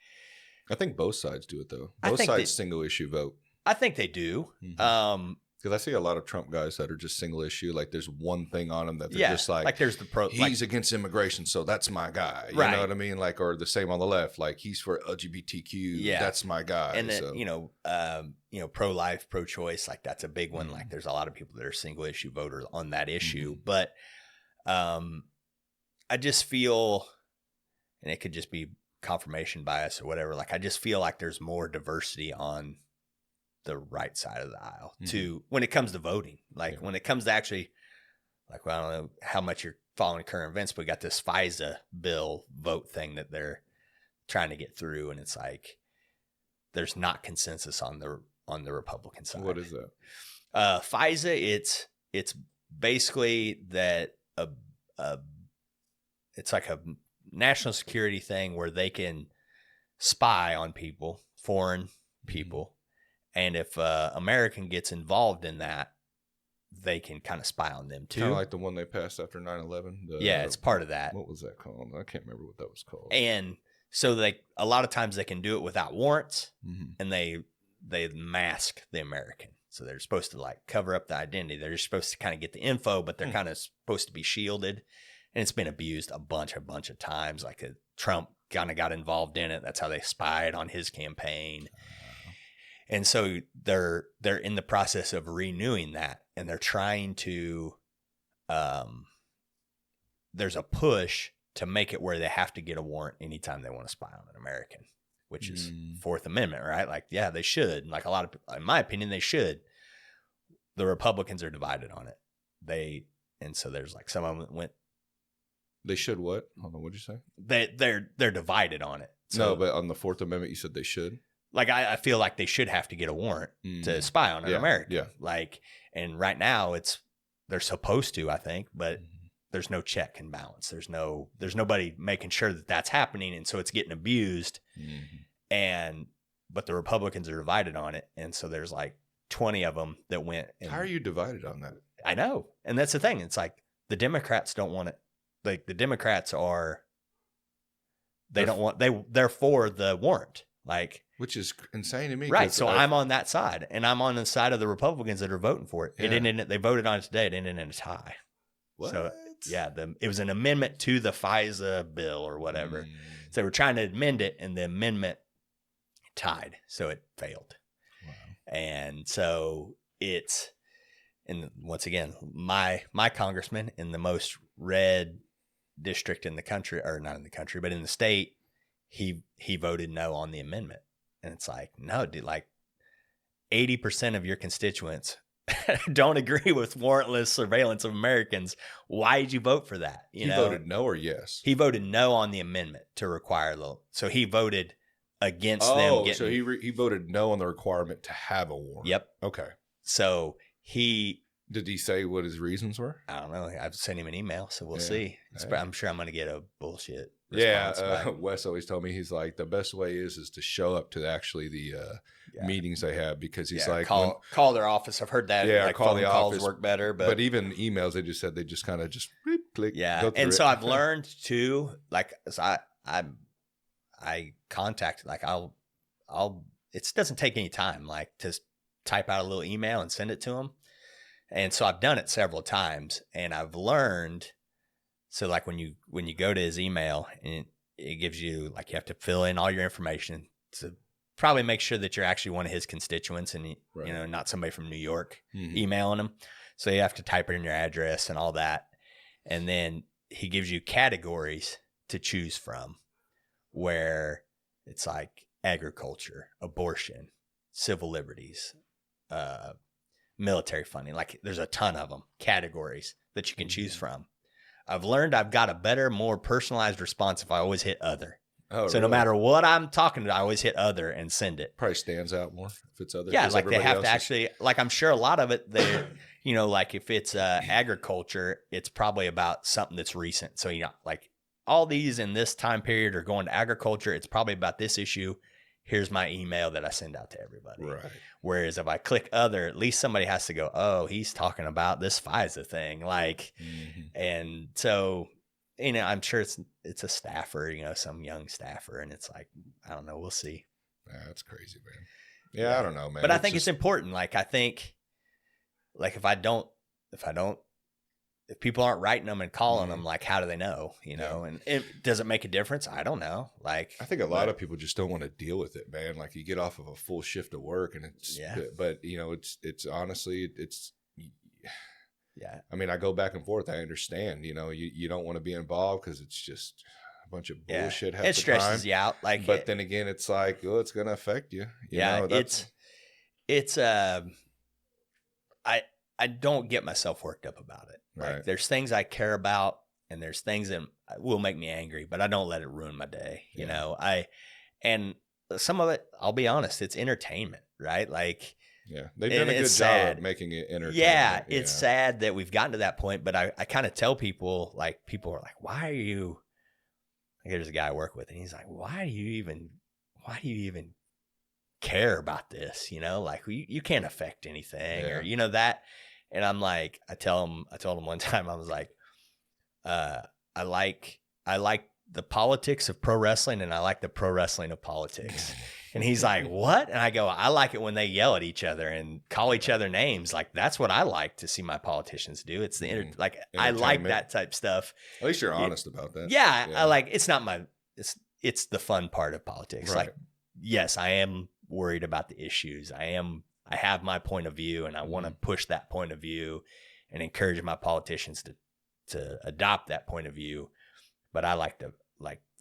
both sides do it though. Both sides single issue vote. I think they do. Mm-hmm. Because I see a lot of Trump guys that are just single issue. Like there's one thing on him that they're just like there's he's against immigration, so that's my guy. You know what I mean? Like, or the same on the left, like he's for LGBTQ, that's my guy. And then, pro-life, pro-choice, like that's a big one. Mm-hmm. Like there's a lot of people that are single issue voters on that issue. Mm-hmm. But I just feel, and it could just be confirmation bias or whatever, like I just feel like there's more diversity on the right side of the aisle to when it comes to voting. Like when it comes to actually, like, well, I don't know how much you're following current events, but we got this FISA bill vote thing that they're trying to get through, and it's like there's not consensus on the Republican side. What is that? FISA, it's basically that it's like a national security thing where they can spy on people, foreign people. And if American gets involved in that, they can kind of spy on them too. Kind of like the one they passed after 9/11. It's part of that. What was that called? I can't remember what that was called. And so a lot of times they can do it without warrants, and they mask the American. So they're supposed to like cover up the identity. They're just supposed to kind of get the info, but they're kind of supposed to be shielded. and it's been abused a bunch of times. Like Trump kind of got involved in it. That's how they spied on his campaign. And so they're in the process of renewing that, and they're trying to, there's a push to make it where they have to get a warrant anytime they want to spy on an American, which is Fourth Amendment, right? Like, yeah, they should. Like a lot of, in my opinion, they should. The Republicans are divided on it. And so there's like some of them that went. They should what? Hold on, what'd you say? They're divided on it. So, no, but on the Fourth Amendment, you said they should. Like I feel like they should have to get a warrant to spy on an American. Yeah. Like, and right now they're supposed to, I think, but there's no check and balance. There's nobody making sure that that's happening, and so it's getting abused. But the Republicans are divided on it, and so there's like 20 of them that went. How are you divided on that? I know, and that's the thing. It's like the Democrats don't want it. Like the Democrats are, they're for the warrant. Like, which is insane to me. Right. So I'm on that side, and I'm on the side of the Republicans that are voting for it. Yeah. They voted on it today. It ended in a tie. What? So yeah, it was an amendment to the FISA bill or whatever. So they were trying to amend it, and the amendment tied. So it failed. Wow. And so and once again, my congressman in the most red district in the country, or not in the country, but in the state, he voted no on the amendment. And it's like, no, dude, like 80% of your constituents don't agree with warrantless surveillance of Americans. Why did you vote for that? He voted no or yes? He voted no on the amendment to require so he voted against them getting. So he voted no on the requirement to have a warrant. Yep. Okay. So did he say what his reasons were? I don't know. I've sent him an email, so we'll see. I'm sure I'm going to get a bullshit response. Yeah, Wes always told me, he's like, the best way is to show up to actually the meetings they have, because he's like, call their office. I've heard that. Yeah, like call the calls office work better, but even emails, they just said they just kind of just click. Yeah, and so I've learned too. Like, so I contacted, like it doesn't take any time, like to type out a little email and send it to them. And so I've done it several times, and I've learned. So like when you go to his email, and it gives you, like, you have to fill in all your information to probably make sure that you're actually one of his constituents, and right. Not somebody from New York emailing him. So you have to type in your address and all that. And then he gives you categories to choose from, where it's like agriculture, abortion, civil liberties, military funding. Like, there's a ton of them, categories that you can choose from. I've learned I've got a better, more personalized response if I always hit other. Oh, so really? No matter what I'm talking about, I always hit other and send it. Probably stands out more if it's other. Yeah, like they have to actually, like, I'm sure a lot of it, like if it's agriculture, it's probably about something that's recent. So, like all these in this time period are going to agriculture. It's probably about this issue. Here's my email that I send out to everybody. Right. Whereas if I click other, at least somebody has to go, oh, he's talking about this FISA thing. Like, and so, I'm sure it's a staffer, some young staffer. And it's like, I don't know. We'll see. Yeah, that's crazy, man. Yeah, I don't know, man. But I think it's important. Like, I think, like, if people aren't writing them and calling them, like, how do they know, and does it make a difference? I don't know. Like, I think a lot of people just don't want to deal with it, man. Like, you get off of a full shift of work, and but it's honestly, I mean, I go back and forth. I understand, you don't want to be involved because it's just a bunch of bullshit. It stresses you out. Like, but then again, it's like, it's going to affect you. I don't get myself worked up about it. Like, right. There's things I care about, and there's things that will make me angry, but I don't let it ruin my day. And some of it, I'll be honest, it's entertainment, right? Like, they've done a good job of making it entertaining. Yeah, it's sad that we've gotten to that point, but I kind of tell people, like, people are like, why are you, like, there's a guy I work with, and he's like, why do you even care about this? Like, you can't affect anything or, that. And I'm like, I told him one time, I was like, I like the politics of pro wrestling, and I like the pro wrestling of politics. And he's like, what? And I go, I like it when they yell at each other and call each other names. Like, that's what I like to see my politicians do. It's the I like that type stuff. At least you're honest about that. Yeah. I like, it's not it's the fun part of politics. Right. Like, yes, I am worried about the issues. I have my point of view, and I want to push that point of view and encourage my politicians to adopt that point of view. But I like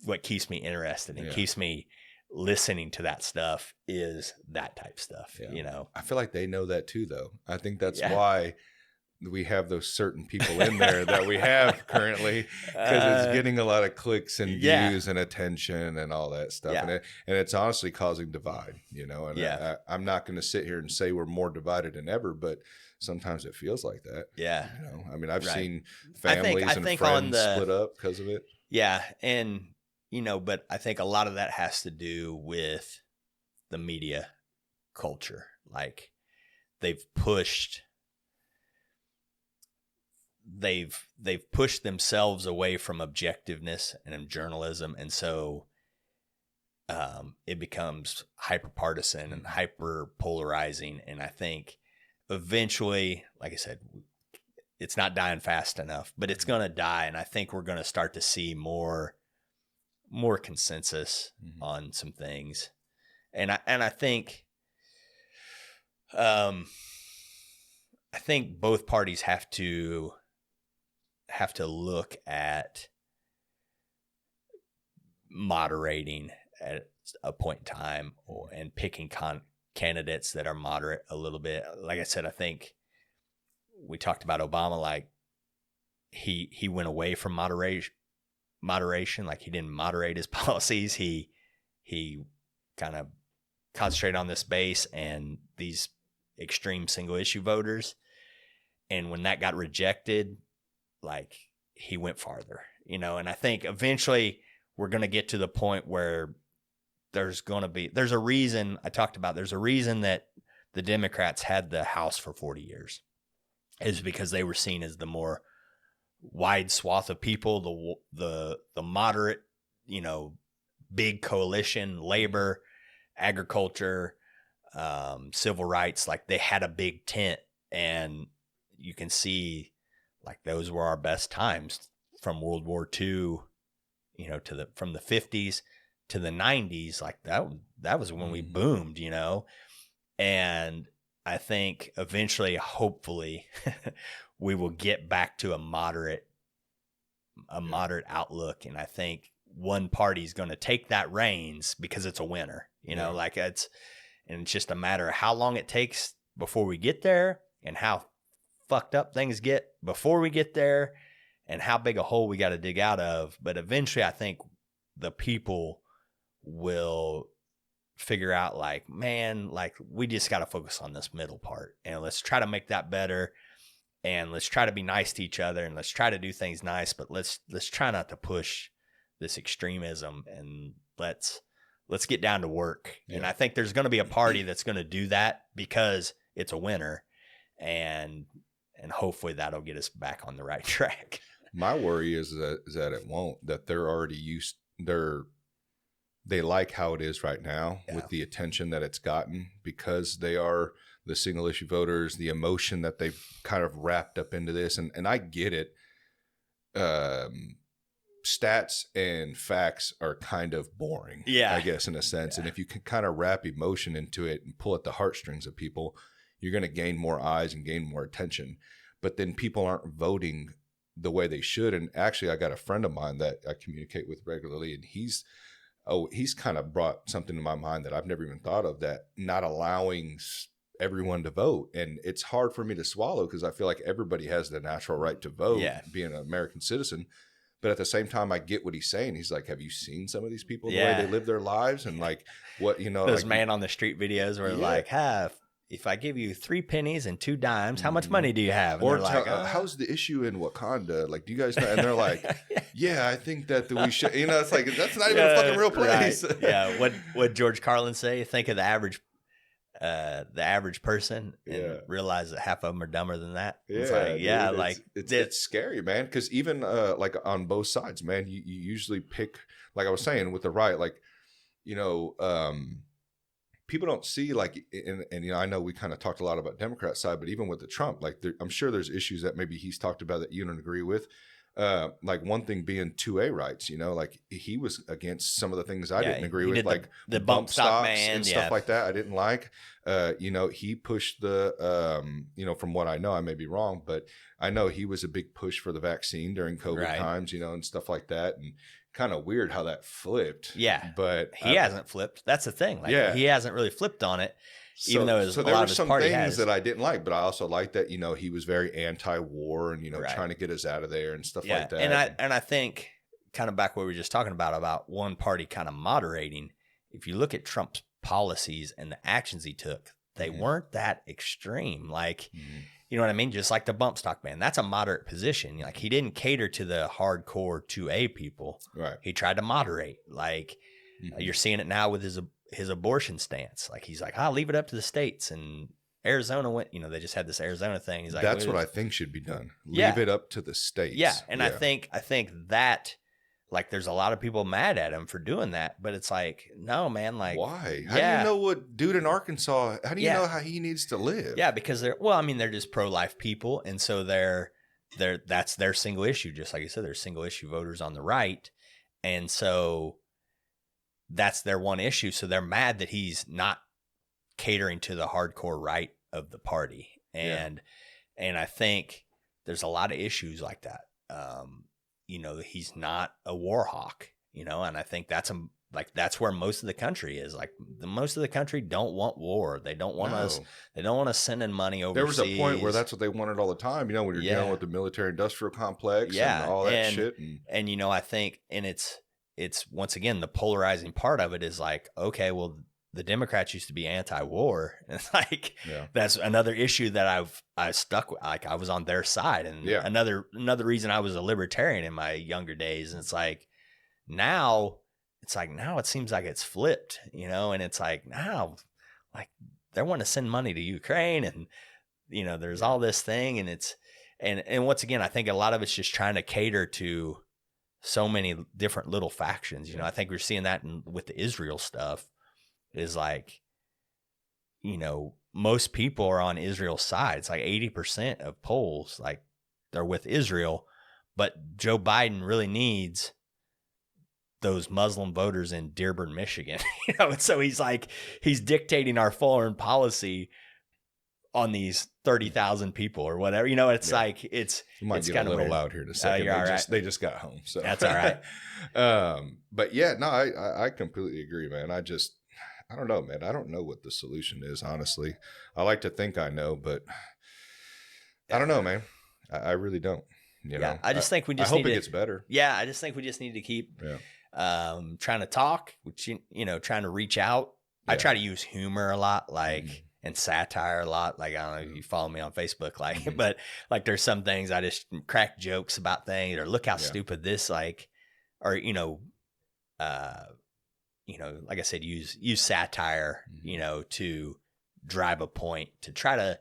what keeps me interested and keeps me listening to that stuff is that type stuff. I feel like they know that too, though. I think that's why we have those certain people in there that we have currently, because it's getting a lot of clicks and views and attention and all that stuff. And it's honestly causing divide, and I'm not going to sit here and say we're more divided than ever, but sometimes it feels like that. Yeah. I mean, I've seen families and friends split up because of it. Yeah. And, but I think a lot of that has to do with the media culture. Like they've pushed themselves away from objectiveness and journalism. And so it becomes hyper partisan and hyper polarizing. And I think eventually, like I said, it's not dying fast enough, but it's going to die. And I think we're going to start to see more consensus on some things. And I think both parties have to look at moderating at a point in time and picking candidates that are moderate a little bit. Like I said, I think we talked about Obama, like he went away from moderation. Like he didn't moderate his policies. He kind of concentrated on this base and these extreme single issue voters. And when that got rejected, like he went farther, and I think eventually we're going to get to the point where there's a reason that the Democrats had the House for 40 years is because they were seen as the more wide swath of people, the moderate, big coalition, labor, agriculture, civil rights. Like they had a big tent, and you can see like those were our best times from World War II, from the 50s to the 90s. Like that was when we boomed, and I think eventually, hopefully we will get back to a moderate outlook. And I think one party is going to take that reins because it's a winner, like it's just a matter of how long it takes before we get there and how fucked up things get before we get there and how big a hole we got to dig out of. But eventually I think the people will figure out like, man, like we just got to focus on this middle part and let's try to make that better. And let's try to be nice to each other and let's try to do things nice, but let's try not to push this extremism and let's get down to work. Yeah. And I think there's going to be a party that's going to do that because it's a winner, and hopefully that'll get us back on the right track. My worry is that it won't, that they're already they like how it is right now with the attention that it's gotten because they are the single issue voters, the emotion that they've kind of wrapped up into this. And I get it. Stats and facts are kind of boring, I guess, in a sense. Yeah. And if you can kind of wrap emotion into it and pull at the heartstrings of people, you're going to gain more eyes and gain more attention. But then people aren't voting the way they should. And actually, I got a friend of mine that I communicate with regularly, and he's kind of brought something to my mind that I've never even thought of, that not allowing everyone to vote. And it's hard for me to swallow because I feel like everybody has the natural right to vote, being an American citizen. But at the same time, I get what he's saying. He's like, have you seen some of these people, the way they live their lives? And like what, those like, man on the street videos where like, if I give you 3 pennies and 2 dimes, how much money do you have? And or like, how's the issue in Wakanda? Like, do you guys know? And they're like, I think that we should, it's like, that's not even a fucking real place. Right. Yeah. What George Carlin say? Think of the average person and realize that half of them are dumber than that. Yeah, it's scary, man. Because even like on both sides, man, you usually pick, like I was saying with the right, like people don't see like, and I know we kind of talked a lot about Democrat side, but even with the Trump, like I'm sure there's issues that maybe he's talked about that you don't agree with. Like one thing being 2A rights, like he was against some of the things I didn't agree with, like the bump stock ban and stuff like that. I didn't like, he pushed the, from what I know, I may be wrong, but I know he was a big push for the vaccine during COVID times, and stuff like that. And kind of weird how that flipped. Yeah. But he hasn't flipped. That's the thing. Like he hasn't really flipped on it. Even though there were some things that I didn't like, but I also liked that, he was very anti-war and, trying to get us out of there and stuff like that. And I think kind of back what we were just talking about one party kind of moderating. If you look at Trump's policies and the actions he took, they weren't that extreme. Like, you know what I mean? Just like the bump stock ban, that's a moderate position. Like he didn't cater to the hardcore 2A people. Right. He tried to moderate. Like you're seeing it now with his abortion stance. Like he's like, I'll leave it up to the states. And Arizona went, they just had this Arizona thing. He's like, that's what I think should be done. Leave it up to the states. Yeah. And I think that, like, there's a lot of people mad at him for doing that, but it's like, no, man, like, why? How do you know what dude in Arkansas, how do you know how he needs to live? Yeah. Because they're just pro-life people. And so that's their single issue. Just like you said, there's single issue voters on the right. And so that's their one issue. So they're mad that he's not catering to the hardcore right of the party. And I think there's a lot of issues like that. He's not a war hawk, and I think that's where most of the country is. Like most of the country don't want war. They don't want us. They don't want us sending money overseas. There was a point where that's what they wanted all the time. When you're dealing with the military industrial complex and all that shit. And I think, and it's once again, the polarizing part of it is like, okay, well, the Democrats used to be anti-war. And it's like, that's another issue that I stuck with. Like I was on their side. And another reason I was a libertarian in my younger days. And it's like, now it seems like it's flipped, and it's like now, like they want to send money to Ukraine and, there's all this thing and and once again, I think a lot of it's just trying to cater to so many different little factions. I think we're seeing that with the Israel stuff is like, most people are on Israel's side. It's like 80% of polls, like they're with Israel, but Joe Biden really needs those Muslim voters in Dearborn, Michigan, and so he's dictating our foreign policy on these 30,000 people or whatever, it's like, it might get a little loud here in a second. They just got home. So that's all right. But yeah, no, I completely agree, man. I don't know, man. I don't know what the solution is, honestly. I like to think I know, but I don't know, man. I really don't. I just think we just I hope it gets better. Yeah, I just think we just need to keep trying to talk, which, trying to reach out. I try to use humor a lot, like, and satire a lot. Like, I don't know if you follow me on Facebook, like, but like there's some things I just crack jokes about things or look how stupid this, like, or, like I said, use satire, to drive a point, to try to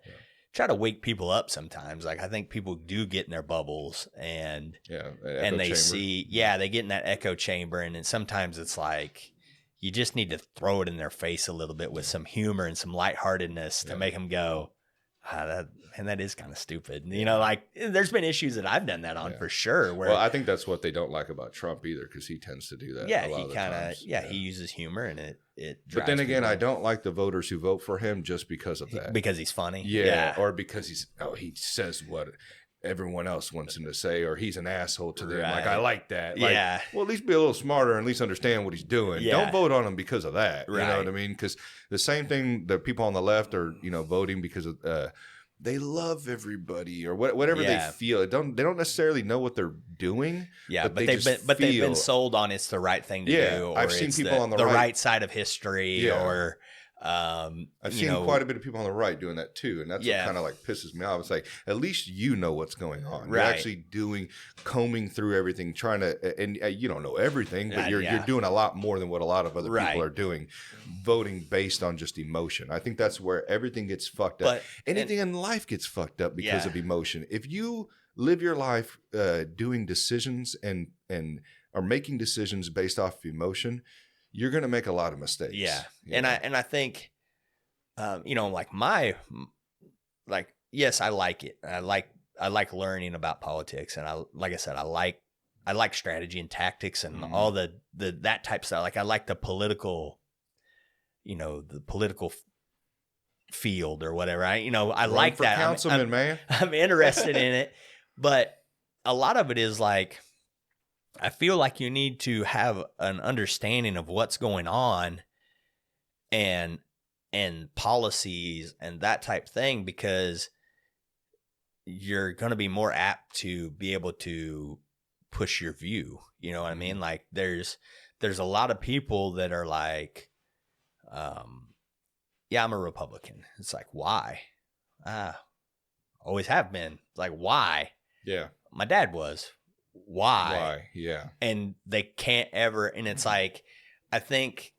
wake people up sometimes. Like I think people do get in their bubbles and they see, they get in that echo chamber. And then sometimes it's like, you just need to throw it in their face a little bit with some humor and some lightheartedness to make them go, that is kind of stupid. Like there's been issues that I've done that on for sure. Well, I think that's what they don't like about Trump either, because he tends to do that. Yeah, he kind of, he uses humor and it. But then again, I don't like the voters who vote for him just because of that. Because he's funny. Yeah. Or because he says what everyone else wants him to say, or he's an asshole to them. Like, I like that. Like, well, at least be a little smarter and at least understand what he's doing. Don't vote on him because of that. You know what I mean? Because the same thing, the people on the left are, voting because of, they love everybody or whatever they feel. They don't necessarily know what they're doing. Yeah, but they've been sold on it's the right thing to do. Or I've seen people on the right side of history, or I've seen quite a bit of people on the right doing that too, and that's what kind of like pisses me off. It's like, at least you know what's going on. You're actually combing through everything, trying to, and you don't know everything, but you're doing a lot more than what a lot of other people are doing, voting based on just emotion. I think that's where everything gets fucked up. Anything in life gets fucked up because of emotion. If you live your life doing decisions and are making decisions based off of emotion, you're going to make a lot of mistakes. And I think yes, I like it. I like learning about politics, and like I said, I like strategy and tactics and all the that type of stuff. Like I like the political, the political field or whatever. I like that. Councilman, man. I'm interested in it, but a lot of it is like, I feel like you need to have an understanding of what's going on and policies and that type thing, because you're going to be more apt to be able to push your view. You know what I mean? Like there's a lot of people that are like, yeah, I'm a Republican. It's like, why? Always have been. It's like, why? Yeah. My dad was. Why? Why? Yeah. And they can't ever. And it's like, I think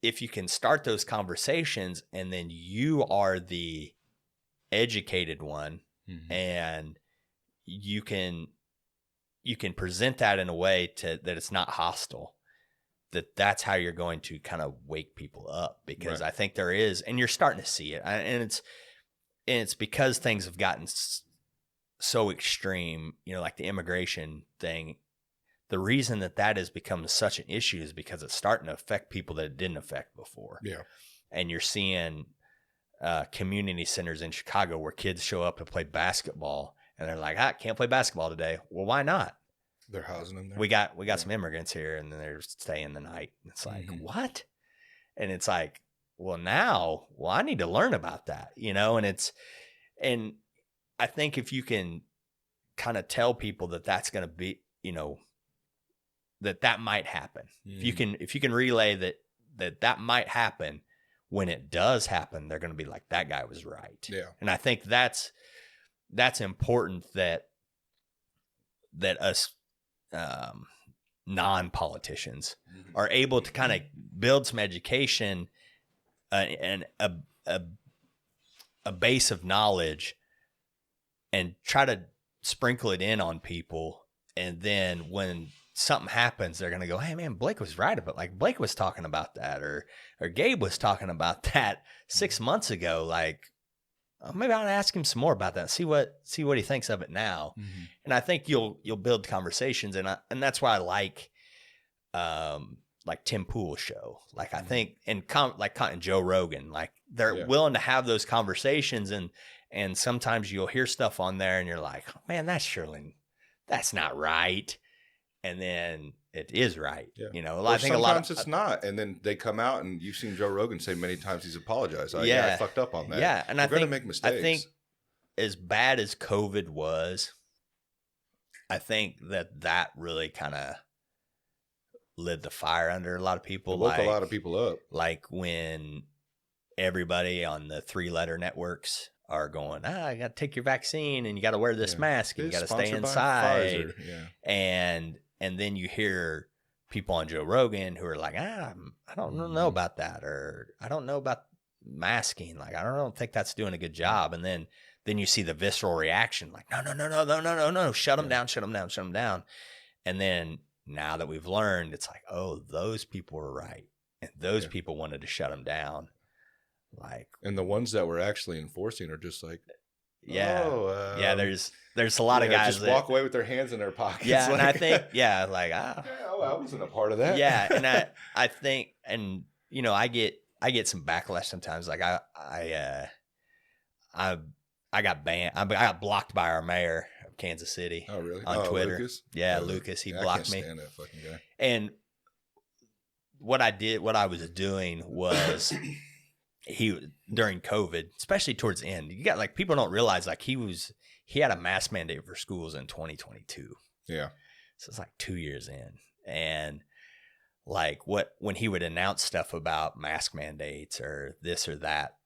if you can start those conversations and then you are the educated one, and you can present that in a way that it's not hostile, that's how you're going to kind of wake people up, because I think there is, and you're starting to see it. And it's because things have gotten so extreme, like the immigration thing. The reason that has become such an issue is because it's starting to affect people that it didn't affect before. Yeah. And you're seeing community centers in Chicago where kids show up to play basketball, and they're like, I can't play basketball today. Well, why not? They're housing them there. We got some immigrants here, and then they're staying the night. It's like, what? And it's like, well, I need to learn about that, and I think if you can kind of tell people that that's going to be, that might happen. If you can relay that might happen, when it does happen, they're going to be like, that guy was right. Yeah. And I think that's important, that us non-politicians are able to kind of build some education and a base of knowledge, and try to sprinkle it in on people. And then when something happens, they're going to go, hey man, Blake was right about, like, Blake was talking about that, or Gabe was talking about that 6 months ago. Like, maybe I'll ask him some more about that. See what he thinks of it now. And I think you'll build conversations. And that's why I like Tim Pool's show. Like, I think, and Joe Rogan, like they're willing to have those conversations. And sometimes you'll hear stuff on there and you're like, oh, man, that's not right. And then it is right. Yeah. I think sometimes it's not. And then they come out, and you've seen Joe Rogan say many times he's apologized. I fucked up on that. Yeah. And We're going to make mistakes. I think as bad as COVID was, I think that really kind of lit the fire under a lot of people. It woke a lot of people up. Like when everybody on the 3-letter networks are going, you got to take your vaccine, and you got to wear this mask, and you got to stay inside. And then you hear people on Joe Rogan who are like, I don't know about that, or I don't know about masking. Like, I don't think that's doing a good job. And then you see the visceral reaction, like, no, shut them down. And then now that we've learned, it's like, oh, those people were right, and those people wanted to shut them down. Like, and the ones that were actually enforcing are just like, there's a lot of guys just walk away with their hands in their pockets. Yeah, like, and I think, I wasn't a part of that. Yeah, and I think, and I get some backlash sometimes. Like I got banned. I got blocked by our mayor of Kansas City. Oh, really? On Twitter. Lucas? Yeah, Lucas. He blocked me. I can't stand that fucking guy. And what I was doing was, during COVID, especially towards the end, you got, like, people don't realize, like, he had a mask mandate for schools in 2022. Yeah. So it's like 2 years in. And like when he would announce stuff about mask mandates or this or that,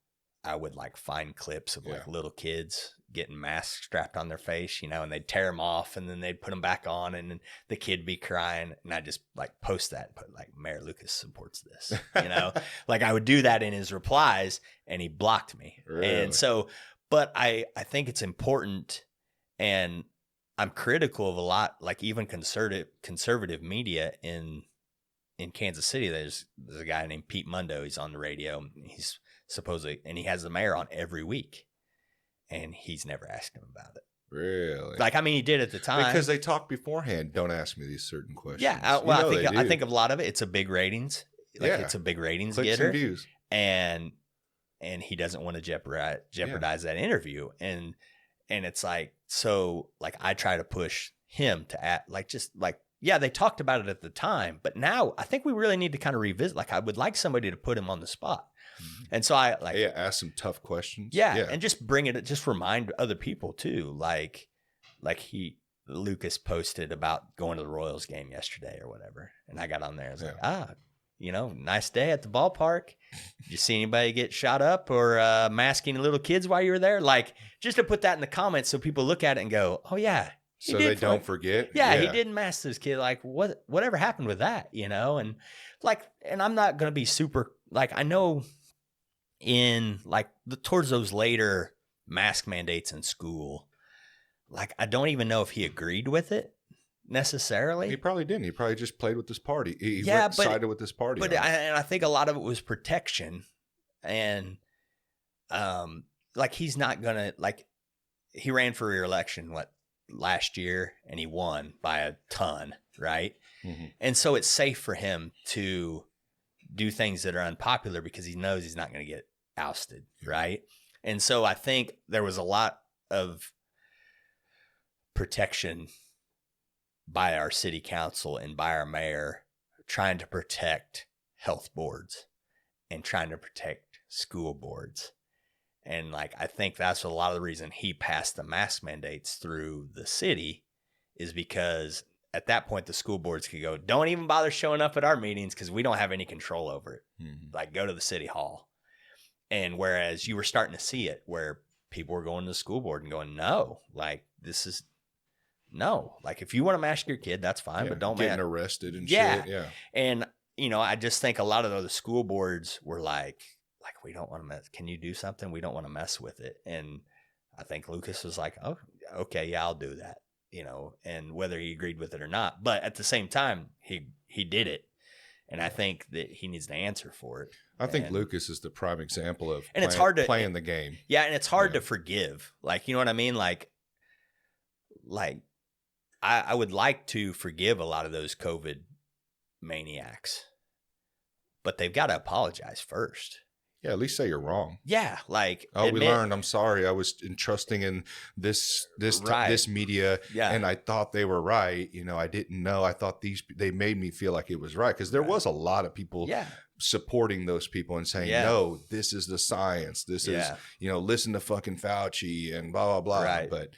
I would like find clips of like little kids getting masks strapped on their face, and they'd tear them off, and then they'd put them back on, and then the kid be crying, and I just like post that and put like, Mayor Lucas supports this, like I would do that in his replies, and he blocked me. Really? And so, but I think it's important, and I'm critical of a lot, like even conservative media in Kansas City. There's a guy named Pete Mundo. He's on the radio. He's supposedly, and he has the mayor on every week, and he's never asked him about it. Really? Like, I mean, he did at the time because they talk beforehand. Don't ask me these certain questions. Yeah, well, I think a lot of it, it's a big ratings. Like, it's a big ratings Clicks getter, and views, and he doesn't want to jeopardize that interview, and it's like, so like I try to push him to act like, just like, yeah, they talked about it at the time, but now I think we really need to kind of revisit. Like, I would like somebody to put him on the spot. And so I like, ask some tough questions. Yeah. And just just remind other people too. Like Lucas posted about going to the Royals game yesterday or whatever. And I got on there. I was like, nice day at the ballpark. Did you see anybody get shot up or masking little kids while you were there? Like, just to put that in the comments so people look at it and go, oh yeah. So they don't forget. Yeah, he didn't mask those kids. Like, whatever happened with that, And like, and I'm not going to be super, like, I know in like towards those later mask mandates in school, like, I don't even know if he agreed with it necessarily. He probably didn't. He probably just played with this party. He sided with this party. But I think a lot of it was protection, and like, he's not gonna, like, he ran for re-election last year, and he won by a ton, right? Mm-hmm. And so it's safe for him to do things that are unpopular because he knows he's not going to get ousted, right? And so I think there was a lot of protection by our city council and by our mayor trying to protect health boards and trying to protect school boards. And like, I think that's a lot of the reason he passed the mask mandates through the city, is because at that point the school boards could go, don't even bother showing up at our meetings because we don't have any control over it. Mm-hmm. Like, go to the city hall. And whereas you were starting to see it where people were going to the school board and going, no, like, this is no, like, if you want to mask your kid, that's fine, but don't getting arrested and shit. Yeah. And, I just think a lot of the school boards were like, we don't want to mess. Can you do something? We don't want to mess with it. And I think Lucas was like, oh, okay, yeah, I'll do that, and whether he agreed with it or not. But at the same time, he did it. And I think that he needs to answer for it. I think Lucas is the prime example of it's hard to playing the game. Yeah, and it's hard to forgive. Like, you know what I mean? Like I would like to forgive a lot of those COVID maniacs, but they've got to apologize first. Yeah, at least say you're wrong. Yeah, like, we learned. I'm sorry. I was entrusting in this media, and I thought they were right. I didn't know. I thought they made me feel like it was right, because there was a lot of people supporting those people and saying, no, this is the science. This is listen to fucking Fauci and blah blah blah. Right. But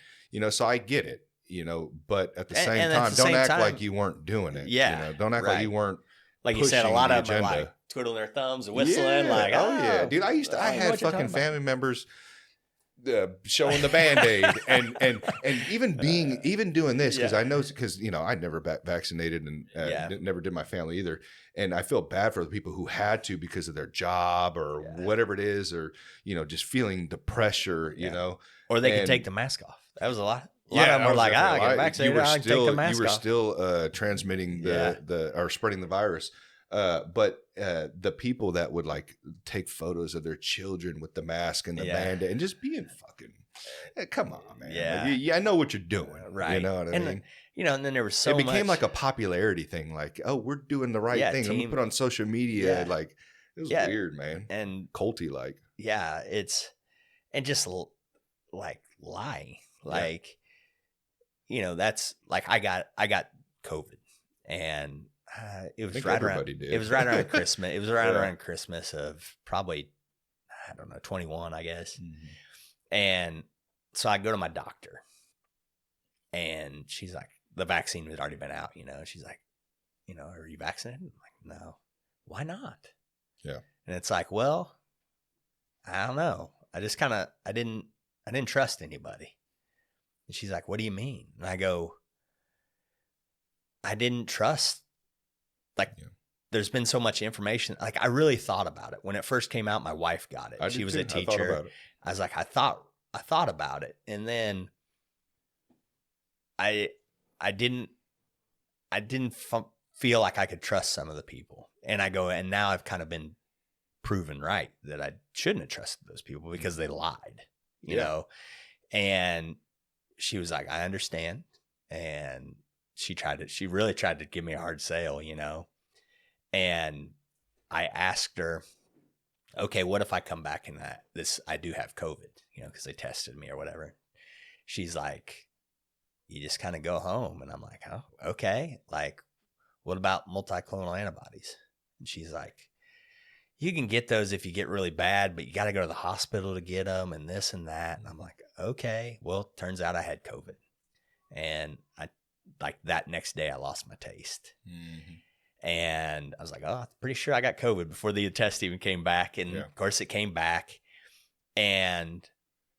so I get it. But at the same time, don't act like you weren't doing it. Yeah, don't act like you weren't. Like you said, a lot of them are like twiddling their thumbs and whistling. Yeah, dude. I had fucking family members showing the Band-Aid and even doing this, because I know, because I never vaccinated and never did my family either, and I feel bad for the people who had to because of their job or whatever it is, or just feeling the pressure, or they could take the mask off. That was a lot. A lot of them were like, I get vaccinated, I can take the mask off. You were still transmitting or spreading the virus. But the people that would like take photos of their children with the mask and the Band-Aid and just being fucking, come on, man. Yeah. I know what you're doing. Right. You know what I mean? And then there was it became like a popularity thing. Like, oh, we're doing the right thing. And we put on social media. Like, it was weird, man. And culty, like. Yeah. And just like lie. Like, that's like, I got COVID, and it was right around. It was right around Christmas. It was right around Christmas of probably, I don't know, 21, I guess. Mm-hmm. And so I go to my doctor, and she's like, the vaccine had already been out. She's like, are you vaccinated? I'm like, no. Why not? Yeah. And it's like, well, I don't know. I just kind of I didn't trust anybody. And she's like, what do you mean? And I go, I didn't trust. Like, there's been so much information. Like, I really thought about it. When it first came out, my wife got it. She was a teacher. I was like, I thought about it. And then I didn't feel like I could trust some of the people. And I go, and now I've kind of been proven right that I shouldn't have trusted those people because they lied, you know? And she was like, I understand. And she really tried to give me a hard sale, you know? And I asked her, okay, what if I come back and I do have COVID, you know, because they tested me or whatever. She's like, you just kind of go home. And I'm like, oh, okay. Like, what about multiclonal antibodies? And she's like, you can get those if you get really bad, but you got to go to the hospital to get them and this and that. And I'm like, okay. Well, turns out I had COVID. And that next day I lost my taste. Mm-hmm. And I was like, oh, I'm pretty sure I got COVID before the test even came back. And of course it came back and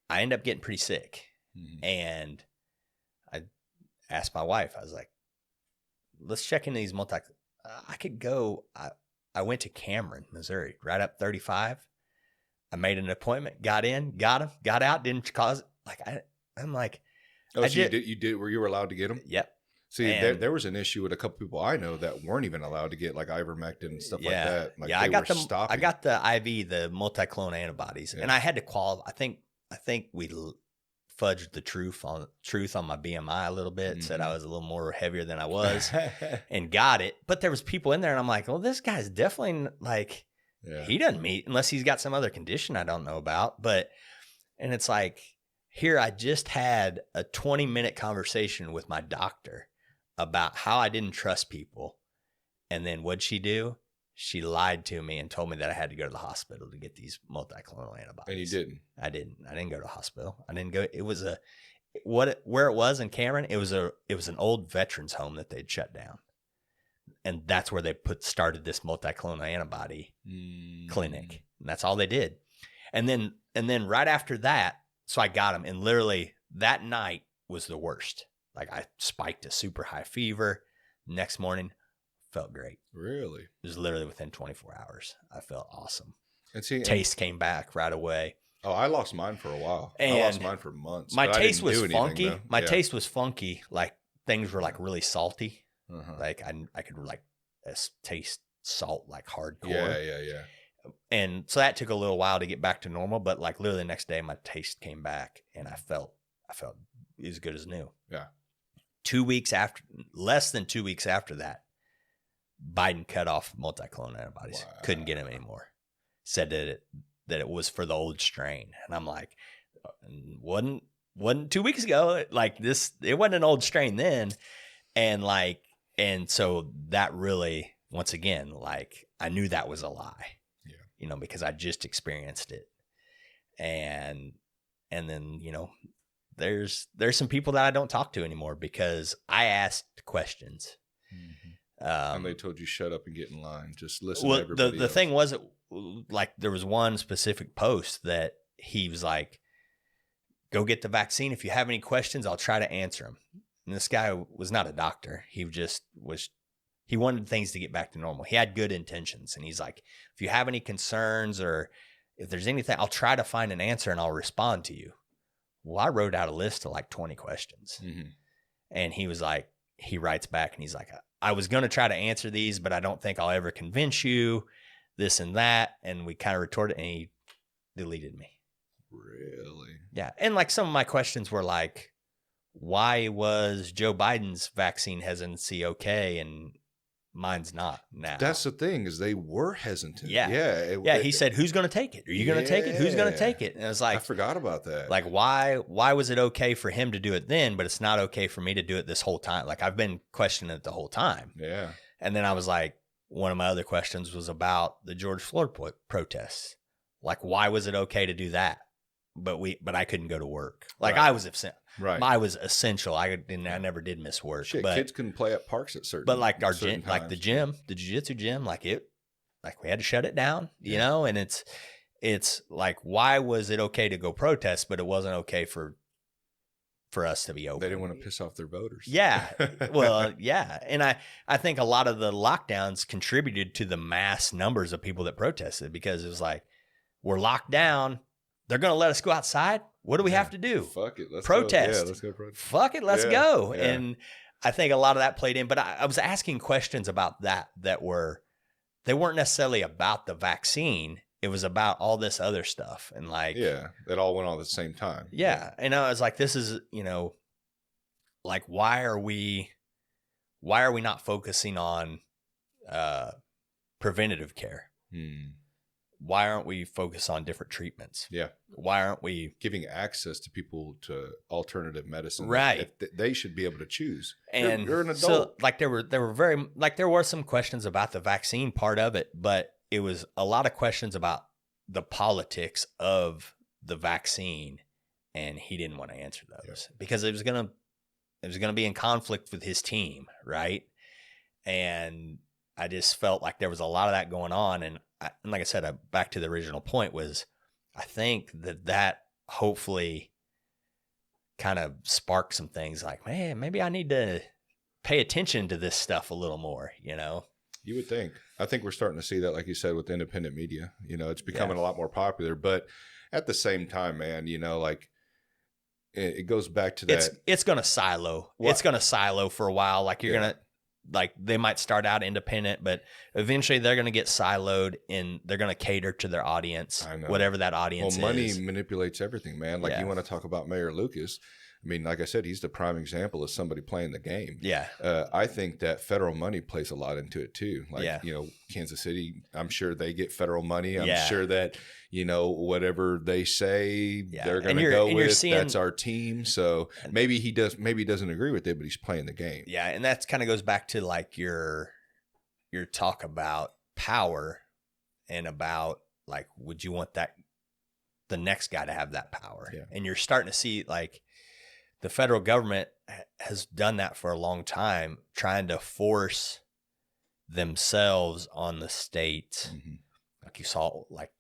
I ended up getting pretty sick. Mm-hmm. And I asked my wife, I was like, let's check into these I could go. I went to Cameron, Missouri, right up 35. I made an appointment, got in, got him, got out, didn't cause it. Like, I'm like, oh, so you did, where you were allowed to get them? Yep. See, there was an issue with a couple people I know that weren't even allowed to get like ivermectin and stuff like that. Like, I got the IV, the multiclonal antibodies, and I had to qualify. I think we fudged the truth on my BMI a little bit, mm-hmm. said I was a little more heavier than I was, and got it. But there was people in there, and I'm like, well, this guy's definitely like, he doesn't meet unless he's got some other condition I don't know about. And it's like, here I just had a 20-minute conversation with my doctor about how I didn't trust people. And then what'd she do? She lied to me and told me that I had to go to the hospital to get these multiclonal antibodies. And you didn't? I didn't go to the hospital. I didn't go. It was where it was in Cameron. It was an old veterans home that they'd shut down. And that's where they started this multiclonal antibody clinic. And that's all they did. And then right after that, so I got them. And literally that night was the worst. Like, I spiked a super high fever. Next morning, felt great. Really? It was literally within 24 hours. I felt awesome. And taste came back right away. Oh, I lost mine for a while. And I lost mine for months. My taste was funky. My taste was funky. Like, things were like really salty. Uh-huh. Like, I could like taste salt like hardcore. Yeah. And so that took a little while to get back to normal. But like literally the next day, my taste came back, and I felt as good as new. Yeah. Less than 2 weeks after that, Biden cut off multiclonal antibodies. Wow. Couldn't get them anymore. Said that it was for the old strain. And I'm like, wasn't 2 weeks ago. Like, this, it wasn't an old strain then. And so that really, once again, like, I knew that was a lie. Yeah. You know, because I just experienced it. And then, you know, there's some people that I don't talk to anymore because I asked questions. Mm-hmm. And they told you shut up and get in line. Just listen to everybody the thing was, like, there was one specific post that he was like, go get the vaccine. If you have any questions, I'll try to answer them. And this guy was not a doctor. He wanted things to get back to normal. He had good intentions. And he's like, if you have any concerns or if there's anything, I'll try to find an answer and I'll respond to you. Well, I wrote out a list of like 20 questions. Mm-hmm. And he was like, he writes back and he's like, I was going to try to answer these, but I don't think I'll ever convince you, this and that. And we kind of retorted and he deleted me. Really? Yeah. And like some of my questions were like, why was Joe Biden's vaccine hesitancy okay and mine's not now? That's the thing, is they were hesitant. Yeah. He said, who's going to take it? Are you going to take it? Who's going to take it? And I was like, I forgot about that. Like, why was it okay for him to do it then, but it's not okay for me to do it this whole time? Like, I've been questioning it the whole time. Yeah. And then I was like, one of my other questions was about the George Floyd protests. Like, why was it okay to do that? But I couldn't go to work. Like, right. I was essential. I never did miss work. Shit, kids couldn't play at parks at certain. But like our gym, like the gym, the jiu-jitsu gym, like we had to shut it down, you know. And it's like, why was it okay to go protest, but it wasn't okay for us to be open? They didn't want to piss off their voters. Yeah, well, yeah, and I think a lot of the lockdowns contributed to the mass numbers of people that protested, because it was like, we're locked down. They're going to let us go outside. What do we have to do? Fuck it. Let's protest. Go. Yeah, let's go protest. Fuck it. Let's go. Yeah. And I think a lot of that played in. But I was asking questions about they weren't necessarily about the vaccine. It was about all this other stuff. And like, yeah, it all went on at the same time. Yeah. And I was like, this is, like, why are we not focusing on preventative care? Why aren't we focused on different treatments? Yeah. Why aren't we giving access to people to alternative medicine? Right. They should be able to choose. And you're an adult. So like there were some questions about the vaccine part of it, but it was a lot of questions about the politics of the vaccine, and he didn't want to answer those because it was gonna be in conflict with his team, right? And I just felt like there was a lot of that going on, and like I said, back to the original point was, I think that hopefully kind of sparked some things like, man, maybe I need to pay attention to this stuff a little more, You would think. I think we're starting to see that, like you said, with independent media. It's becoming a lot more popular. But at the same time, man, like it goes back to that. It's going to silo. Well, it's going to silo for a while. Like you're going to, like they might start out independent, but eventually they're going to get siloed and they're going to cater to their audience, whatever that audience is. Well, money manipulates everything, man. Like you want to talk about Mayor Lucas. I mean, like I said, he's the prime example of somebody playing the game. Yeah. I think that federal money plays a lot into it too. Like, Kansas City, I'm sure they get federal money. I'm sure that, whatever they say, they're going to go with. That's our team. So maybe he doesn't agree with it, but he's playing the game. Yeah. And that kind of goes back to like your talk about power and about like, would you want the next guy to have that power? Yeah. And you're starting to see like, the federal government has done that for a long time, trying to force themselves on the states. Mm-hmm. Like you saw, like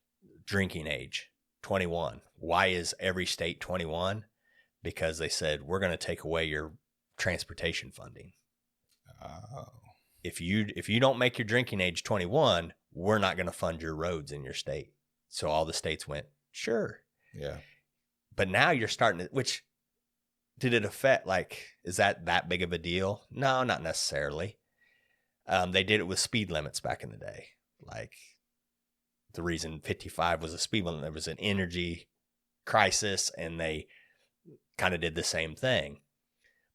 drinking age, 21. Why is every state 21? Because they said, we're going to take away your transportation funding. Oh. If you don't make your drinking age 21, we're not going to fund your roads in your state. So all the states went, sure. Yeah. But now you're starting to, which, did it affect, like, is that big of a deal? No, not necessarily. They did it with speed limits back in the day. Like, the reason 55 was a speed limit, there was an energy crisis, and they kind of did the same thing.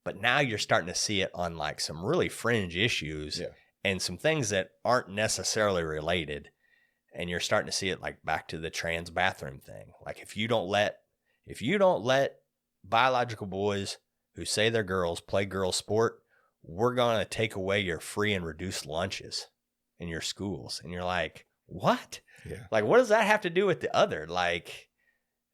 But now you're starting to see it on, like, some really fringe issues and some things that aren't necessarily related. And you're starting to see it, like, back to the trans bathroom thing. Like, if you don't let biological boys who say they're girls play girl sport, we're going to take away your free and reduced lunches in your schools. And you're like, what? Yeah. Like, what does that have to do with the other? Like,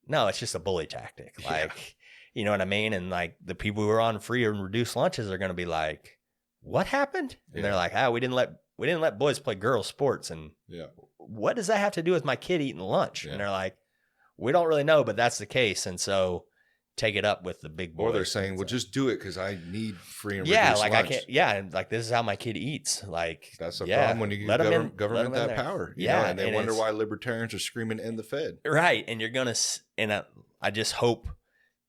no, it's just a bully tactic. Like, you know what I mean? And like the people who are on free and reduced lunches are going to be like, what happened? And they're like, we didn't let boys play girl sports. And what does that have to do with my kid eating lunch? And they're like, we don't really know, but that's the case. And so take it up with the big boys. Or they're saying, well, just do it because I need free and reduced lunch. I can't. Yeah, and like this is how my kid eats. Like that's the problem when you give government that power. And they wonder why libertarians are screaming "End the Fed." Right, and you're gonna. And I just hope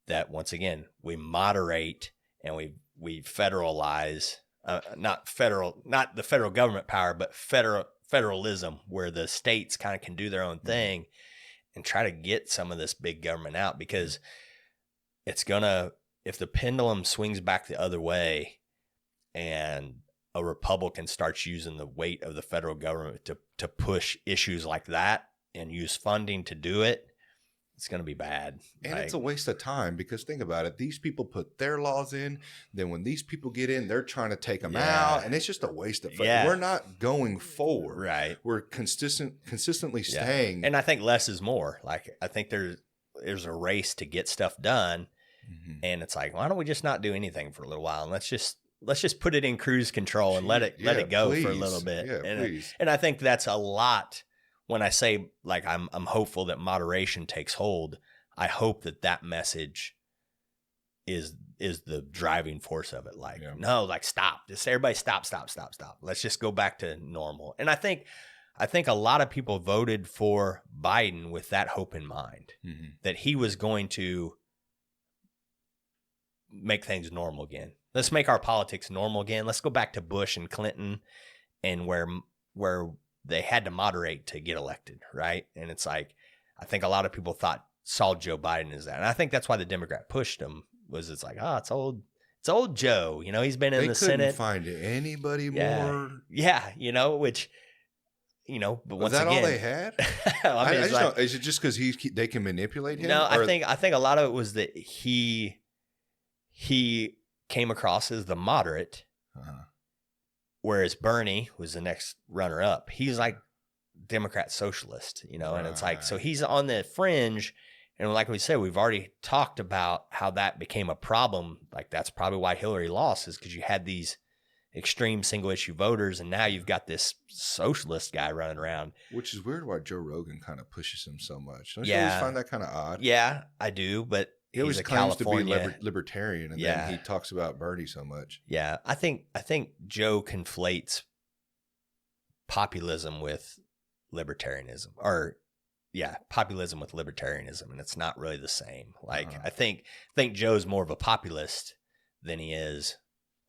that once again we moderate and we federalize, not the federal government power, but federalism, where the states kind of can do their own thing and try to get some of this big government out, because it's gonna, if the pendulum swings back the other way and a Republican starts using the weight of the federal government to push issues like that and use funding to do it, it's going to be bad. And it's a waste of time, because think about it. These people put their laws in. Then when these people get in, they're trying to take them out. And it's just a waste of fun. We're not going forward. Right. We're consistently staying. And I think less is more. Like, I think there's a race to get stuff done. Mm-hmm. And it's like, why don't we just not do anything for a little while? And let's just put it in cruise control and let it go for a little bit. Yeah, please. And I think that's a lot. When I say, like, I'm hopeful that moderation takes hold, I hope that message is the driving force of it. Like, no, like, stop. Just everybody stop. Let's just go back to normal. And I think a lot of people voted for Biden with that hope in mind, that he was going to make things normal again. Let's make our politics normal again. Let's go back to Bush and Clinton, and where they had to moderate to get elected, right? And it's like, I think a lot of people saw Joe Biden as that. And I think that's why the Democrat pushed him, was it's like, it's old Joe. You know, he's been in the Senate. They couldn't find anybody more. Yeah, you know, which, you know, but was once that again, all they had? I just don't, is it just because they can manipulate him? No, I think a lot of it was that he came across as the moderate, whereas Bernie was the next runner up. He's like Democrat socialist, you know, and it's like, so he's on the fringe. And like we said, we've already talked about how that became a problem. Like, that's probably why Hillary lost, is because you had these extreme single issue voters, and now you've got this socialist guy running around. Which is weird why Joe Rogan kind of pushes him so much. Don't you always find that kind of odd? Yeah, I do, but he always claims to be libertarian, and then he talks about Bernie so much. Yeah, I think Joe conflates populism with libertarianism, or populism with libertarianism, and it's not really the same. Like, I think Joe's more of a populist than he is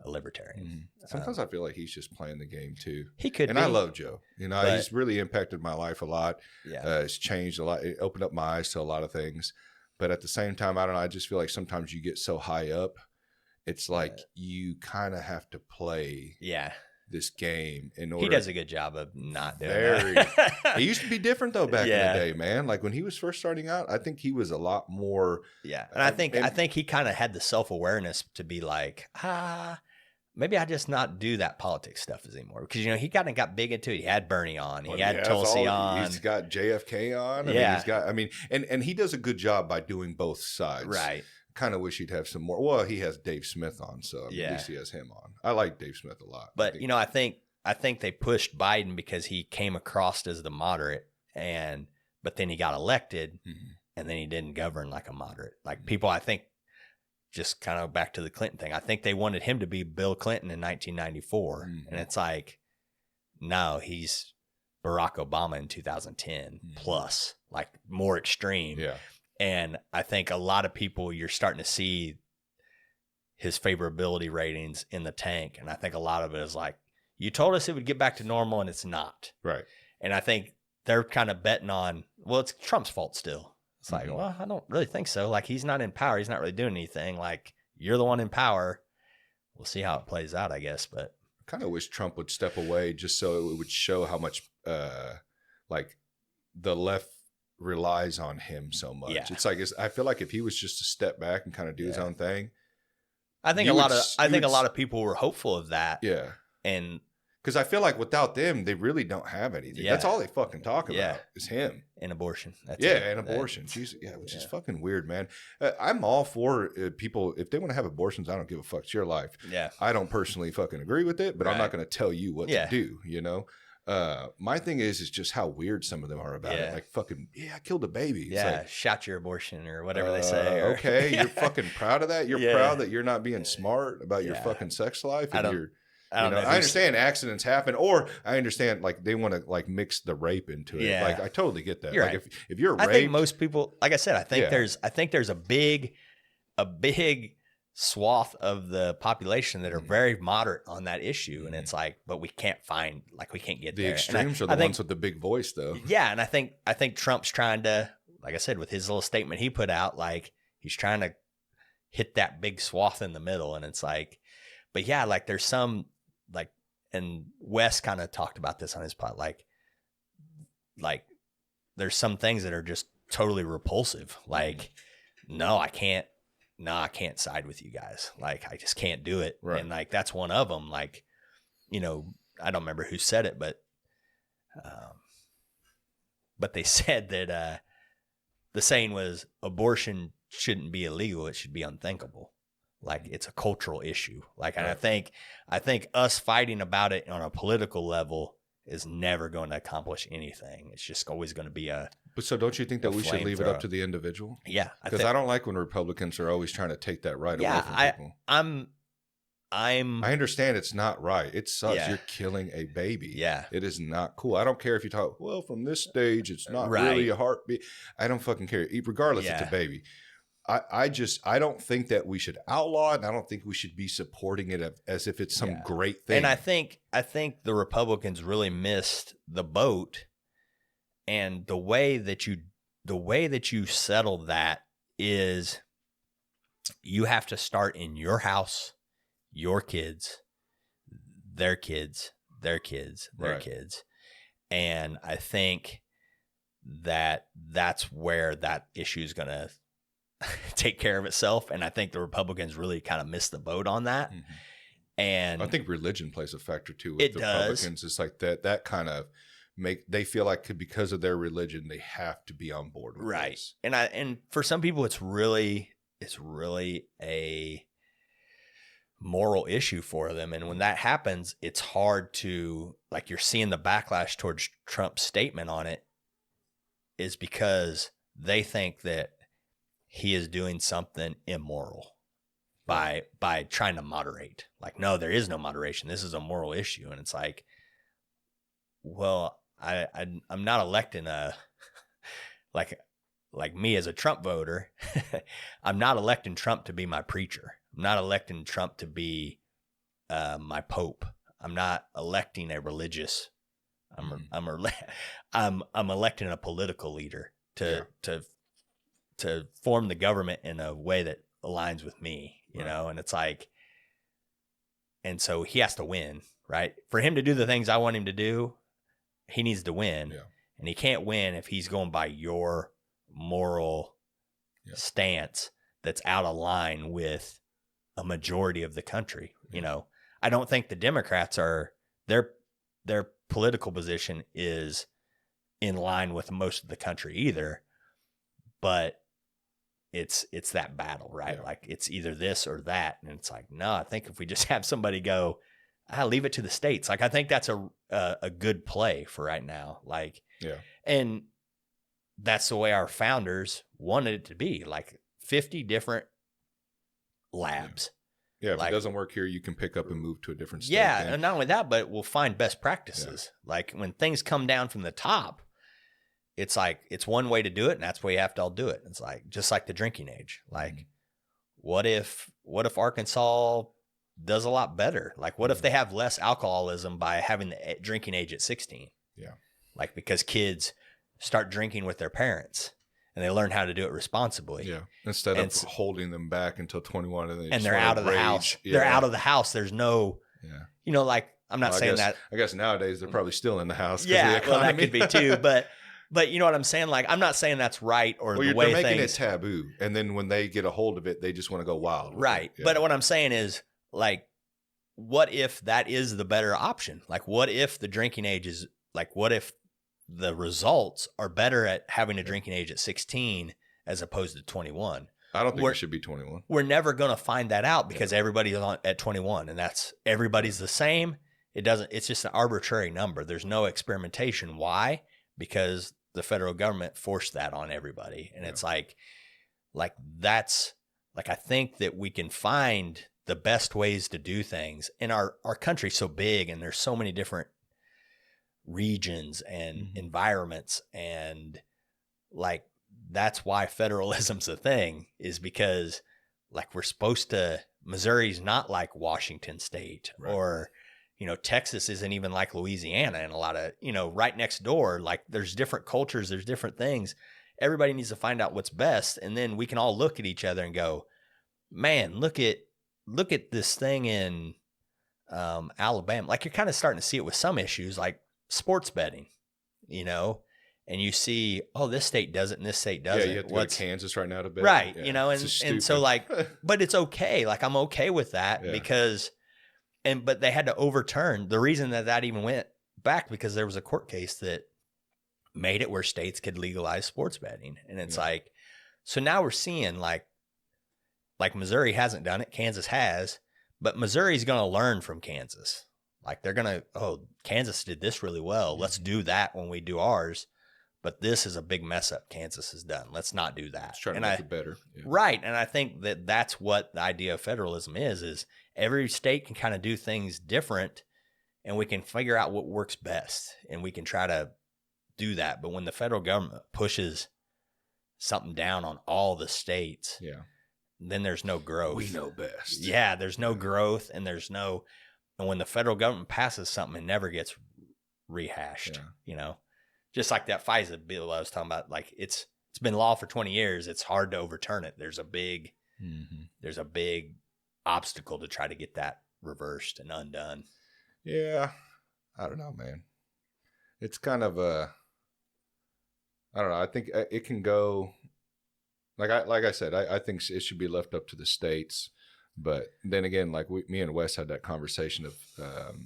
a libertarian. Sometimes I feel like he's just playing the game too. He could, and I love Joe. You know, he's really impacted my life a lot. Yeah, it's changed a lot. It opened up my eyes to a lot of things. But at the same time, I don't know. I just feel like sometimes you get so high up, it's like you kind of have to play. This game in order. He does a good job of not doing that. He used to be different though back in the day, man. Like when he was first starting out, I think he was a lot more. Yeah, and I think he kind of had the self-awareness to be like, maybe I just not do that politics stuff anymore, because you know he kind of got big into it. He had Bernie on, he had Tulsi on, he's got JFK on. I mean, and he does a good job by doing both sides, right? Kind of wish he'd have some more. Well, he has Dave Smith on, so at least he has him on. I like Dave Smith a lot. But you know, I think they pushed Biden because he came across as the moderate, but then he got elected, and then he didn't govern like a moderate. Like people, I think, just kind of back to the Clinton thing. I think they wanted him to be Bill Clinton in 1994, and it's like, no, he's Barack Obama in 2010 plus, like more extreme. Yeah. And I think a lot of people, you're starting to see his favorability ratings in the tank. And I think a lot of it is like, you told us it would get back to normal, and it's not. Right. And I think they're kind of betting on, well, it's Trump's fault still. It's like, well, I don't really think so. Like, he's not in power. He's not really doing anything. Like, you're the one in power. We'll see how it plays out, I guess. But I kind of wish Trump would step away just so it would show how much, like, the left relies on him so much. Yeah. It's like, I feel like if he was just to step back and kind of do his own thing, I think a lot of people were hopeful of that. Yeah. And because I feel like without them, they really don't have anything. Yeah. That's all they fucking talk about is him and abortion. That's and abortion. Which is fucking weird, man. I'm all for people, if they want to have abortions, I don't give a fuck. It's your life. Yeah. I don't personally fucking agree with it, but I'm not going to tell you what to do, you know? My thing is just how weird some of them are about it. Like fucking, I killed a baby. It's like, shot your abortion or whatever they say. Or, okay, you're fucking proud of that. You're proud that you're not being smart about your fucking sex life. And I understand accidents happen, or I understand like they want to like mix the rape into it. Yeah. Like I totally get that. You're like right. if you're raped, I think most people, like I said, I think there's a big swath of the population that are very moderate on that issue, and it's like, but we can't get the there. extremes are the ones with the big voice, though. Yeah, and I think Trump's trying to, like I said, with his little statement he put out, like he's trying to hit that big swath in the middle, and it's like, but yeah, like there's some like, and Wes kind of talked about this on his pod, like there's some things that are just totally repulsive. Like, no, I can't side with you guys. Like, I just can't do it. Right. And like, that's one of them. Like, you know, I don't remember who said it, but they said that the saying was abortion shouldn't be illegal. It should be unthinkable. Like, it's a cultural issue. Like, and I think us fighting about it on a political level is never going to accomplish anything. It's just always going to be But so don't you think that we should leave it up to the individual? Yeah. Because I don't like when Republicans are always trying to take that right away from people. I understand it's not right. It sucks. Yeah. You're killing a baby. Yeah. It is not cool. I don't care if you talk, well, from this stage, it's not really a heartbeat. I don't fucking care. Regardless, it's a baby. I don't think that we should outlaw it, and I don't think we should be supporting it as if it's some great thing. And I think the Republicans really missed the boat, and the way that you settle that is you have to start in your house, your kids, their kids, their kids, their kids. And I think that's where that issue is going to take care of itself. And I think the Republicans really kind of missed the boat on that. Mm-hmm. And I think religion plays a factor too with the Republicans. It's like that kind of they feel like because of their religion, they have to be on board with this. And for some people, it's really a moral issue for them. And when that happens, it's hard to, like, you're seeing the backlash towards Trump's statement on it is because they think that he is doing something immoral by trying to moderate. Like, no, there is no moderation. This is a moral issue. And it's like, well, I'm not electing like me as a Trump voter. I'm not electing Trump to be my preacher. I'm not electing Trump to be my pope. I'm not electing a religious. I'm electing a political leader to form the government in a way that aligns with me, you know. And it's like, and so he has to win, right? For him to do the things I want him to do, he needs to win, and he can't win if he's going by your moral stance that's out of line with a majority of the country. You know, I don't think the Democrats are their political position is in line with most of the country either, but it's that battle, right? Like, it's either this or that. And it's like, no, I think if we just have somebody go, leave it to the states. Like, I think that's a good play for right now. Like, and that's the way our founders wanted it to be, like 50 different labs. Yeah, if it doesn't work here, you can pick up and move to a different state. Yeah, and not only that, but we'll find best practices. Like, when things come down from the top, it's like, it's one way to do it, and that's the way you have to all do it. It's like, just like the drinking age. Like, what if Arkansas does a lot better? Like, what if they have less alcoholism by having the drinking age at 16? Yeah. Like, because kids start drinking with their parents and they learn how to do it responsibly. Yeah. Instead of holding them back until 21 and they're out of the house. Yeah. They're out of the house. There's no, you know, like, I'm not saying that. I guess nowadays they're probably still in the house. Yeah. Well, that could be too. But you know what I'm saying? Like, I'm not saying that's right or the way they're making it taboo. And then when they get a hold of it, they just want to go wild. Right. Yeah. But what I'm saying is, like, what if that is the better option? Like, what if the drinking age is, like, what if the results are better at having a drinking age at 16 as opposed to 21? I don't think it should be 21. We're never going to find that out because everybody's at 21, and everybody's the same. It's just an arbitrary number. There's no experimentation. Why? Because the federal government forced that on everybody. And it's like that's like, I think that we can find the best ways to do things. And our country's so big, and there's so many different regions and environments, and like, that's why federalism's a thing, is because, like, Missouri's not like Washington State, or, you know, Texas isn't even like Louisiana, and a lot of, you know, right next door, like, there's different cultures, there's different things. Everybody needs to find out what's best, and then we can all look at each other and go, man, look at this thing in Alabama. Like, you're kind of starting to see it with some issues, like sports betting, you know, and you see, oh, this state does it and this state doesn't. Yeah, you have to go to Kansas right now to bet. Right, yeah, you know, and so, like, but it's okay. Like, I'm okay with that because, but they had to overturn the reason that even went back, because there was a court case that made it where states could legalize sports betting. And it's like, so now we're seeing like Missouri hasn't done it. Kansas has, but Missouri's going to learn from Kansas. Like, they're going to, Kansas did this really well. Let's do that when we do ours. But this is a big mess up Kansas has done. Let's not do that. Let's try to make it better. Yeah. Right. And I think that that's what the idea of federalism is every state can kind of do things different, and we can figure out what works best, and we can try to do that. But when the federal government pushes something down on all the states, then there's no growth. We know best. Yeah, there's no growth, and and when the federal government passes something, it never gets rehashed, just like that FISA bill I was talking about. Like it's been law for 20 years. It's hard to overturn it. There's a big obstacle to try to get that reversed and undone. Yeah. I don't know, man. It's kind of I don't know. I think it can go like I said, I think it should be left up to the states. But then again, like me and Wes had that conversation of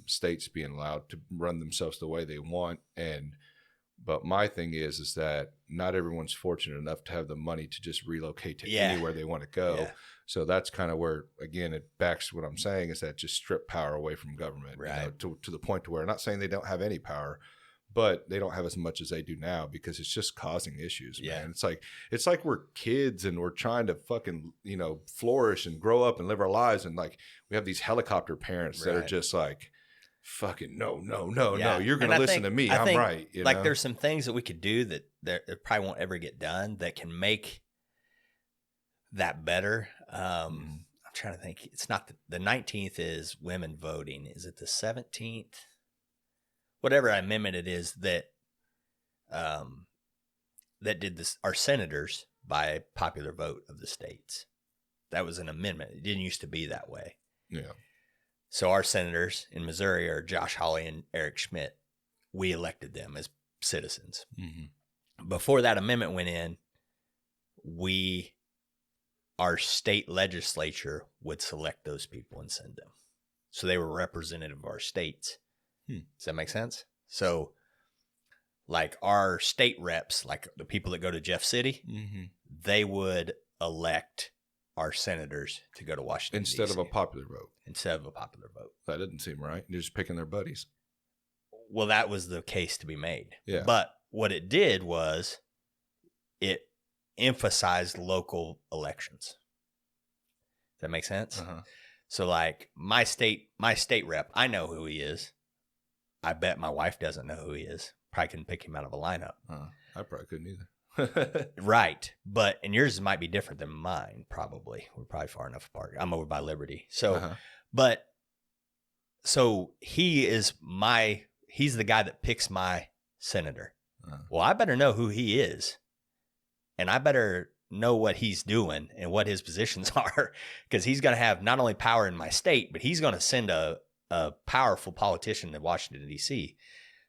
states being allowed to run themselves the way they want. But my thing is that not everyone's fortunate enough to have the money to just relocate to anywhere they want to go. Yeah. So that's kind of where, again, it backs what I'm saying is that just strip power away from government, right? To the point to where I'm not saying they don't have any power, but they don't have as much as they do now because it's just causing issues, man. It's like we're kids and we're trying to fucking, flourish and grow up and live our lives. And like, we have these helicopter parents that are just like, fucking no, you're going to listen to me. I'm right. There's some things that we could do that probably won't ever get done that can make that better. I'm trying to think. It's not the 19th is women voting. Is it the 17th? Whatever amendment it is that did this, our senators by popular vote of the states. That was an amendment. It didn't used to be that way. Yeah. So our senators in Missouri are Josh Hawley and Eric Schmidt. We elected them as citizens. Mm-hmm. Before that amendment went in, our state legislature would select those people and send them. So they were representative of our states. Does that make sense? So like our state reps, like the people that go to Jeff City, they would elect our senators to go to Washington, instead of a popular vote. Instead of a popular vote. That doesn't seem right. They're just picking their buddies. Well, that was the case to be made. Yeah. But what it did was it emphasized local elections. Does that make sense? Uh-huh. So like my state rep, I know who he is. I bet my wife doesn't know who he is. Probably couldn't pick him out of a lineup. I probably couldn't either. Right. And yours might be different than mine, probably. We're probably far enough apart. I'm over by Liberty. So, so he's the guy that picks my senator. Well, I better know who he is. And I better know what he's doing and what his positions are, because he's going to have not only power in my state, but he's going to send a powerful politician to Washington, D.C.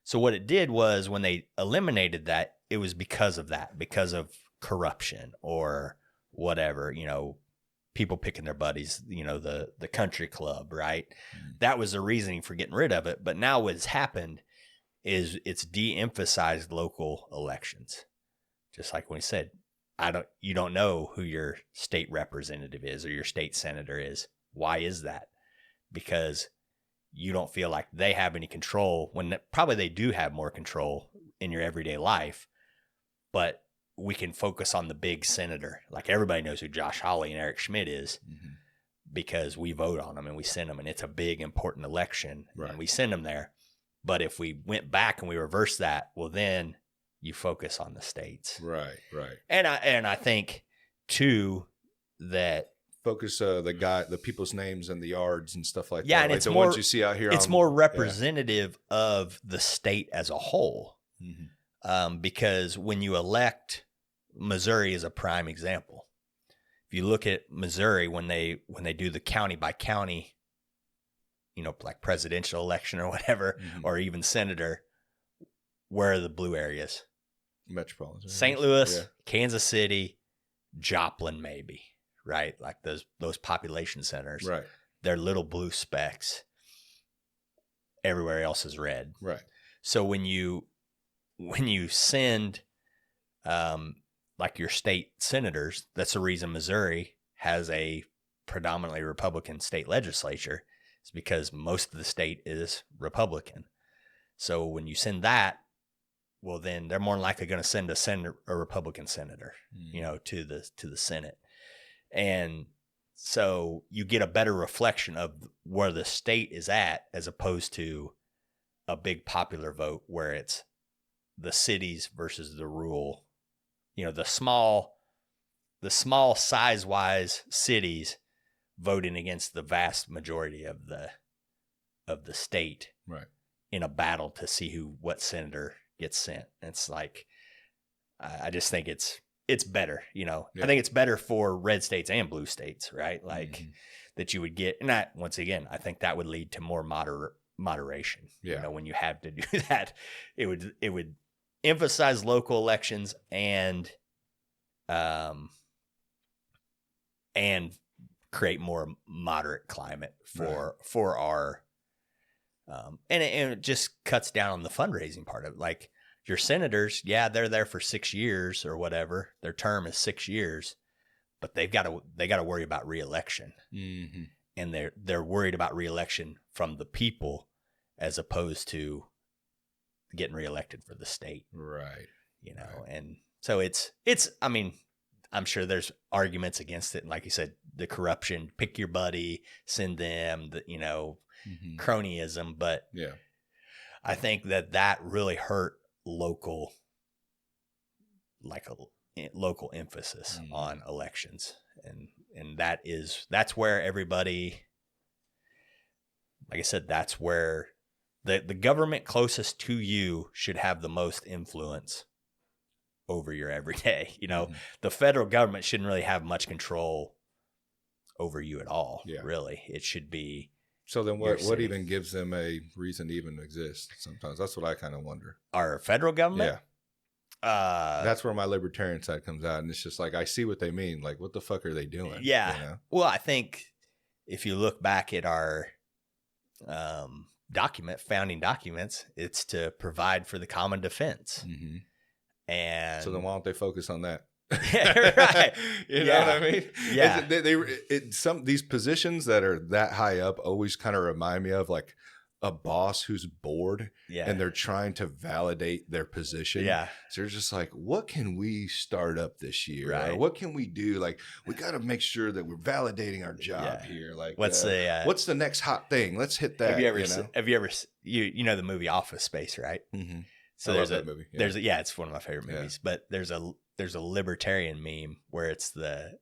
So what it did was when they eliminated that, it was because of that, because of corruption or whatever, people picking their buddies, the country club, right? That was the reasoning for getting rid of it. But now what's happened is it's de-emphasized local elections. Just like when we said, you don't know who your state representative is or your state senator is. Why is that? Because you don't feel like they have any control when probably they do have more control in your everyday life, but we can focus on the big senator. Like everybody knows who Josh Hawley and Eric Schmidt is because we vote on them and we send them, and it's a big, important election and we send them there. But if we went back and we reversed that, well, then you focus on the states. Right. And I think too that focus the people's names and the yards and stuff like that. Yeah, and like it's the more, ones you see out here. It's more representative of the state as a whole. Because when you elect, Missouri is a prime example. If you look at Missouri, when they do the county by county, like presidential election or whatever, or even senator, where are the blue areas? Metropolitan. St. Louis, Kansas City, Joplin, maybe. Right, like those population centers. Right, they're little blue specks. Everywhere else is red. Right. So when you send, like your state senators, that's the reason Missouri has a predominantly Republican state legislature. It's because most of the state is Republican. So when you send that, well, then they're more than likely going to send a Republican senator, to the Senate. And so you get a better reflection of where the state is at as opposed to a big popular vote where it's the cities versus the rural you know, the small size wise cities voting against the vast majority of the state, right, in a battle to see what senator gets sent. It's like, I just think it's better, you know. I think it's better for red states and blue states, right? Like that you would get, and once again, I think that would lead to more moderation. You know, when you have to do that, it would emphasize local elections and create more moderate climate for our and it just cuts down on the fundraising part of it. Like your senators, they're there for 6 years or whatever. Their term is 6 years, but they got to worry about reelection, and they're worried about reelection from the people as opposed to getting reelected for the state, right? You know, and so it's. I mean, I'm sure there's arguments against it, and like you said, the corruption, pick your buddy, send them, you know, cronyism, but I think that really hurt local emphasis on elections, and that's where everybody, like I said, that's where the government closest to you should have the most influence over your everyday. You know, the federal government shouldn't really have much control over you at all. Really, it should be. So then what even gives them a reason to even exist? Sometimes that's what I kind of wonder. Our federal government? That's where my libertarian side comes out. And it's just like, I see what they mean. Like, what the fuck are they doing? Yeah. You know? Well, I think if you look back at our founding documents, it's to provide for the common defense. And so then why don't they focus on that? Right. You know what I mean? Yeah. These positions that are that high up always kind of remind me of like a boss who's bored and they're trying to validate their position. Yeah. So they're just like, what can we start up this year? Right. Or what can we do? Like, we got to make sure that we're validating our job here. Like, what's the next hot thing? Let's hit that. Have you ever you know the movie Office Space, right? So I love that movie. It's one of my favorite movies, but there's a libertarian meme where it's the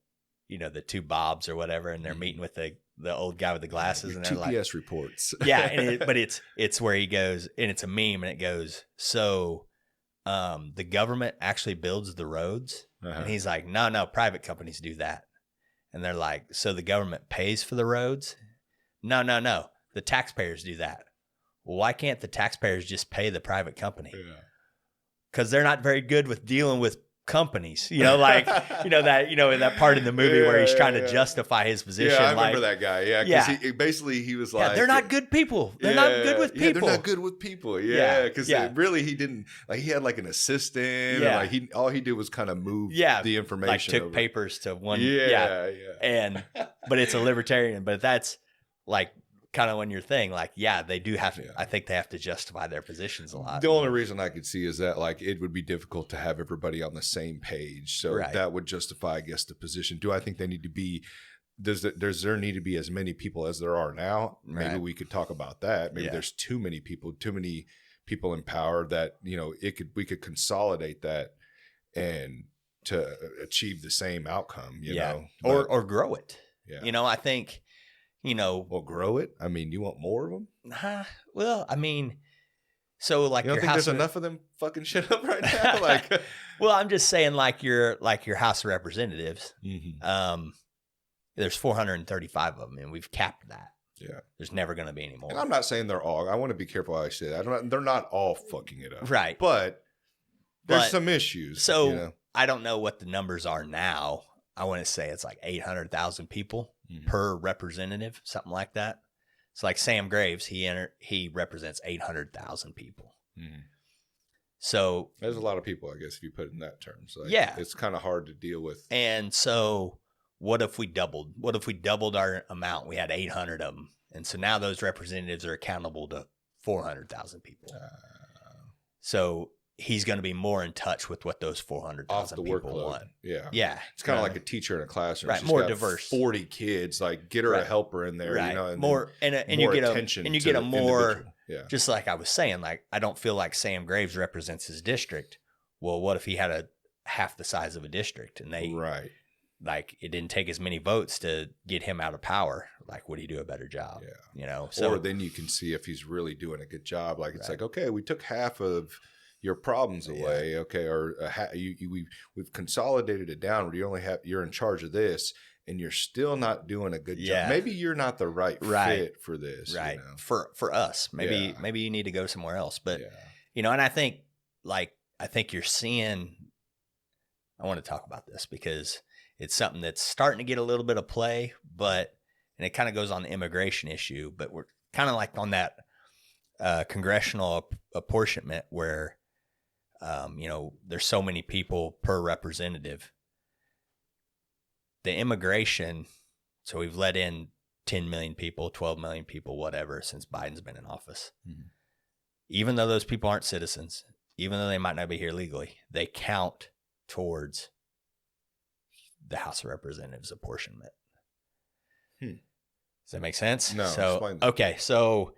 two Bobs or whatever, and they're meeting with the old guy with the glasses, and they're like TPS reports. but it's where he goes, and it's a meme, and it goes, so the government actually builds the roads, and he's like, no, private companies do that, and they're like, so the government pays for the roads? No, the taxpayers do that. Well, why can't the taxpayers just pay the private company? Because they're not very good with dealing with companies, you know, like, in that part in the movie where he's trying to justify his position. Yeah, I remember that guy. Yeah, because he was like, they're not good people. They're not good with people. They're not good with people. Yeah, because really he didn't, like, he had like an assistant. Yeah. And like all he did was kind of move the information. Like took over. Papers to one. And, but it's a libertarian, but that's like, kind of when you're thing, like, they do have to, I think they have to justify their positions a lot. The only reason I could see is that, like, it would be difficult to have everybody on the same page. So that would justify, I guess, the position. Do I think they need to be, does there need to be as many people as there are now? Maybe we could talk about that. Maybe there's too many people in power that, we could consolidate that and to achieve the same outcome, you know. Or grow it. Yeah. I think, well, grow it. I mean, you want more of them? Well, I mean, so like, you don't think there's enough of them fucking shit up right now? Like, well, I'm just saying, like your House of Representatives. There's 435 of them, and we've capped that. Yeah, there's never going to be any more. And I'm not saying they're all. I want to be careful how I say that. They're not all fucking it up, right? But there's some issues. So I don't know what the numbers are now. I want to say it's like 800,000 people per representative, something like that. So like Sam Graves, he represents 800,000 people. So there's a lot of people, I guess, if you put it in that terms. Like, it's kind of hard to deal with. And so what if we doubled? What if we doubled our amount? We had 800 of them, and so now those representatives are accountable to 400,000 people. So he's going to be more in touch with what those 400,000 people want. Yeah. It's kind of like a teacher in a classroom. Right. More diverse. 40 kids, like, get her a helper in there, right. And more you get attention. And you get a more, just like I was saying, like, I don't feel like Sam Graves represents his district. Well, what if he had half the size of a district, and they right. Like, it didn't take as many votes to get him out of power. Like, would he do a better job? Yeah. You know, or then you can see if he's really doing a good job. Like, it's right. like, okay, we took half of your problems away. Okay. Or we've consolidated it down where you're in charge of this and you're still not doing a good job. Maybe you're not the right fit for this. Right. You know? For us, maybe you need to go somewhere else. But, you know, and I think you're seeing, I want to talk about this because it's something that's starting to get a little bit of play, and it kind of goes on the immigration issue, but we're kind of like on that congressional apportionment where, you know, there's so many people per representative. The immigration, so we've let in 10 million people, 12 million people, whatever, since Biden's been in office. Mm-hmm. Even though those people aren't citizens, even though they might not be here legally, they count towards the House of Representatives apportionment. Does that make sense? No. So, okay. So,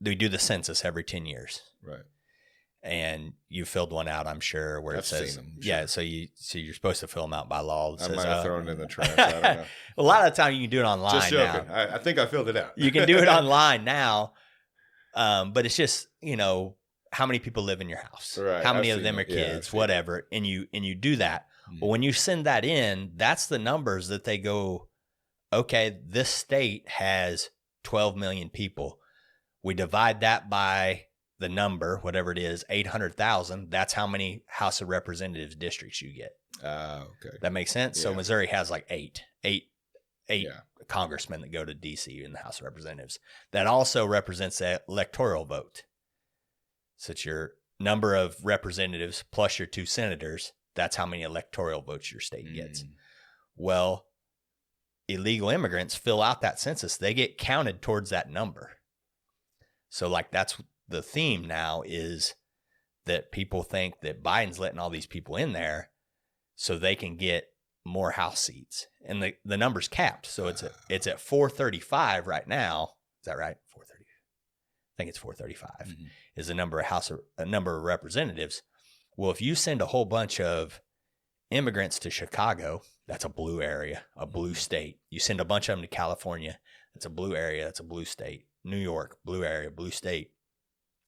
we do the census every 10 years. Right. And you filled one out, I'm sure, where I've it says, seen them, yeah. So you're supposed to fill them out by law. I might have thrown it in the trash. I don't know. A lot of the time you can do it online. Just joking. Now. I think I filled it out. You can do it online now. But it's just, you know, how many people live in your house? Right. How many of them are kids? Whatever. And you do that. But when you send that in, that's the numbers that they go, okay, this state has 12 million people. We divide that by the number, whatever it is, 800,000. That's how many House of Representatives districts you get. Okay. That makes sense? Yeah. So Missouri has like eight yeah. congressmen that go to D.C. in the House of Representatives. That also represents the electoral vote. So it's your number of representatives plus your 2 senators. That's how many electoral votes your state gets. Well, illegal immigrants fill out that census. They get counted towards that number. So like that's the theme now is that people think that Biden's letting all these people in there so they can get more House seats. And the number's capped. So it's at 435 right now. Is that right? 430. I think it's 435 is the number of number of representatives. Well, if you send a whole bunch of immigrants to Chicago, that's a blue area, a blue state. You send a bunch of them to California, that's a blue area, that's a blue state. New York, blue area, blue state.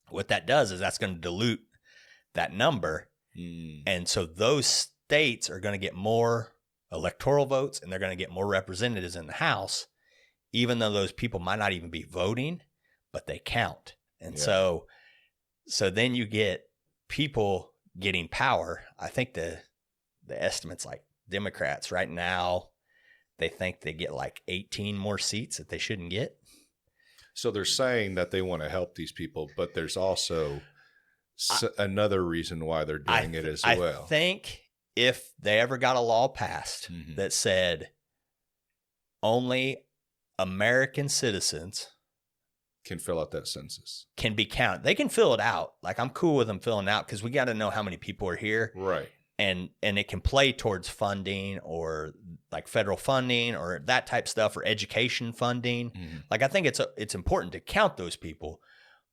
What that does is that's going to dilute that number. And so those states are going to get more electoral votes and they're going to get more representatives in the House, even though those people might not even be voting, but they count. And so then you get people getting power. I think the estimates, like Democrats right now, they think they get like 18 more seats that they shouldn't get. So they're saying that they want to help these people, but there's also another reason why they're doing it as well. I think if they ever got a law passed that said only American citizens can fill out that census, can be counted. They can fill it out. Like, I'm cool with them filling out because we got to know how many people are here. Right. And it can play towards funding or like federal funding or that type stuff or education funding. Like, I think it's important to count those people,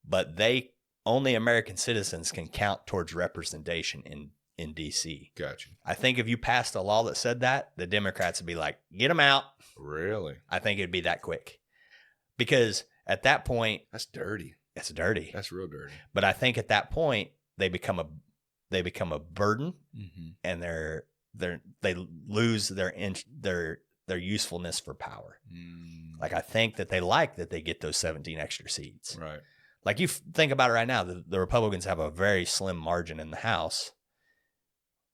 but only American citizens can count towards representation in D.C. Gotcha. I think if you passed a law that said that, the Democrats would be like, get them out. Really? I think it'd be that quick because at that point, that's dirty. It's dirty. That's real dirty. But I think at that point they become a burden, and they lose their usefulness for power. Like, I think that they get those 17 extra seats. Right. Like, you think about it right now, the Republicans have a very slim margin in the House.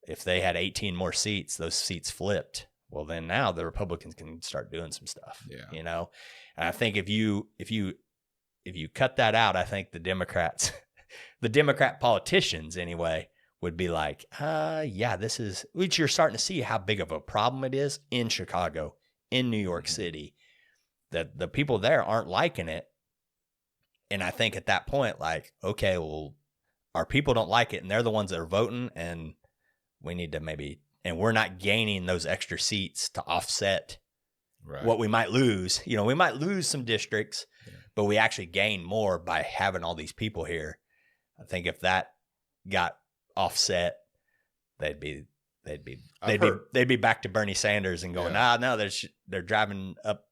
If they had 18 more seats, those seats flipped. Well, then now the Republicans can start doing some stuff. Yeah. You know, and I think if you cut that out, I think the Democrat politicians anyway would be like, this is, which you're starting to see how big of a problem it is in Chicago, in New York City, that the people there aren't liking it. And I think at that point, like, okay, well, our people don't like it and they're the ones that are voting, and we need to and we're not gaining those extra seats to offset what we might lose. You know, we might lose some districts, but we actually gain more by having all these people here. I think if that got offset, they'd be back to Bernie Sanders and going, no, they're driving up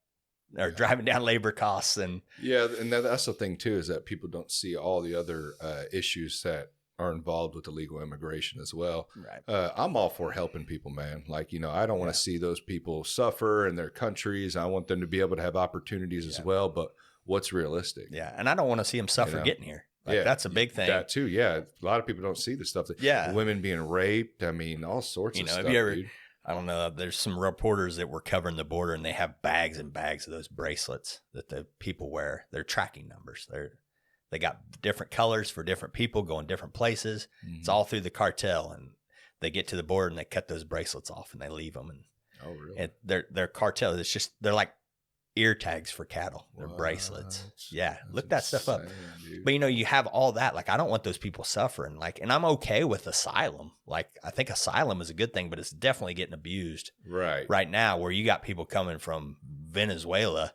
or driving down labor costs. And and that's the thing too, is that people don't see all the other issues that are involved with illegal immigration as well. Right. I'm all for helping people, man. Like, I don't want to see those people suffer in their countries. I want them to be able to have opportunities as well, but what's realistic? Yeah. And I don't want to see them suffer getting here. Like, that's a big thing. That too. Yeah. A lot of people don't see the stuff that women being raped. I mean, all sorts of stuff. Dude. I don't know. There's some reporters that were covering the border and they have bags and bags of those bracelets that the people wear. They're tracking numbers. They got different colors for different people going different places. Mm-hmm. It's all through the cartel, and they get to the border and they cut those bracelets off and they leave them. And and they're cartel. It's just, they're like ear tags for cattle. They're bracelets. Yeah. Look that stuff up. Dude. But you have all that. Like, I don't want those people suffering. Like, and I'm okay with asylum. Like, I think asylum is a good thing, but it's definitely getting abused right now, where you got people coming from Venezuela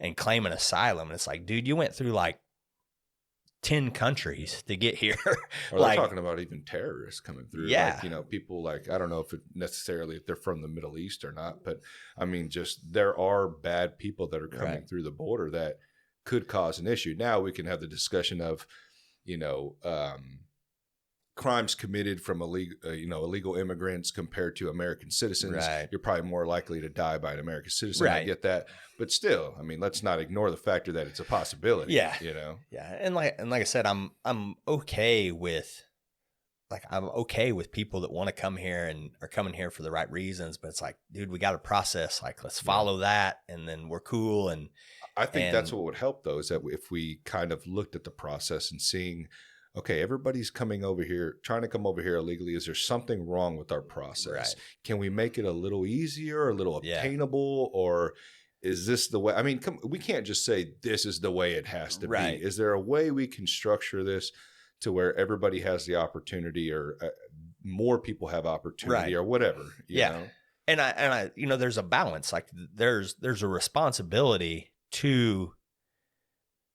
and claiming asylum. And it's like, dude, you went through like 10 countries to get here. Or they're talking about even terrorists coming through. Yeah. Like, people like, I don't know if they're from the Middle East or not, but I mean, just there are bad people that are coming through the border that could cause an issue. Now we can have the discussion of, crimes committed from illegal immigrants compared to American citizens. Right. You're probably more likely to die by an American citizen. Right. I get that. But still, I mean, let's not ignore the factor that it's a possibility. Yeah. Yeah. And like I said, I'm okay with people that want to come here and are coming here for the right reasons, but it's like, dude, we got to process, like, let's follow that, and then we're cool. And I think that's what would help, though, is that if we kind of looked at the process and seeing, okay, everybody's coming over here, trying to come over here illegally. Is there something wrong with our process? Right. Can we make it a little easier, a little obtainable, or is this the way? I mean, we can't just say this is the way it has to be. Is there a way we can structure this to where everybody has the opportunity, or more people have opportunity, or whatever? You know? And I, there's a balance. Like, there's a responsibility to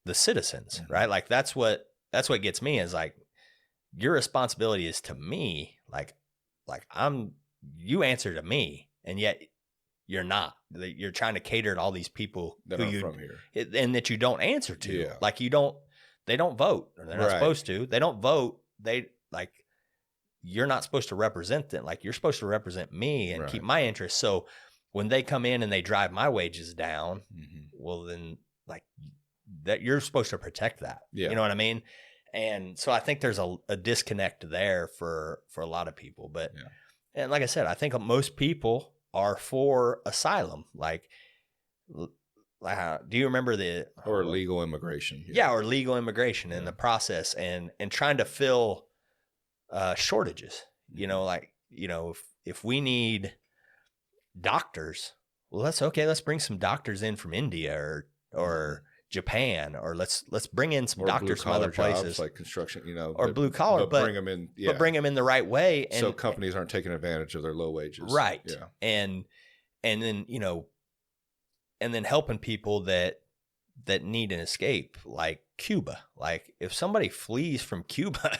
the citizens, right? Like, that's what gets me, is like, your responsibility is to me. Like you answer to me, and yet you're not. You're trying to cater to all these people that are from here, and that you don't answer to. Yeah. Like, they don't vote, or they're not supposed to. They don't vote. You're not supposed to represent them. Like, you're supposed to represent me and keep my interests. So when they come in and they drive my wages down, well, then, like, that you're supposed to protect that. Yeah. You know what I mean? And so I think there's a disconnect there for a lot of people. But and like I said, I think most people are for asylum. Like, do you remember or legal immigration? Yeah, or legal immigration in the process, and trying to fill shortages. If we need doctors, well, let's bring some doctors in from India or Japan, or let's bring in some doctors from other places, like construction, or blue collar, but bring them in, but bring them in the right way, so companies aren't taking advantage of their low wages, right? Yeah, and then and then helping people that need an escape, like Cuba. Like, if somebody flees from Cuba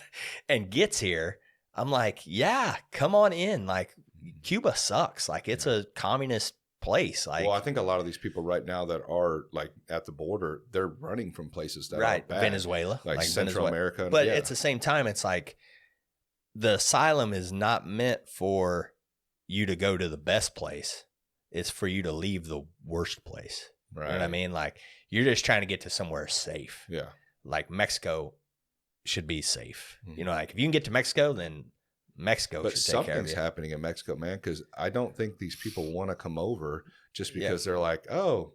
and gets here, I'm like, yeah, come on in. Like, Cuba sucks. Like, it's a communist place. Like, well, I think a lot of these people right now that are like at the border, they're running from places that are bad. Venezuela, like Central America. But at the same time, it's like, the asylum is not meant for you to go to the best place. It's for you to leave the worst place. Right. You know what I mean? Like, you're just trying to get to somewhere safe. Yeah. Like, Mexico should be safe. Like, if you can get to Mexico, then Mexico should take care of you. Something's happening in Mexico, man, because I don't think these people want to come over just because they're like, oh,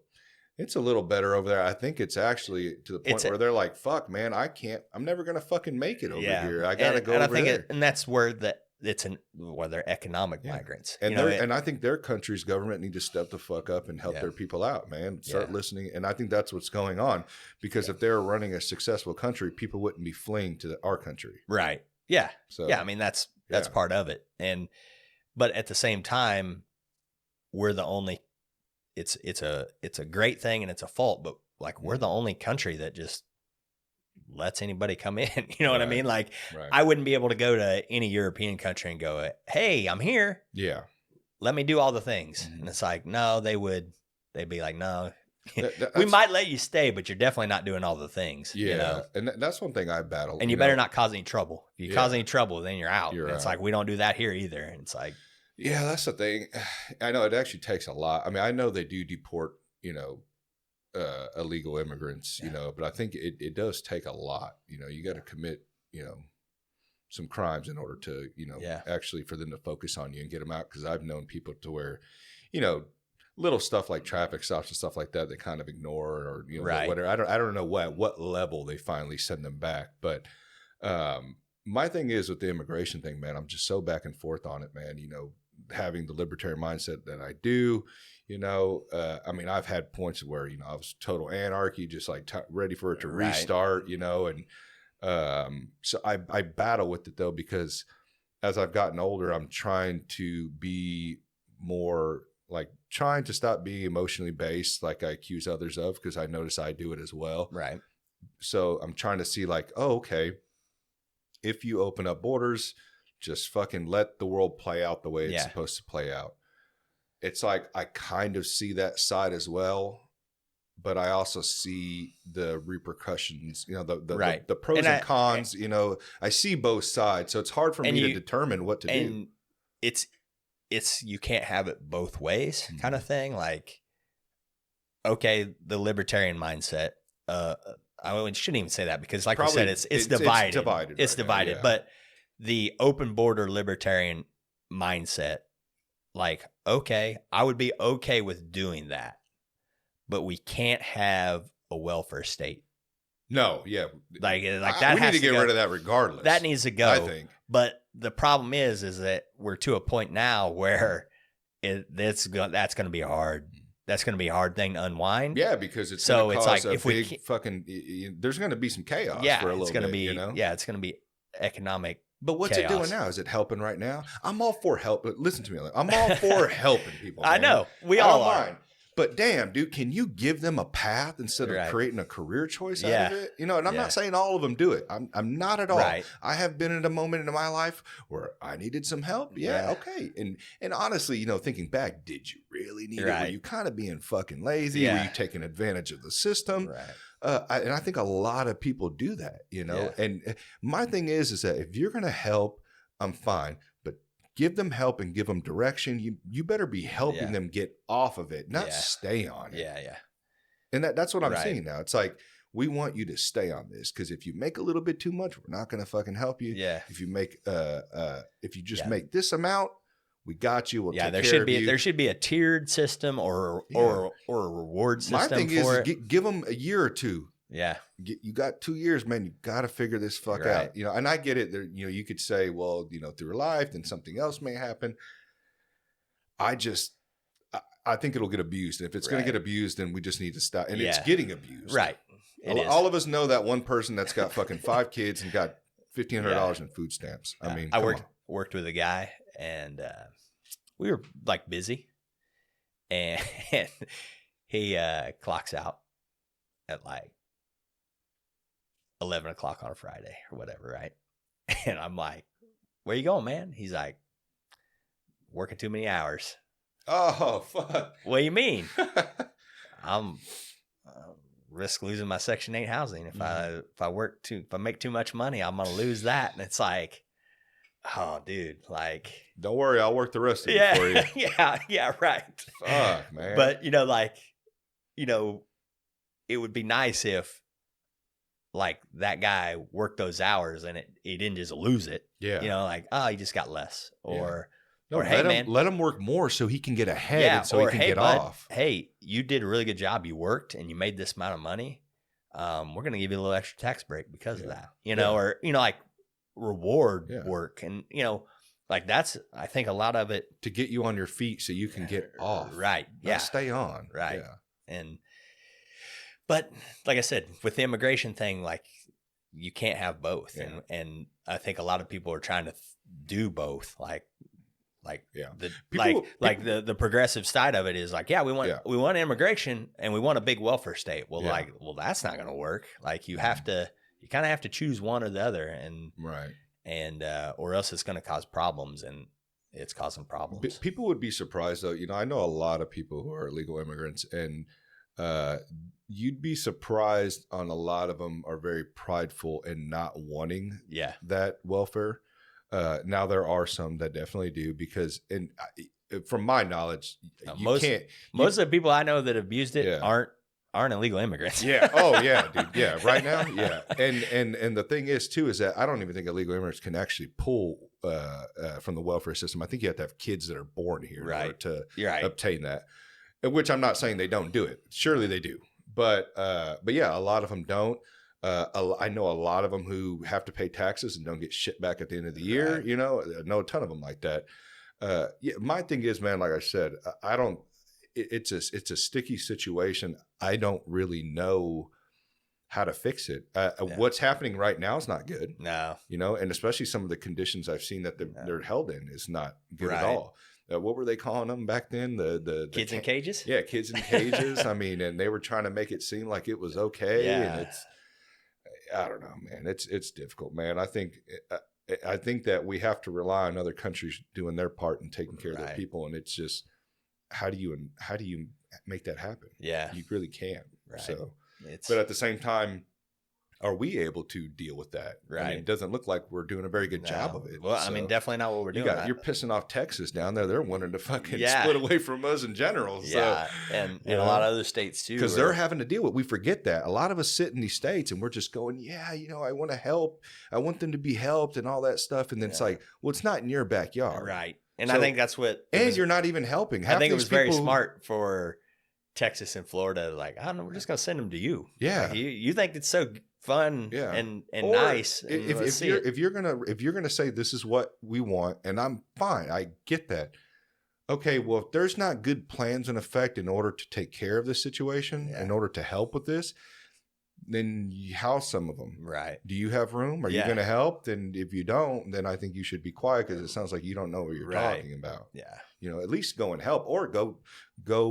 it's a little better over there. I think it's actually to the point where they're like, fuck, man, I'm never going to fucking make it over here. I got to go over there. And that's where they're economic migrants. And I think their country's government need to step the fuck up and help their people out, man. Start listening. And I think that's what's going on, because if they're running a successful country, people wouldn't be fleeing to our country. Right. Yeah. So, I mean, that's part of it. But at the same time, we're the only, it's a great thing and it's a fault, but like, we're the only country that just lets anybody come in. You know what I mean? Like, right. I wouldn't be able to go to any European country and go, hey, I'm here. Yeah. Let me do all the things. Mm-hmm. And it's like, no, they'd be like, no, we might let you stay, but you're definitely not doing all the things. Yeah. You know? And that's one thing I battle. And you better not cause any trouble. If you cause any trouble, then you're out. You're it's out. like, we don't do that here either. And it's like, yeah, that's the thing. I know it actually takes a lot. I mean, I know they do deport, you know, illegal immigrants, you know, but I think it does take a lot. You know, you got to commit, you know, some crimes in order to, you know, actually for them to focus on you and get them out. Because I've known people to where, you know, little stuff like traffic stops and stuff like that, they kind of ignore, or, you know, whatever. I don't know what level they finally send them back. But my thing is with the immigration thing, man, I'm just so back and forth on it, man. You know, having the libertarian mindset that I do, you know, I mean, I've had points where, you know, I was total anarchy, just like ready for it to restart, you know, and so I battle with it though, because as I've gotten older, I'm trying to be more like trying to stop being emotionally based, like I accuse others of, because I notice I do it as well. Right. So I'm trying to see like, oh, okay, if you open up borders, just fucking let the world play out the way it's supposed to play out. It's like I kind of see that side as well, but I also see the repercussions, you know, the pros and cons, you know, I see both sides. So it's hard for me to determine what to do. And it's you can't have it both ways kind of thing. Like, okay, the libertarian mindset, I shouldn't even say that, because like you said, it's divided. It's divided. Yeah. But the open border libertarian mindset, like, okay, I would be okay with doing that, but we can't have a welfare state. No, yeah. Like that we need to get rid of that regardless. That needs to go. I think. But the problem is that we're to a point now where that's going to be hard. That's going to be a hard thing to unwind. Yeah, because it's so it's like if we fucking there's going to be some chaos for a little bit. You know? Yeah, it's going to be economic. But what's chaos. It doing now? Is it helping right now? I'm all for help. Listen to me. I'm all for helping people. Man. I know. We all are. Mind. But damn, dude, can you give them a path instead of creating a career choice out of it? You know, and I'm not saying all of them do it. I'm not at all. Right. I have been in a moment in my life where I needed some help. Yeah, okay. And honestly, you know, thinking back, did you really need it? Were you kind of being fucking lazy? Yeah. Were you taking advantage of the system? Right. And I think a lot of people do that, you know. Yeah. And my thing is that if you're going to help, I'm fine. But give them help and give them direction. You better be helping them get off of it, not stay on it. Yeah, yeah. And that's what I'm seeing now. It's like, we want you to stay on this, because if you make a little bit too much, we're not going to fucking help you. Yeah. If you make if you just make this amount, we got you. We'll take there care should of be you. There should be a tiered system or a reward system. My thing for is give them a year or two. Yeah. You got 2 years, man. You got to figure this fuck out. You know, and I get it. There, you know, you could say, well, you know, through life, then something else may happen. I think it'll get abused. And if it's going to get abused, then we just need to stop. And it's getting abused. Right. All of us know that one person that's got fucking 5 kids and got $1,500 in food stamps. I mean, I worked with a guy, and we were like busy, and he clocks out at like 11 o'clock on a Friday or whatever, right? And I'm like, where you going, man? He's like, working too many hours. Oh, fuck. What do you mean? I'm risk losing my Section 8 housing. If I make too much money, I'm gonna lose that. And it's like, oh, dude, like, don't worry, I'll work the rest of it for you. yeah, right. Fuck, man. But it would be nice if, like, that guy worked those hours and he didn't just lose it. Yeah. You know, like, oh, he just got less. Or, let him work more so he can get ahead and so he can get off. Hey, you did a really good job. You worked and you made this amount of money. We're going to give you a little extra tax break because of that. You know, or, you know, like, reward work. And, you know, like, that's, I think a lot of it. To get you on your feet so you can get off. Right. Yeah. Stay on. Right. Yeah. But like I said, with the immigration thing, like, you can't have both. Yeah. And I think a lot of people are trying to do both. The progressive side of it is like, we want immigration and we want a big welfare state. Well, that's not going to work. Like, you have to you kind of have to choose one or the other, and right. And or else it's going to cause problems, and it's causing problems. People would be surprised, though. I know a lot of people who are illegal immigrants, and you'd be surprised on a lot of them are very prideful and not wanting that welfare. Now, there are some that definitely do, because from my knowledge, most of the people I know that abused it aren't illegal immigrants. Yeah. Oh, yeah, dude. Yeah. Right now. Yeah. And the thing is, too, is that I don't even think illegal immigrants can actually pull from the welfare system. I think you have to have kids that are born here in order to obtain that, which I'm not saying they don't do it. Surely they do. But yeah, a lot of them don't. I know a lot of them who have to pay taxes and don't get shit back at the end of the year. I know a ton of them like that. My thing is, man, like I said, I don't. It's a sticky situation. I don't really know how to fix it. What's happening right now is not good. No, and especially some of the conditions I've seen that they're held in is not good at all. What were they calling them back then? The kids in cages? Yeah, kids in cages. I mean, and they were trying to make it seem like it was okay. Yeah. And I don't know, man. It's difficult, man. I think that we have to rely on other countries doing their part and taking care of their people, and it's just. How do you make that happen? Yeah, you really can't. Right. So, but at the same time, are we able to deal with that? Right. I mean, it doesn't look like we're doing a very good job of it. Well, I mean, definitely not what we're doing. You're pissing off Texas down there. They're wanting to fucking split away from us in general. Yeah, so, and a lot of other states too. Because they're having to deal with. We forget that a lot of us sit in these states and we're just going, I want to help. I want them to be helped and all that stuff. And then it's like, well, it's not in your backyard, right? And I think that's what. And you're not even helping. I think it was very smart for Texas and Florida. Like, I don't know, we're just gonna send them to you. Yeah, like, you think it's so fun and nice. And if you're gonna say this is what we want, and I'm fine, I get that. Okay, well, if there's not good plans in effect in order to take care of this situation, in order to help with this, then you house some of them. Right. Do you have room? Are you going to help? Then if you don't, then I think you should be quiet, because it sounds like you don't know what you're talking about. Yeah. At least go and help, or go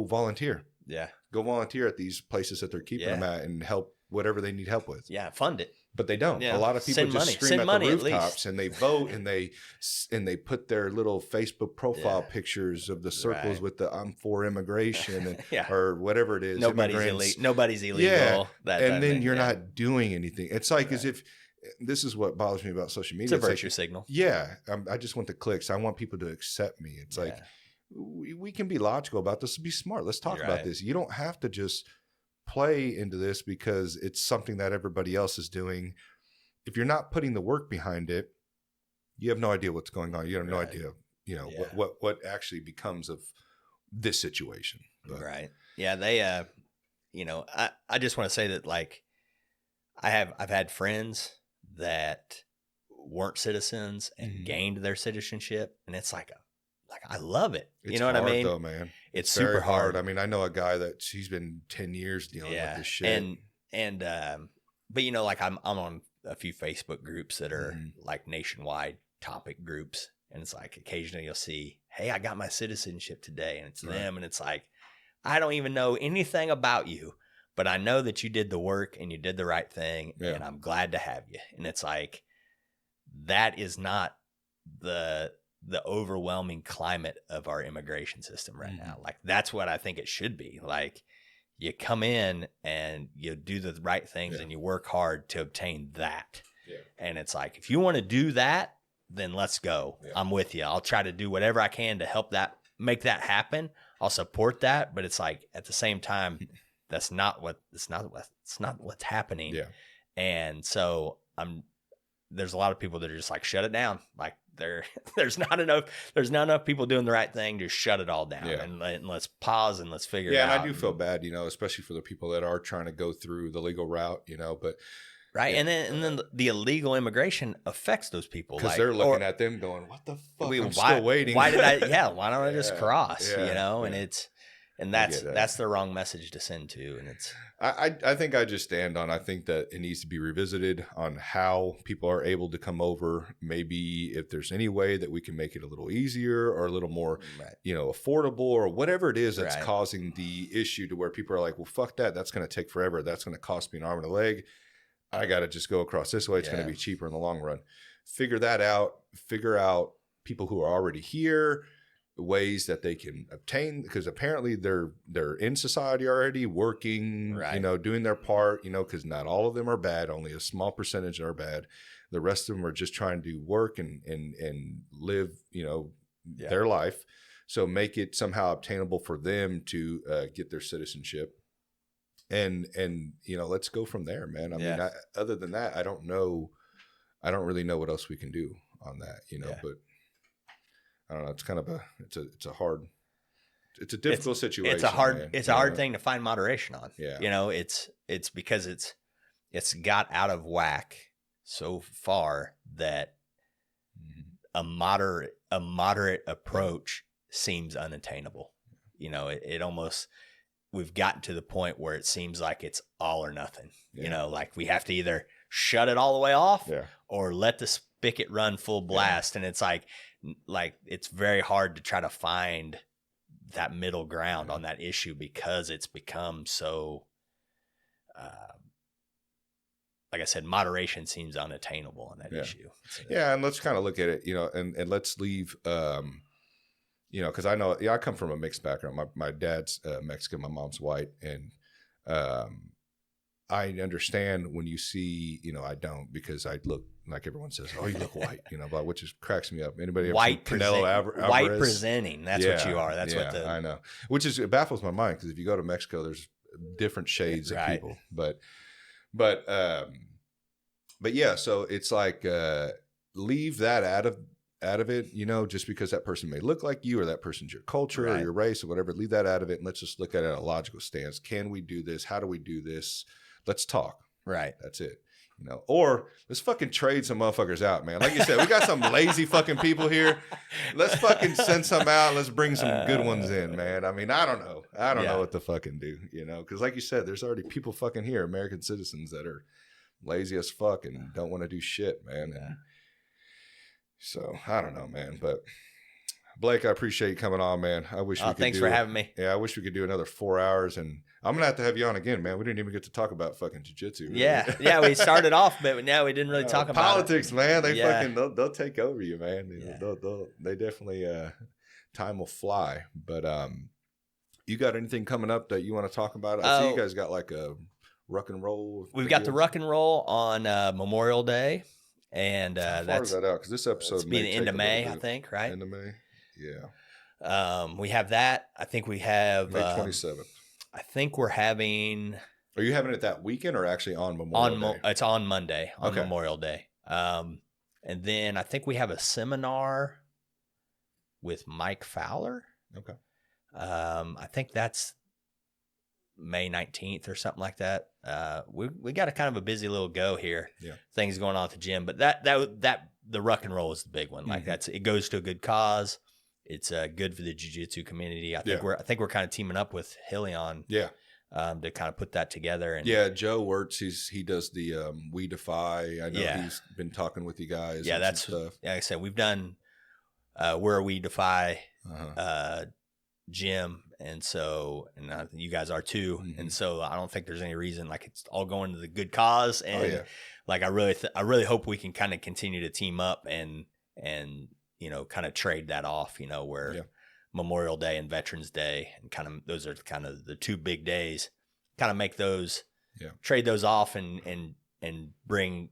volunteer. Yeah. Go volunteer at these places that they're keeping them at and help whatever they need help with. Yeah. Fund it. But they don't. Yeah. A lot of people scream at the rooftops and they vote and they put their little Facebook profile pictures of the circles with the "I'm for immigration" and or whatever it is. Nobody's illegal. Yeah. And then you're not doing anything. It's like as if this is what bothers me about social media. It's a virtue signal. Yeah. I just want the clicks. I want people to accept me. It's like we can be logical about this. Be smart. Let's talk about this. You don't have to just play into this because it's something that everybody else is doing. If you're not putting the work behind it, you have no idea what's going on. You have no idea, what actually becomes of this situation. But. Right. Yeah. They, I just want to say that, like, I've had friends that weren't citizens and gained their citizenship, and it's like I love it. You know what I mean? Though, man. It's super hard. I mean, I know a guy that he's been 10 years dealing with this shit. But like I'm on a few Facebook groups that are like nationwide topic groups, and it's like occasionally you'll see, hey, I got my citizenship today, and it's them, and it's like, I don't even know anything about you, but I know that you did the work and you did the right thing, and I'm glad to have you. And it's like, that is not the overwhelming climate of our immigration system right now. Like, that's what I think it should be. Like, you come in and you do the right things and you work hard to obtain that. Yeah. And it's like, if you want to do that, then let's go. Yeah. I'm with you. I'll try to do whatever I can to help make that happen. I'll support that. But it's like, at the same time, that's not what's happening. Yeah. And so there's a lot of people that are just like, shut it down. Like, there's not enough people doing the right thing. Just shut it all down and let's pause and let's figure it out. Yeah, and I do feel bad, especially for the people that are trying to go through the legal route, but right. And then the illegal immigration affects those people because they're looking at them going, "What the fuck? I'm still waiting. Why did I? Why don't I just cross? And that's the wrong message to send to. And it's I think I just stand on. I think that it needs to be revisited on how people are able to come over. Maybe if there's any way that we can make it a little easier or a little more, affordable or whatever it is that's causing the issue to where people are like, well, fuck that. That's going to take forever. That's going to cost me an arm and a leg. I got to just go across this way. It's going to be cheaper in the long run. Figure that out. Figure out people who are already here, ways that they can obtain, because apparently they're in society already, working, doing their part, because not all of them are bad. Only a small percentage are bad. The rest of them are just trying to work and live, their life. So make it somehow obtainable for them to get their citizenship. And let's go from there, man. I mean, other than that, I don't really know what else we can do on that, but I don't know. It's kind of it's a difficult situation. It's a hard thing to find moderation on. Yeah. It's because it's got out of whack so far that a moderate approach seems unattainable. It almost, we've gotten to the point where it seems like it's all or nothing. Like we have to either shut it all the way off or let the spigot run full blast. And it's like it's very hard to try to find that middle ground on that issue, because it's become so, like I said, moderation seems unattainable on that issue. So, and let's kind of look at it, and let's leave, because I know, I come from a mixed background. My dad's Mexican, my mom's white, and I understand when you see, I don't, because I look like everyone says, oh, you look white, but which just cracks me up. Anybody ever white Canelo Alvarez? White presenting. That's what you are. That's what I know. It baffles my mind, because if you go to Mexico, there's different shades of people. But yeah, so it's like leave that out of it, just because that person may look like you, or that person's your culture or your race or whatever. Leave that out of it, and let's just look at it at a logical stance. Can we do this? How do we do this? Let's talk. Right. That's it. Or let's fucking trade some motherfuckers out, man. Like you said, we got some lazy fucking people here. Let's fucking send some out. Let's bring some good ones in, man. I mean, I don't know. I don't know what to fucking do, because like you said, there's already people fucking here, American citizens, that are lazy as fuck and don't want to do shit, man. And so I don't know, man. But Blake, I appreciate you coming on, man. I wish we could thanks for having me. Yeah, I wish we could do another 4 hours, and I'm gonna have to have you on again, man. We didn't even get to talk about fucking jiu-jitsu. Really. Yeah. We started off, but now we didn't really talk about politics, man. They fucking they'll take over you, man. They definitely time will fly. But you got anything coming up that you want to talk about? I see you guys got like a ruck and roll. We've got the ruck and roll on Memorial Day, and how far is that out? Because this episode may be the end of May, I think. Right. End of May. Yeah. We have that. I think we have May 27th. I think we're having. Are you having it that weekend or actually on Memorial Day? It's on Monday, on Memorial Day. And then I think we have a seminar with Mike Fowler. Okay. I think that's May 19th or something like that. We got a kind of a busy little go here. Yeah. Things going on at the gym, but that the ruck and roll is the big one. Like it goes to a good cause. It's good for the jiu-jitsu community. I think we're kind of teaming up with Helion. Yeah. To kind of put that together. And Joe Wirtz, he does the We Defy. I know he's been talking with you guys. Yeah, that's stuff. Like I said, we've done We're a We Defy gym, and so you guys are too. And so I don't think there's any reason, like, it's all going to the good cause. And like I really hope we can kind of continue to team up and kind of trade that off, where Memorial Day and Veterans Day, and kind of those are kind of the two big days, kind of make those, trade those off and bring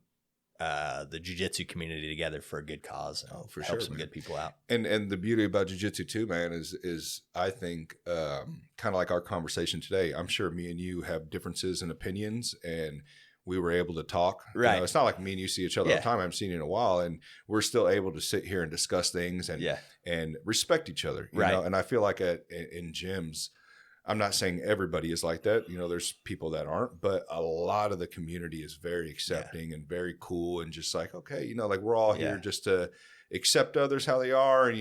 the jiu-jitsu community together for a good cause. And for help sure, some man. Good people out. And the beauty about jiu-jitsu too, man, is I think kind of like our conversation today. I'm sure me and you have differences in opinions, and we were able to talk. Right. It's not like me and you see each other all the time. I haven't seen you in a while, and we're still able to sit here and discuss things and respect each other. You know? And I feel like in gyms, I'm not saying everybody is like that. There's people that aren't, but a lot of the community is very accepting and very cool, and just like, okay, like we're all here just to accept others how they are, and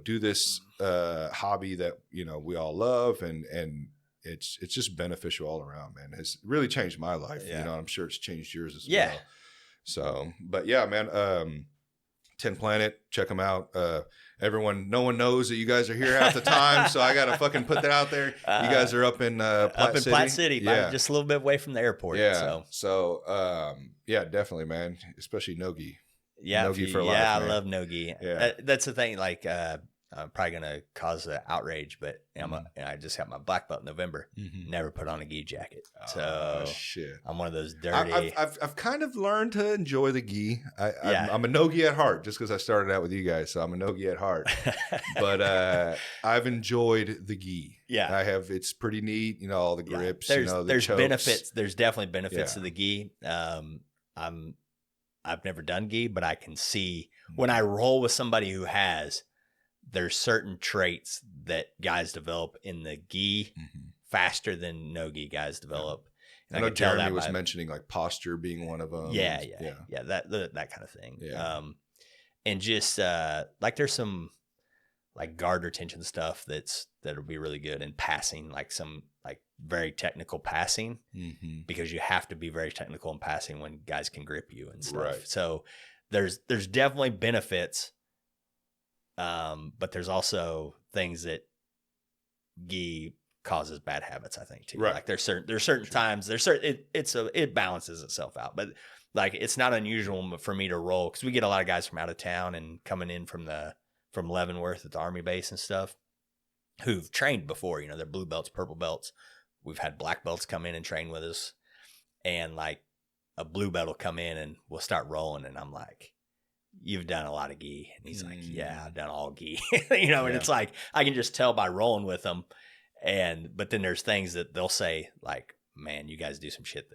do this hobby that we all love, and it's just beneficial all around, man. It's really changed my life. I'm sure it's changed yours as well. So, but yeah, man, 10 Planet, check them out. no one knows that you guys are here half the time, so I gotta fucking put that out there. You guys are up in Platte City, yeah, just a little bit away from the airport. Yeah, so yeah, definitely, man. Especially nogi. Yeah, nogi for life. Yeah, man. I love nogi. Yeah, that's the thing. Like, I'm probably gonna cause an outrage, but I just got my black belt in November. Never put on a gi jacket, so shit. I'm one of those dirty. I've kind of learned to enjoy the gi. I'm a nogi at heart, just because I started out with you guys, so I'm a nogi at heart. But I've enjoyed the gi. Yeah, I have. It's pretty neat. You know, all the grips. There's chokes. benefits. There's definitely benefits to the gi. I've never done gi, but I can see when I roll with somebody who has, there's certain traits that guys develop in the gi faster than no gi guys develop. And I know Jeremy was mentioning like posture being one of them. Yeah, that kind of thing. Yeah. And just like there's some like guard retention stuff that'll be really good in passing, like some like very technical passing, because you have to be very technical in passing when guys can grip you and stuff. Right. So there's definitely benefits, but there's also things that gi causes bad habits, I think, too. Right. Like there's certain times it balances itself out, but like it's not unusual for me to roll because we get a lot of guys from out of town and coming in from Leavenworth at the Army base and stuff who've trained before. You know, they're blue belts, purple belts. We've had black belts come in and train with us, and like a blue belt will come in and we'll start rolling, and I'm like, "You've done a lot of gi," and he's like, "Yeah, I've done all gi." And it's like I can just tell by rolling with them. But then there's things that they'll say like, "Man, you guys do some shit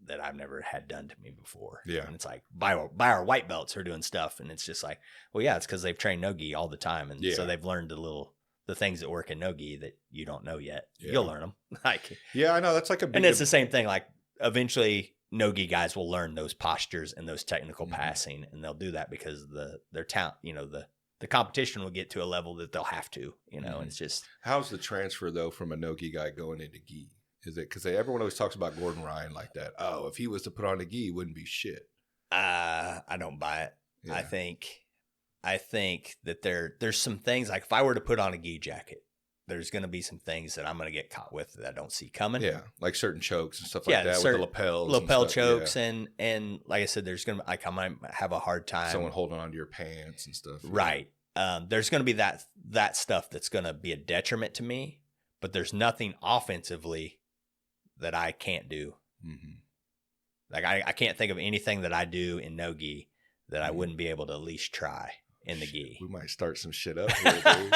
that I've never had done to me before." Yeah. And it's like by our white belts are doing stuff, and it's just like, well, yeah, it's because they've trained no-gi all the time, and so they've learned the things that work in no-gi that you don't know yet. Yeah. You'll learn them. Like, yeah, I know that's like and it's the same thing. Like eventually, no-gi guys will learn those postures and those technical passing, and they'll do that because their talent, the competition will get to a level that they'll have to, and it's just. How's the transfer though from a no-gi guy going into gi? Is it because everyone always talks about Gordon Ryan like that? Oh, if he was to put on a gi, it wouldn't be shit. I don't buy it. Yeah. I think that there's some things like if I were to put on a gi jacket, there's going to be some things that I'm going to get caught with that I don't see coming. Yeah, like certain chokes and stuff like that with the lapel chokes, and like I said, there's going to like I might have a hard time. Someone holding onto your pants and stuff. Right. There's going to be that stuff that's going to be a detriment to me, but there's nothing offensively that I can't do. Like I can't think of anything that I do in no-gi that I wouldn't be able to at least try in the gi. We might start some shit up here, dude.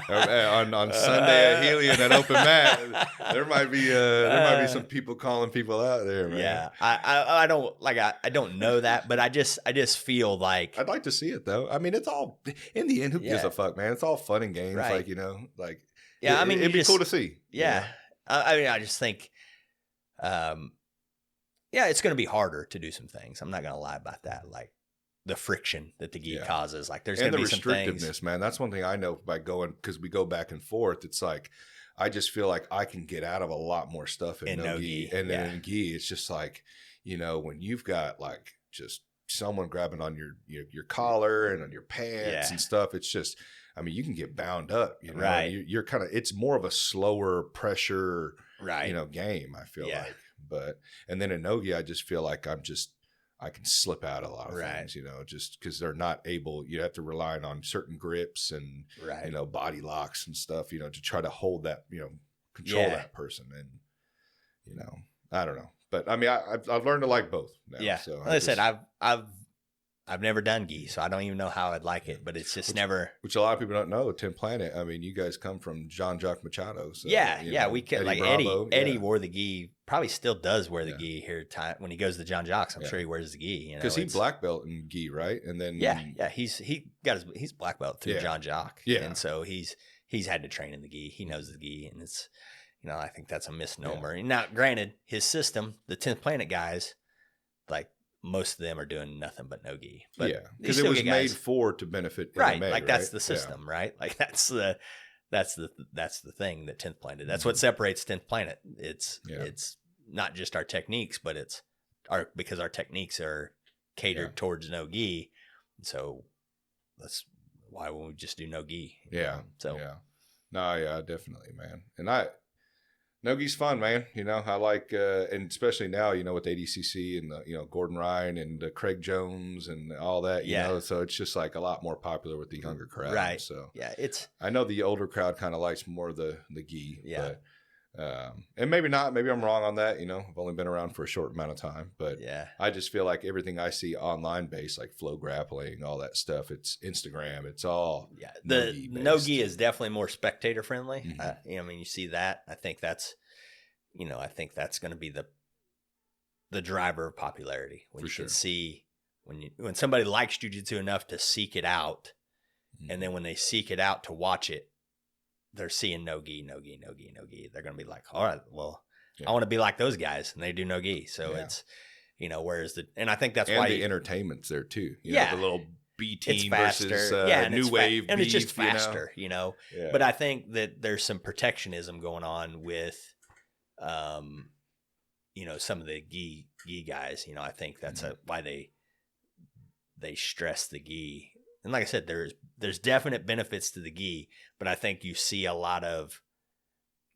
on Sunday at Healy in that open mat, there might be some people calling people out there, man. Yeah, I don't know that, but I just feel like I'd like to see it though. I mean, it's all in the end. Who gives a fuck, man? It's all fun and games, right. Like it'd be cool to see. Yeah, I mean, I just think. It's going to be harder to do some things. I'm not going to lie about that. Like the friction that the gi causes. Like there's going to be some things. And the restrictiveness, man. That's one thing I know by going, because we go back and forth. It's like, I just feel like I can get out of a lot more stuff in no-gi. And then in gi, it's just like, when you've got like just someone grabbing on your collar and on your pants and stuff, it's just, I mean, you can get bound up, Right. You're kind of, it's more of a slower pressure, right. Game, I feel like. But, and then in no-gi, I just feel like I can slip out a lot of things, just because they're not able, you have to rely on certain grips and, body locks and stuff, to try to hold that, control that person. And, I don't know. But I mean, I've learned to like both now. Yeah. So like I said, I've never done gi, so I don't even know how I'd like it, but it's just never. Which a lot of people don't know, 10th Planet. I mean, you guys come from Jean-Jacques Machado. So, we could like Bravo, Eddie wore the gi, probably still does wear the gi here when he goes to Jean-Jacques. I'm sure he wears the gi. Because he black belt in gi, right? And then he's black belt through Jean-Jacques. Yeah. And so he's had to train in the gi. He knows the gi, and it's I think that's a misnomer. Yeah. Now, granted, his system, the 10th Planet guys, like. Most of them are doing nothing but no gi. But because it was made to benefit right. MMA, like that's the system, right? Like that's the thing that 10th Planet. That's what separates 10th Planet. It's not just our techniques, but it's because our techniques are catered towards no gi. So why won't we just do no gi? Yeah. So yeah. No, yeah, definitely, man. And no gi's fun, man. I like, and especially now, with ADCC and the, Gordon Ryan and Craig Jones and all that, so it's just like a lot more popular with the younger crowd. Right. So yeah, I know the older crowd kind of likes more of the gi, yeah. But, and maybe not, maybe I'm wrong on that. I've only been around for a short amount of time, but yeah, I just feel like everything I see online based, like flow grappling, all that stuff, it's Instagram, it's all the no gi is definitely more spectator friendly. Mm-hmm. You see that. I think that's going to be the driver of popularity when can see when somebody likes jiu-jitsu enough to seek it out, and then when they seek it out to watch it, they're seeing no gi. They're going to be like, all right, well, I want to be like those guys, and they do no gi. So it's, whereas and I think that's why the entertainment's there too. The little B team versus new wave, and beef, it's just faster, Yeah. But I think that there's some protectionism going on with, some of the gi guys. I think that's why they stress the gi. And like I said, there's definite benefits to the gi, but I think you see a lot of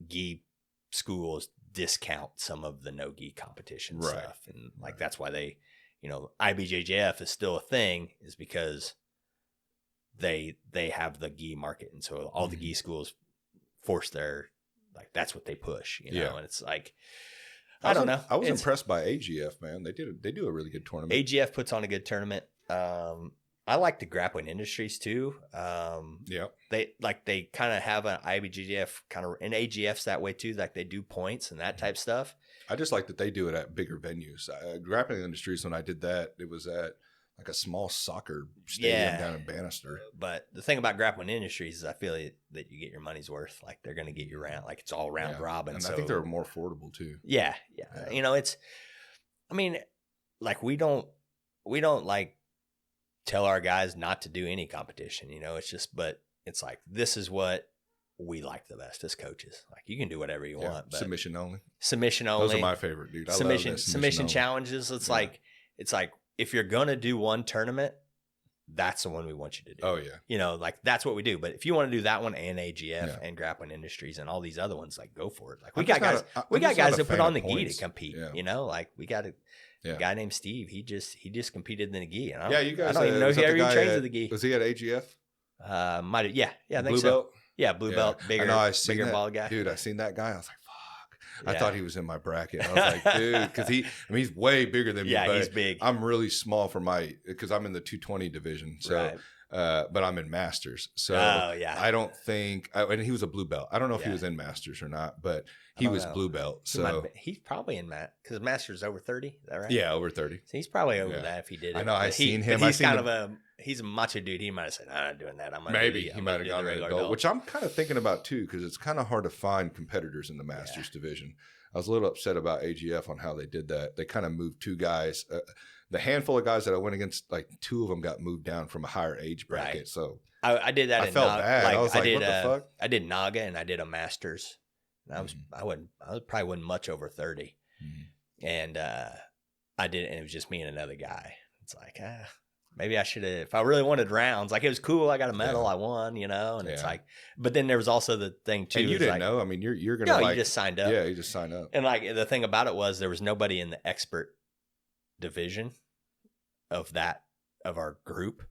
gi schools discount some of the no gi competition stuff, and that's why they, IBJJF is still a thing, is because they have the gi market, and so all the gi schools force their that's what they push, and it's like. I don't know. I was impressed by AGF, man. They do a really good tournament. AGF puts on a good tournament. I like the grappling industries too. They kind of have an IBJJF kind of, and AGF's that way too. Like they do points and that type stuff. I just like that they do it at bigger venues. Grappling industries, when I did that, it was at like a small soccer stadium down in Bannister. But the thing about grappling industries is I feel that you get your money's worth. Like they're going to get you around. Like it's all round robin. And I think they're more affordable too. Yeah. We don't like tell our guys not to do any competition. It's just, but it's like, this is what we like the best as coaches. Like you can do whatever you want. But submission only. Those are my favorite, dude. Submission challenges. It's like if you're going to do one tournament, that's the one we want you to do. Oh yeah. That's what we do. But if you want to do that one and AGF and Grappling Industries and all these other ones, go for it. Like we got guys that put on the gi to compete, we got a guy named Steve. He just competed in the gi. And you guys. I don't even know if he ever trains in the gi. Was he at AGF? Might have, yeah, I think Blue so. belt? Yeah, blue belt, bigger bald guy. Dude, I seen that guy. I was like, I thought he was in my bracket. I was like, dude, because he's way bigger than me. Yeah, he's big. I'm really small for because I'm in the 220 division. So, but I'm in masters. So I don't think, and he was a blue belt. I don't know if he was in masters or not, but he was blue belt. So he's probably in because masters over 30. Is that right? Yeah, over 30. So he's probably over that if he did it. I know. I seen him. He's a macho dude. He might have said, "I'm not doing that." He might have gone to the goal, which I'm kind of thinking about too, because it's kind of hard to find competitors in the masters division. I was a little upset about AGF on how they did that. They kind of moved two guys. The handful of guys that I went against, like two of them got moved down from a higher age bracket. Right. So I did that. I felt bad. I was like, what the fuck? I did Naga and I did a masters. And I probably wasn't much over 30. And I did it, and it was just me and another guy. It's like, maybe I should have, if I really wanted rounds, it was cool. I got a medal, I won, and it's like, but then there was also the thing too. And you didn't know. I mean, you're going to you just signed up. Yeah, you just signed up. And the thing about it was there was nobody in the expert division of our group.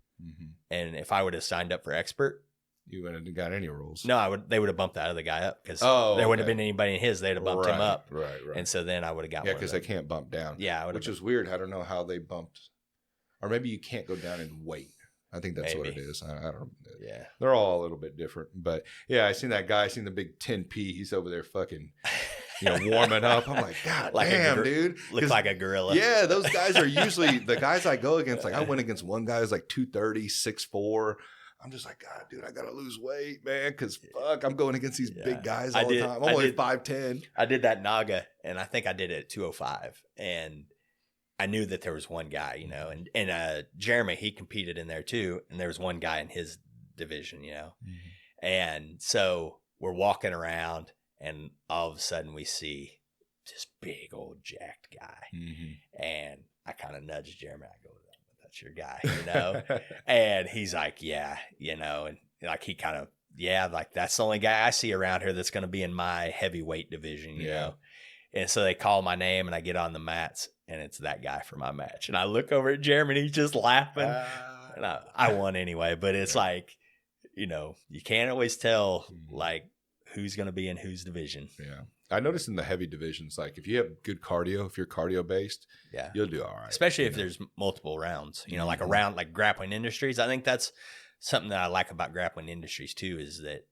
And if I would have signed up for expert, you wouldn't have got any rules. No, they would have bumped that other guy up because there wouldn't have been anybody in his. They'd have bumped him up. Right. And so then I would have got one. Yeah, because they can't bump down. Yeah. Which is weird. I don't know how they bumped. Or maybe you can't go down in weight. I think that's what it is. I don't. Yeah. They're all a little bit different. But yeah, I seen that guy. I seen the big 10P. He's over there fucking, warming up. I'm like, God damn, dude. Looks like a gorilla. Yeah, those guys are usually the guys I go against. Like I went against one guy who's like 230, 6'4". I'm just like, God, dude, I got to lose weight, man, because fuck, I'm going against these big guys all the time. I'm only 5'10". I did that Naga, and I think I did it at 205. And I knew that there was one guy, and Jeremy, he competed in there too. And there was one guy in his division, And so we're walking around, and all of a sudden we see this big old jacked guy. And I kind of nudged Jeremy. I go, that's your guy, you know? And he's like, yeah, you know, and like he kind of, yeah, like that's the only guy I see around here that's going to be in my heavyweight division, you know? And so they call my name and I get on the mats and it's that guy for my match. And I look over at Jeremy and he's just laughing. And I won anyway, but it's like, you know, you can't always tell like who's going to be in whose division. Yeah. I noticed in the heavy divisions, like if you have good cardio, if you're cardio based, you'll do all right. Especially if there's multiple rounds, you know, like a round, like Grappling Industries. I think that's something that I like about Grappling Industries too, is that,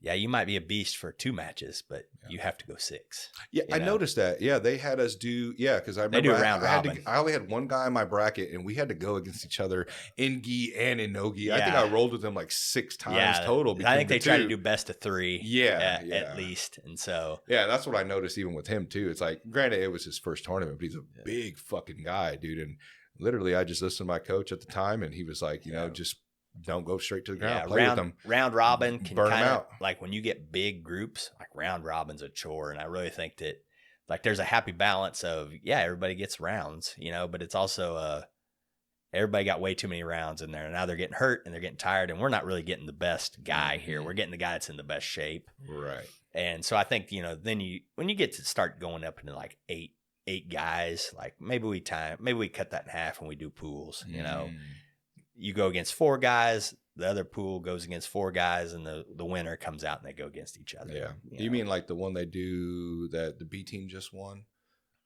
you might be a beast for 2 matches, but you have to go 6. Yeah, I noticed that. Yeah, they had us do, because I remember they do a round robin. I only had one guy in my bracket, and we had to go against each other in gi and in no gi. I think I rolled with them like 6 times total. I think they try to do best of 3 at least. And so. Yeah, that's what I noticed even with him too. It's like, granted, it was his first tournament, but he's a big fucking guy, dude. And literally, I just listened to my coach at the time, and he was like, you know, just don't go straight to the ground. Play with them. Round robin can burn them out. Like when you get big groups, like round robin's a chore. And I really think that like there's a happy balance of, everybody gets rounds, you know, but it's also everybody got way too many rounds in there. And now they're getting hurt and they're getting tired. And we're not really getting the best guy here. We're getting the guy that's in the best shape. Right. And so I think, you know, then when you get to start going up into like eight guys, like maybe we cut that in half and we do pools, you know. You go against 4 guys, the other pool goes against 4 guys, and the winner comes out and they go against each other. Yeah. Do you mean like the one they do that the B team just won?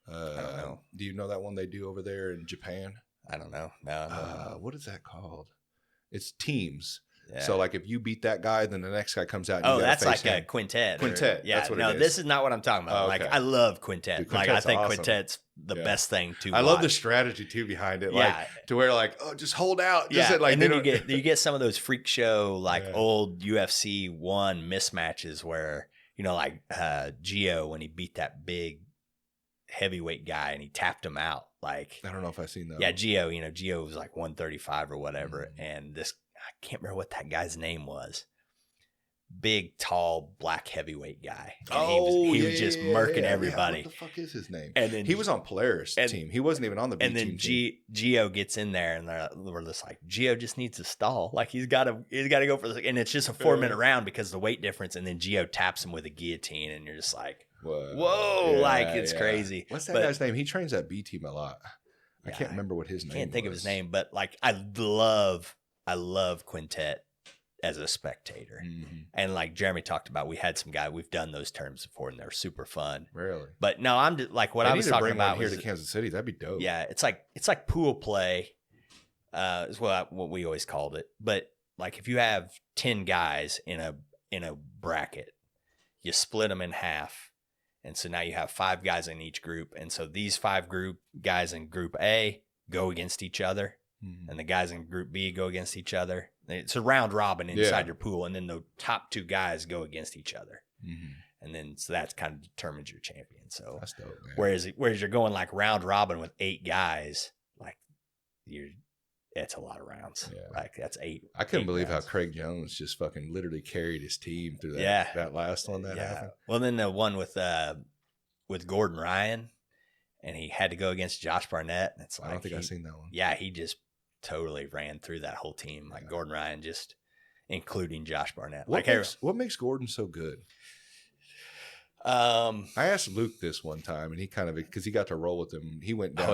I don't know. Do you know that one they do over there in Japan? I don't know. No. What is that called? It's teams. Yeah. So like if you beat that guy, then the next guy comes out. And that's like a quintet. That's what it is. This is not what I'm talking about. Okay. Like I love quintet. Dude, like I think awesome. Quintet's the best thing to watch. I love the strategy too behind it. Like to where like, just hold out. Just like, and then you get some of those freak show like old UFC 1 mismatches where, you know, like Gio when he beat that big heavyweight guy and he tapped him out. Like I don't know if I've seen that. Yeah, Gio. You know, Gio was like 135 or whatever, and this. I can't remember what that guy's name was. Big, tall, black heavyweight guy. And he was just murking everybody. What the fuck is his name? And then he was on Polaris team. He wasn't even on the B team. And then Gio gets in there, and we're just like, Gio just needs to stall. Like he's got to go for this. And it's just a 4-minute round because of the weight difference. And then Gio taps him with a guillotine, and you're just like, whoa, it's crazy. What's that guy's name? He trains that B team a lot. I can't remember what his name was. I can't think of his name, but like I love quintet as a spectator. And like Jeremy talked about, we had some guy, we've done those terms before and they're super fun. Really? But no, I'm just like what I was talking about here to Kansas City. That'd be dope. Yeah. It's like pool play, is what we always called it. But like if you have 10 guys in a bracket, you split them in half. And so now you have 5 guys in each group. And so these 5 guys in group A go against each other. And the guys in group B go against each other. It's a round robin inside your pool. And then the top 2 guys go against each other. And then, so that's kind of determines your champion. So that's dope, man. Whereas you're going like round robin with 8 guys, like it's a lot of rounds. Yeah. Like that's 8. I couldn't believe how Craig Jones just fucking literally carried his team through that last one that happened. Well, then the one with Gordon Ryan, and he had to go against Josh Barnett. And it's like, I don't think I've seen that one. Yeah, he just totally ran through that whole team. Like Gordon Ryan, just including Josh Barnett. What makes Gordon so good? I asked Luke this one time, and he kind of, because he got to roll with him. He went down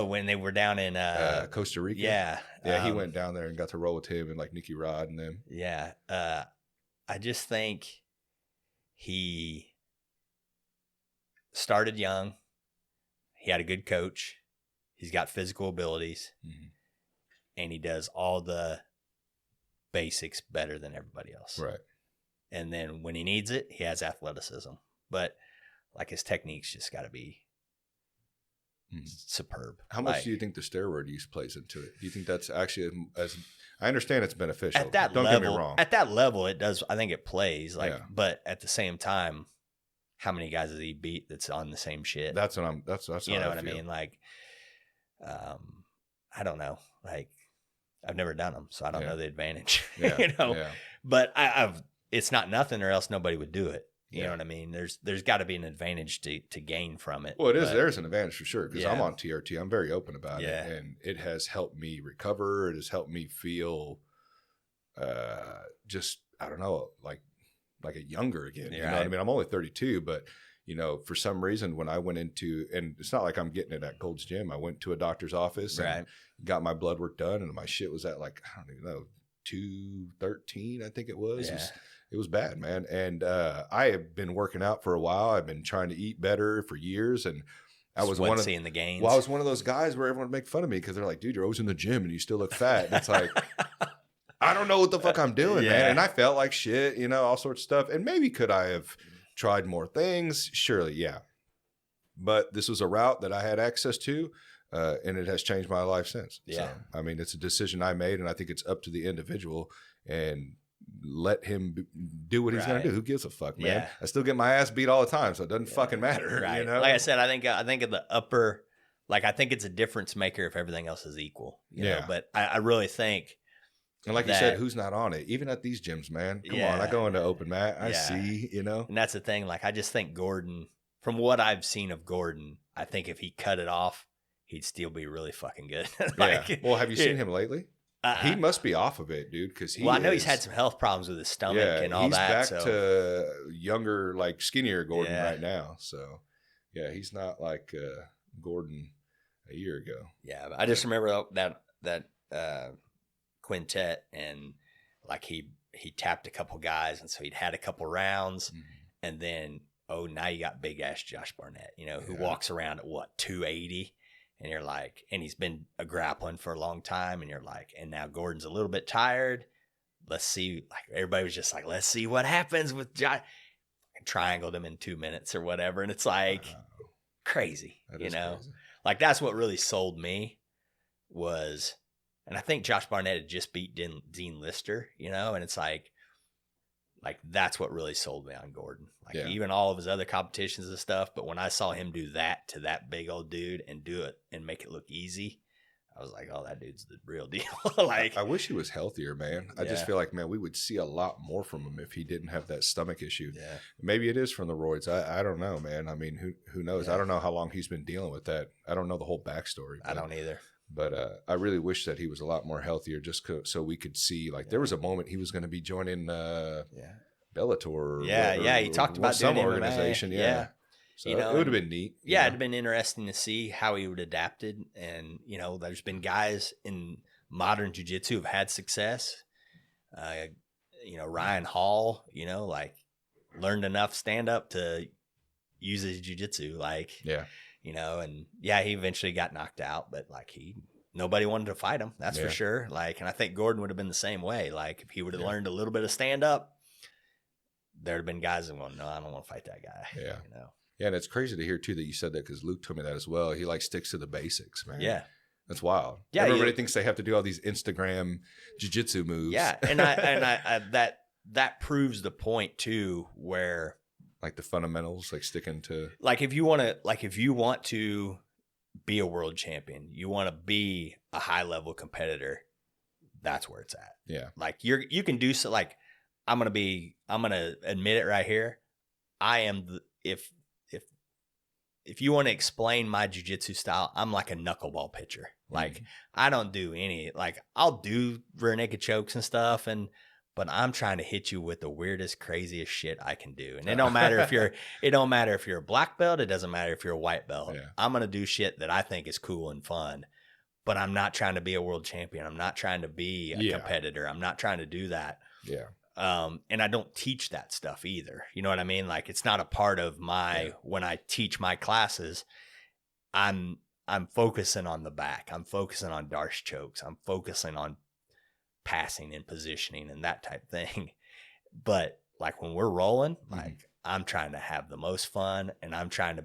when they were down in Costa Rica. Yeah, he went down there and got to roll with him and like Nicky Rod and them. Yeah, I just think he started young. He had a good coach. He's got physical abilities, and he does all the basics better than everybody else. Right. And then when he needs it, he has athleticism. But like his technique's just got to be superb. How much do you think the steroid use plays into it? Do you think that's actually as I understand it's beneficial? At that Don't level, get me wrong. At that level, it does. I think it plays. But at the same time, how many guys does he beat that's on the same shit? That's what I'm. That's you know what I mean. Like, I don't know. Like, I've never done them, so I don't know the advantage. Yeah. But I've. It's not nothing, or else nobody would do it. You know what I mean? There's got to be an advantage to gain from it. Well, there's an advantage for sure, because I'm on TRT. I'm very open about it, and it has helped me recover. It has helped me feel just, I don't know, like a younger again. You know what I mean? I'm only 32, but for some reason when I went into, and it's not like I'm getting it at Gold's Gym. I went to a doctor's office and got my blood work done, and my shit was at like, I don't even know, 213, I think it was. Yeah. It was bad, man. And I have been working out for a while. I've been trying to eat better for years, and I was seeing the gains. Well, I was one of those guys where everyone would make fun of me because they're like, "Dude, you're always in the gym and you still look fat." And it's like, I don't know what the fuck I'm doing, man. And I felt like shit, all sorts of stuff. And maybe could I have tried more things? Surely, yeah. But this was a route that I had access to, and it has changed my life since. Yeah. So, I mean, it's a decision I made, and I think it's up to the individual, and let him do what he's going to do. Who gives a fuck, man? Yeah. I still get my ass beat all the time, so it doesn't fucking matter. Right. Like I said, I think of the upper, like I think it's a difference maker if everything else is equal. You know? But I really think, and like you said, who's not on it? Even at these gyms, man. Come on, I go into open mat, I see, And that's the thing. Like I just think Gordon, from what I've seen of Gordon, I think if he cut it off, he'd still be really fucking good. Well, have you seen him lately? He must be off of it, dude. Because I know he's had some health problems with his stomach and all that. He's back to younger, like skinnier Gordon right now. So, he's not like Gordon a year ago. Yeah, but I just remember that quintet, and like he tapped a couple guys, and so he'd had a couple rounds, and then now you got big ass Josh Barnett, who walks around at 280. And you're like, and he's been grappling for a long time, and you're like, and now Gordon's a little bit tired. Let's see, like everybody was just like, let's see what happens with Josh. Triangled him in 2 minutes or whatever, and it's like crazy, crazy. Like that's what really sold me was, and I think Josh Barnett had just beat Dean Lister, and it's like that's what really sold me on Gordon. Like even all of his other competitions and stuff. But when I saw him do that to that big old dude and do it and make it look easy, I was like, oh, that dude's the real deal. I wish he was healthier, man. I just feel like, man, we would see a lot more from him if he didn't have that stomach issue. Yeah. Maybe it is from the roids. I don't know, man. I mean, who knows? Yeah. I don't know how long he's been dealing with that. I don't know the whole backstory. I don't either. But I really wish that he was a lot more healthier, just so we could see. Like there was a moment he was going to be joining Bellator. He talked about some doing organization. MMA. So it would have been neat. It'd been interesting to see how he would adapt it. And, there's been guys in modern jiu-jitsu who've had success. Ryan Hall, learned enough stand up to use his jiu-jitsu. And he eventually got knocked out, but nobody wanted to fight him. That's for sure. And I think Gordon would have been the same way. Like if he would have learned a little bit of stand up, there'd have been guys that going, no, I don't want to fight that guy. Yeah. Yeah, and it's crazy to hear too that you said that, because Luke told me that as well. He sticks to the basics, man. Yeah, that's wild. Yeah, everybody thinks they have to do all these Instagram jiu-jitsu moves. Yeah, and I that proves the point too, where like the fundamentals, sticking to if you want to be a world champion, you want to be a high level competitor. That's where it's at. Yeah, you can do so. I'm gonna admit it right here. I am if you want to explain my jiu-jitsu style, I'm like a knuckleball pitcher. I don't do any, I'll do rear naked chokes and stuff, but I'm trying to hit you with the weirdest, craziest shit I can do. And it don't matter if you're a black belt, it doesn't matter if you're a white belt. Yeah. I'm going to do shit that I think is cool and fun, but I'm not trying to be a world champion. I'm not trying to be a competitor. I'm not trying to do that. Yeah. And I don't teach that stuff either. You know what I mean? It's not a part of when I teach my classes, I'm focusing on the back. I'm focusing on Darce chokes. I'm focusing on passing and positioning and that type of thing. But when we're rolling, I'm trying to have the most fun, and I'm trying to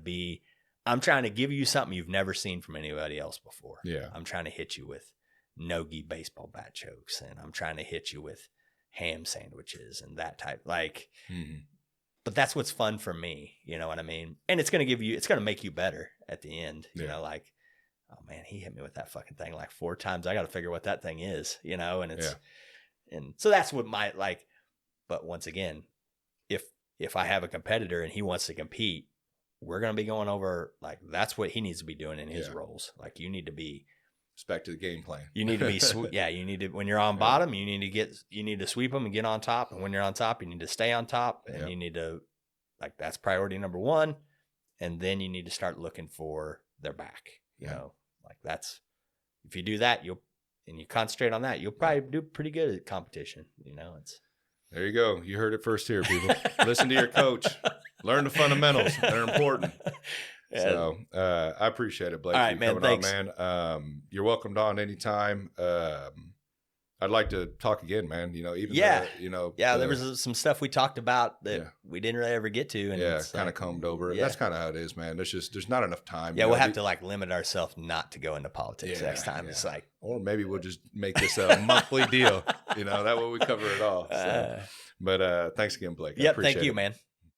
give you something you've never seen from anybody else before. Yeah. I'm trying to hit you with no-gi baseball bat chokes, and I'm trying to hit you with ham sandwiches and that type, but that's what's fun for me. You know what I mean? And it's going to make you better at the end. Oh man, he hit me with that fucking thing 4 times. I got to figure what that thing is, and it's, and so that's what but once again, if I have a competitor and he wants to compete, we're going to be going over, like, that's what he needs to be doing in his roles. Like, you need to be. It's back to the game plan. You need to be, you need to, when you're on bottom, you need to sweep them and get on top. And when you're on top, you need to stay on top, and you need to, like, that's priority number one. And then you need to start looking for their back, you know, like that's, if you do that, and you concentrate on that, you'll probably do pretty good at competition. You know, there you go. You heard it first here, people. Listen to your coach. Learn the fundamentals. They're important. So I appreciate it, Blake. All right, man. Thanks. On, man. You're welcomed on anytime. I'd like to talk again, man. You know, even there was some stuff we talked about that we didn't really ever get to, and kind of combed over it. That's kind of how it is, man. There's not enough time. Yeah, we'll have to like limit ourselves not to go into politics next time. It's like, or maybe we'll just make this a monthly deal. You know, that way we cover it all. So. But thanks again, Blake. Yeah, thank you, man.